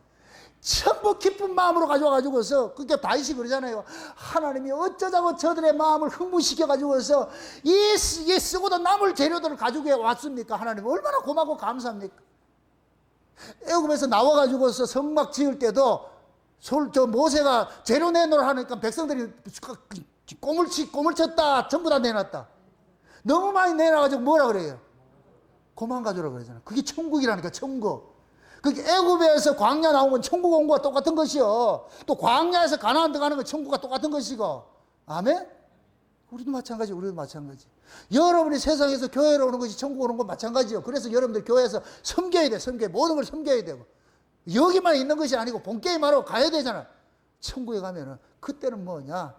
전부 기쁜 마음으로 가져와가지고서, 그러니까 다윗이 그러잖아요. 하나님이 어쩌자고 저들의 마음을 흥분시켜가지고서 이 쓰고도 남을 재료들을 가지고 왔습니까? 하나님 얼마나 고맙고 감사합니까? 애굽에서 나와가지고서 성막 지을 때도 모세가 재료 내놓으라 하니까 백성들이 꼬물 쳤다. 전부 다 내놨다. 너무 많이 내놔가지고 뭐라 그래요? 그만 가져라 그러잖아. 그게 천국이라니까, 천국. 그게 애굽에서 광야 나오면 천국 온 거와 똑같은 것이요. 또 광야에서 가나안 들어가는 건 천국과 똑같은 것이고. 아멘? 우리도 마찬가지, 우리도 마찬가지. 여러분이 세상에서 교회로 오는 것이 천국 오는 건 마찬가지요. 그래서 여러분들 교회에서 섬겨야 돼, 섬겨야 돼. 모든 걸 섬겨야 되고. 여기만 있는 것이 아니고 본게임하러 가야 되잖아. 천국에 가면은 그때는 뭐냐?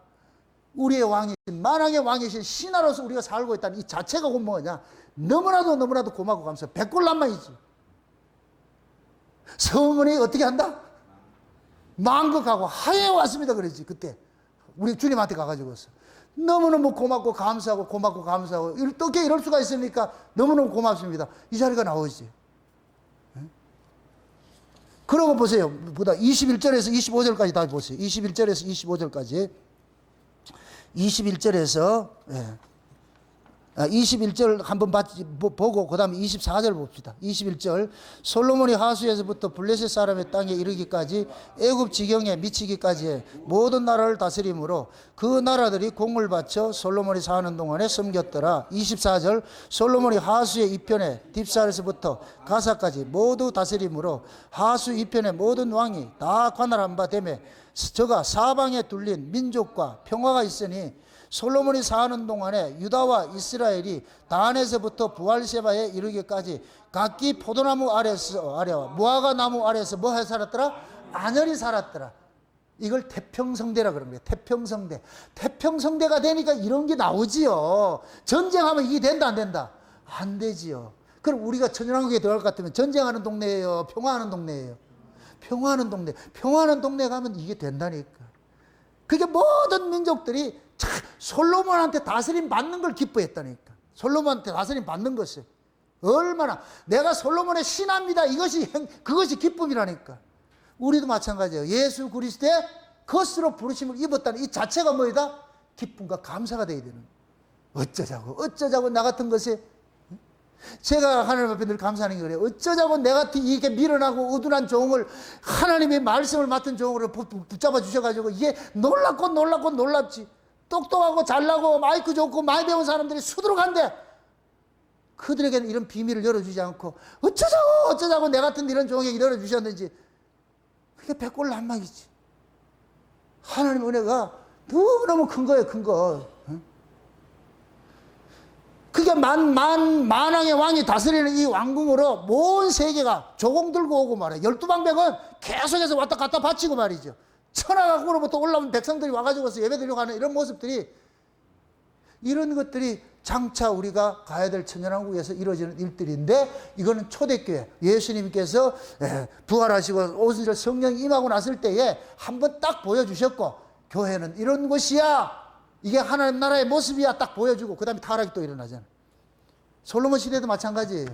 우리의 왕이신, 만왕의 왕이신 신하로서 우리가 살고 있다는 이 자체가 곧 뭐냐? 너무나도 고맙고 감사해. 백골난만이지. 성은이 어떻게 한다? 만극하고 하에 왔습니다 그러지. 그때 우리 주님한테 가가지고서 너무너무 고맙고 감사하고 어떻게 이럴 수가 있습니까? 너무너무 고맙습니다. 이 자리가 나오지. 그러고 보세요. 보다 21절에서 25절까지 다 보세요. 21절에서 25절까지. 21절에서 21절 한번 보고 그 다음에 24절 봅시다. 21절 솔로몬이 하수에서부터 블레셋 사람의 땅에 이르기까지 애굽 지경에 미치기까지의 모든 나라를 다스림으로 그 나라들이 공을 바쳐 솔로몬이 사는 동안에 섬겼더라. 24절 솔로몬이 하수의 이편에 딥살에서부터 가사까지 모두 다스림으로 하수 이편의 모든 왕이 다 관할한 바 되매 저가 사방에 둘린 민족과 평화가 있으니 솔로몬이 사는 동안에 유다와 이스라엘이 단에서부터 부알세바에 이르기까지 각기 포도나무 아래와 무화과 나무 아래에서 뭐 해 살았더라? 안연히 살았더라. 이걸 태평성대라 그런 거예요. 태평성대. 태평성대가 되니까 이런 게 나오지요. 전쟁하면 이게 된다 안 된다? 안 되지요. 그럼 우리가 천연왕국에 들어갈 것 같으면 전쟁하는 동네예요? 평화하는 동네예요? 평화하는 동네. 평화하는 동네 가면 이게 된다니까. 그게 모든 민족들이 솔로몬한테 다스림 받는 걸 기뻐했다니까. 솔로몬한테 다스림 받는 것을 얼마나 내가 솔로몬의 신하입니다. 그것이 기쁨이라니까. 우리도 마찬가지예요. 예수 그리스도의 것으로 부르심을 입었다는 이 자체가 뭐이다? 기쁨과 감사가 되어야 되는. 어쩌자고 나 같은 것에 제가 하나님 앞에 늘 감사하는 게 그래요. 어쩌자고 내 같은 이렇게 미련하고 어둔한 종을 하나님의 말씀을 맡은 종으로 붙잡아 주셔가지고 이게 놀랍고 놀랍지. 똑똑하고 잘나고 마이크 좋고 많이 배운 사람들이 수두룩한데 그들에게는 이런 비밀을 열어주지 않고 어쩌자고 내 같은 이런 종에게 열어주셨는지 그게 백골난만이지. 하나님 은혜가 너무너무 큰 거예요. 큰 거. 그게 만왕의 왕이 다스리는 이 왕궁으로 온 세계가 조공 들고 오고 말이에요. 12방백은 계속해서 왔다 갔다 바치고 말이죠. 천하각으로부터 올라온 백성들이 와가지고 예배드리려고 하는 이런 모습들이, 이런 것들이 장차 우리가 가야 될 천연왕국에서 이루어지는 일들인데, 이거는 초대교회, 예수님께서 부활하시고 오순절 성령이 임하고 났을 때에 한번 딱 보여주셨고, 교회는 이런 곳이야, 이게 하나님 나라의 모습이야 딱 보여주고 그 다음에 타락이 또 일어나잖아. 솔로몬 시대도 마찬가지예요.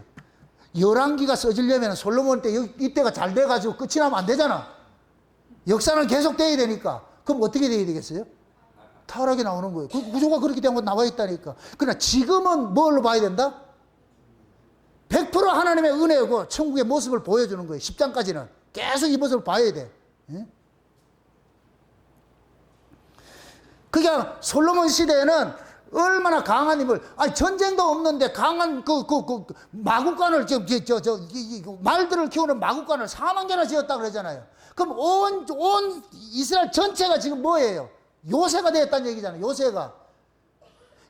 열왕기가 써지려면 솔로몬 때 이때가 잘 돼가지고 끝이 나면 안 되잖아. 역사는 계속 돼야 되니까. 그럼 어떻게 돼야 되겠어요? 타락이 나오는 거예요. 그 구조가 그렇게 된 건 나와 있다니까. 그러나 지금은 뭘로 봐야 된다? 100% 하나님의 은혜고 천국의 모습을 보여주는 거예요. 10장까지는 계속 이 모습을 봐야 돼. 그게 솔로몬 시대에는 얼마나 강한 힘을, 전쟁도 없는데 강한 마구간을, 말들을 키우는 마구간을 4만 개나 지었다 그러잖아요. 그럼 온 이스라엘 전체가 지금 뭐예요? 요새가 되었다는 얘기잖아요. 요새가.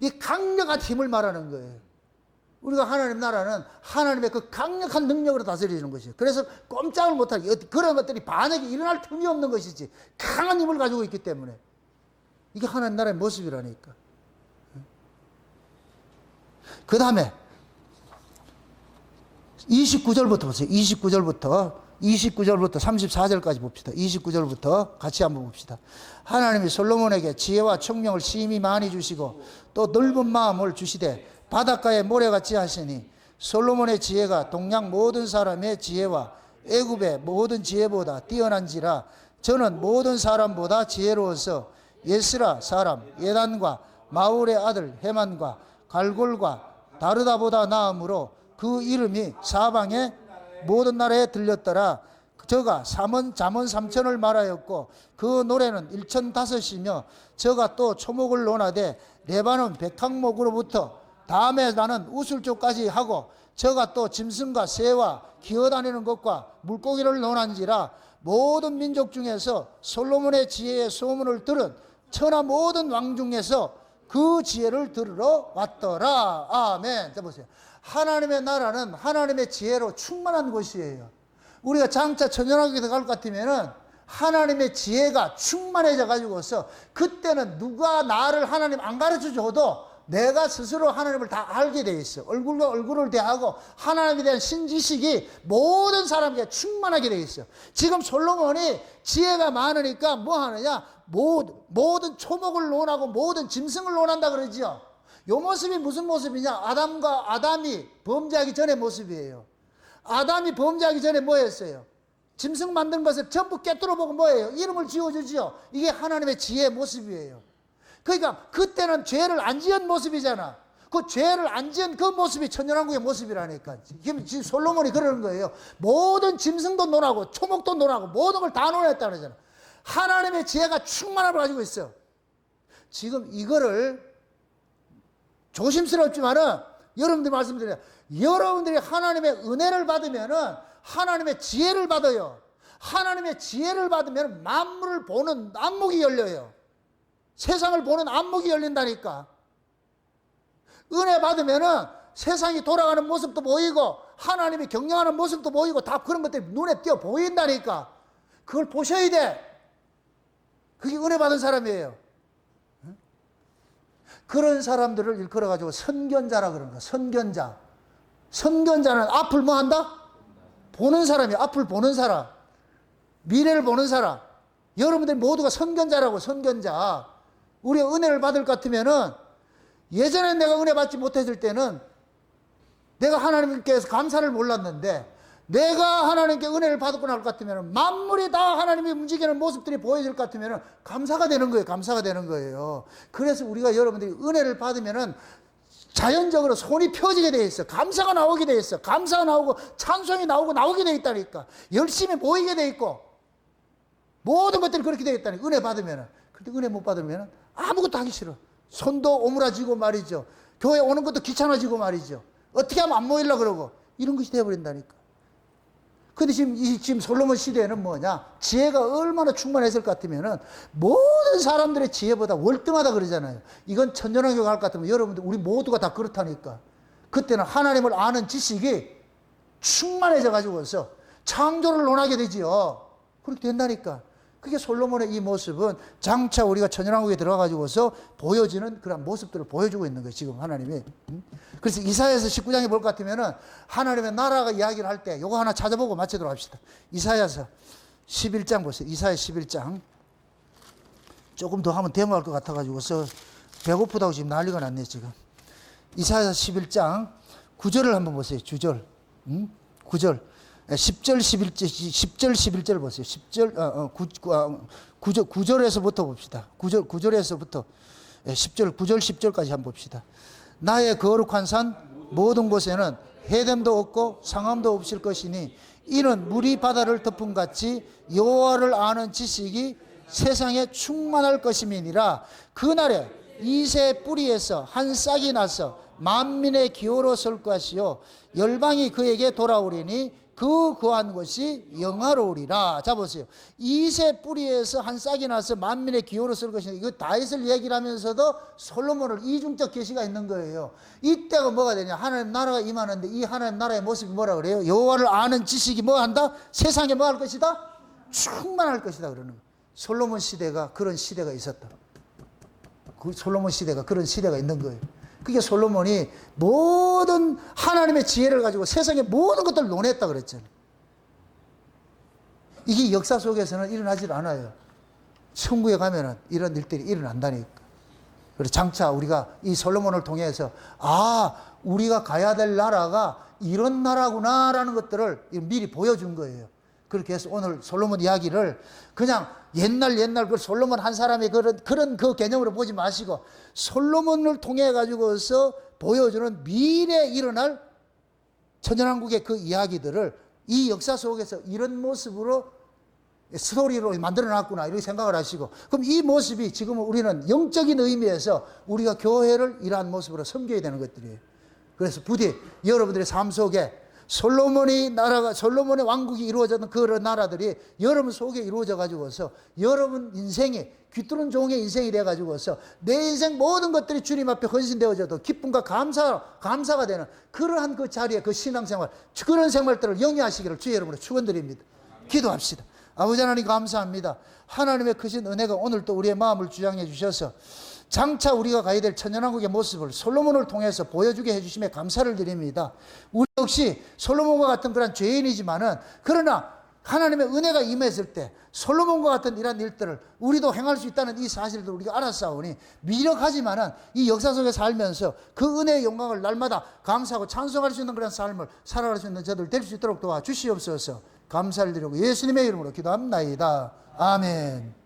이 강력한 힘을 말하는 거예요. 우리가 하나님 나라는 하나님의 그 강력한 능력으로 다스리는 것이에요. 그래서 꼼짝을 못하게, 그런 것들이 반역이 일어날 틈이 없는 것이지, 강한 힘을 가지고 있기 때문에. 이게 하나님 나라의 모습이라니까. 그 다음에 29절부터 보세요. 29절부터 34절까지 봅시다. 29절부터 같이 한번 봅시다. 하나님이 솔로몬에게 지혜와 총명을 심히 많이 주시고 또 넓은 마음을 주시되 바닷가에 모래같이 하시니 솔로몬의 지혜가 동양 모든 사람의 지혜와 애굽의 모든 지혜보다 뛰어난지라. 저는 모든 사람보다 지혜로워서 예스라 사람 예단과 마울의 아들 헤만과 갈골과 다르다보다 나음으로 그 이름이 사방의 모든 나라에 들렸더라. 저가 잠언 3천을 말하였고 그 노래는 1,005이며 저가 또 초목을 논하되 레바논 백항목으로부터 다음에 나는 우술조까지 하고 저가 또 짐승과 새와 기어다니는 것과 물고기를 논한지라 모든 민족 중에서 솔로몬의 지혜의 소문을 들은 천하 모든 왕 중에서 그 지혜를 들으러 왔더라. 아멘. 자 보세요. 하나님의 나라는 하나님의 지혜로 충만한 곳이에요. 우리가 장차 천연하게 갈 것 같으면은 하나님의 지혜가 충만해져 가지고서 그때는 누가 나를 하나님 안 가르쳐 줘도 내가 스스로 하나님을 다 알게 돼 있어. 얼굴과 얼굴을 대하고 하나님에 대한 신지식이 모든 사람에게 충만하게 돼 있어. 지금 솔로몬이 지혜가 많으니까 뭐 하느냐? 모든 초목을 논하고 모든 짐승을 논한다 그러지요. 요 모습이 무슨 모습이냐? 아담이 범죄하기 전의 모습이에요. 아담이 범죄하기 전에 뭐 했어요? 짐승 만든 것을 전부 깨뜨려 보고 뭐예요? 이름을 지어주지요. 이게 하나님의 지혜의 모습이에요. 그러니까 그때는 죄를 안 지은 모습이잖아. 그 죄를 안 지은 그 모습이 천연왕국의 모습이라니까. 지금 솔로몬이 그러는 거예요. 모든 짐승도 논하고 초목도 논하고 모든 걸 다 논했다 그러잖아. 하나님의 지혜가 충만함을 가지고 있어. 지금 이거를 조심스럽지만은 여러분들 말씀드려요. 여러분들이 하나님의 은혜를 받으면은 하나님의 지혜를 받아요. 하나님의 지혜를 받으면 만물을 보는 안목이 열려요. 세상을 보는 안목이 열린다니까. 은혜 받으면은 세상이 돌아가는 모습도 보이고 하나님이 경영하는 모습도 보이고 다 그런 것들이 눈에 띄어 보인다니까. 그걸 보셔야 돼. 그게 은혜 받은 사람이에요. 그런 사람들을 일컬어 가지고 선견자라 그러는 거야. 선견자. 선견자는 앞을 뭐 한다? 보는 사람이야. 앞을 보는 사람. 미래를 보는 사람. 여러분들 모두가 선견자라고. 선견자. 우리가 은혜를 받을 것 같으면은 예전에 내가 은혜 받지 못했을 때는 내가 하나님께서 감사를 몰랐는데 내가 하나님께 은혜를 받고 날 것 같으면 만물이 다 하나님이 움직이는 모습들이 보여질 것 같으면 감사가 되는 거예요. 감사가 되는 거예요. 그래서 우리가 여러분들이 은혜를 받으면은 자연적으로 손이 펴지게 돼 있어. 감사가 나오게 돼 있어. 감사가 나오고 찬송이 나오게 돼 있다니까. 열심히 모이게 돼 있고 모든 것들이 그렇게 돼 있다니까. 은혜 받으면은. 근데 은혜 못 받으면은 아무것도 하기 싫어. 손도 오므라지고 말이죠. 교회 오는 것도 귀찮아지고 말이죠. 어떻게 하면 안 모이려고 그러고 이런 것이 되어버린다니까. 근데 지금 솔로몬 시대에는 뭐냐? 지혜가 얼마나 충만했을 것 같으면은 모든 사람들의 지혜보다 월등하다 그러잖아요. 이건 천연왕국에 갈 것 같으면 여러분들 우리 모두가 다 그렇다니까. 그때는 하나님을 아는 지식이 충만해져 가지고서 창조를 논하게 되지요. 그렇게 된다니까. 그게 솔로몬의 이 모습은 장차 우리가 천연왕국에 들어가가지고서 보여지는 그런 모습들을 보여주고 있는 거예요. 지금 하나님이. 그래서 이사야서 19장에 볼 것 같으면은 하나님의 나라가 이야기를 할 때 요거 하나 찾아보고 마치도록 합시다. 이사야서 11장 보세요. 이사야 11장. 조금 더 하면 데모할 것 같아가지고서 배고프다고 지금 난리가 났네, 지금. 이사야 11장 9절을 한번 보세요. 9절. 10절, 11절 보세요. 9절에서부터 봅시다. 9절에서부터 10절, 9절, 10절까지 한번 봅시다. 나의 거룩한 산 모든 곳에는 해됨도 없고 상함도 없을 것이니 이는 물이 바다를 덮음 같이 여호와를 아는 지식이 세상에 충만할 것임이니라. 그날에 이새 뿌리에서 한 싹이 나서 만민의 기호로 설 것이요 열방이 그에게 돌아오리니 그 거한 것이 영화로우리라. 자 보세요. 이새 뿌리에서 한 싹이 나서 만민의 기호로 쓸 것이니 이거 다윗을 얘기를 하면서도 솔로몬을 이중적 계시가 있는 거예요. 이때가 뭐가 되냐? 하나님 나라가 임하는데 이 하나님 나라의 모습이 뭐라 그래요? 여호와를 아는 지식이 뭐 한다? 세상에 뭐 할 것이다? 충만할 것이다 그러는 거예요. 솔로몬 시대가 그런 시대가 있었다. 그 솔로몬 시대가 그런 시대가 있는 거예요. 그게 솔로몬이 모든 하나님의 지혜를 가지고 세상의 모든 것들을 논했다 그랬잖아요. 이게 역사 속에서는 일어나질 않아요. 천국에 가면은 이런 일들이 일어난다니까. 그래서 장차 우리가 이 솔로몬을 통해서 우리가 가야 될 나라가 이런 나라구나라는 것들을 미리 보여준 거예요. 그렇게 해서 오늘 솔로몬 이야기를 그냥 옛날 그 솔로몬 한 사람의 그런 그 개념으로 보지 마시고 솔로몬을 통해 가지고서 보여주는 미래에 일어날 천연왕국의 그 이야기들을 이 역사 속에서 이런 모습으로 스토리로 만들어 놨구나 이렇게 생각을 하시고 그럼 이 모습이 지금 우리는 영적인 의미에서 우리가 교회를 이러한 모습으로 섬겨야 되는 것들이에요. 그래서 부디 여러분들의 삶 속에 솔로몬의 왕국이 이루어졌던 그런 나라들이 여러분 속에 이루어져 가지고서 여러분 인생이 귀뚫은 종의 인생이 돼 가지고서 내 인생 모든 것들이 주님 앞에 헌신되어져도 기쁨과 감사가 되는 그러한 그 자리에 그 신앙생활, 그런 생활들을 영위하시기를 주의 이름으로 축원드립니다. 기도합시다. 아버지 하나님 감사합니다. 하나님의 크신 은혜가 오늘 또 우리의 마음을 주장해 주셔서 장차 우리가 가야 될 천년왕국의 모습을 솔로몬을 통해서 보여주게 해주심에 감사를 드립니다. 우리 역시 솔로몬과 같은 그런 죄인이지만은 그러나 하나님의 은혜가 임했을 때 솔로몬과 같은 이런 일들을 우리도 행할 수 있다는 이 사실을 우리가 알았사오니 미력하지만은 이 역사 속에 살면서 그 은혜의 영광을 날마다 감사하고 찬송할 수 있는 그런 삶을 살아갈 수 있는 저들 될 수 있도록 도와주시옵소서. 감사를 드리고 예수님의 이름으로 기도합나이다. 아멘.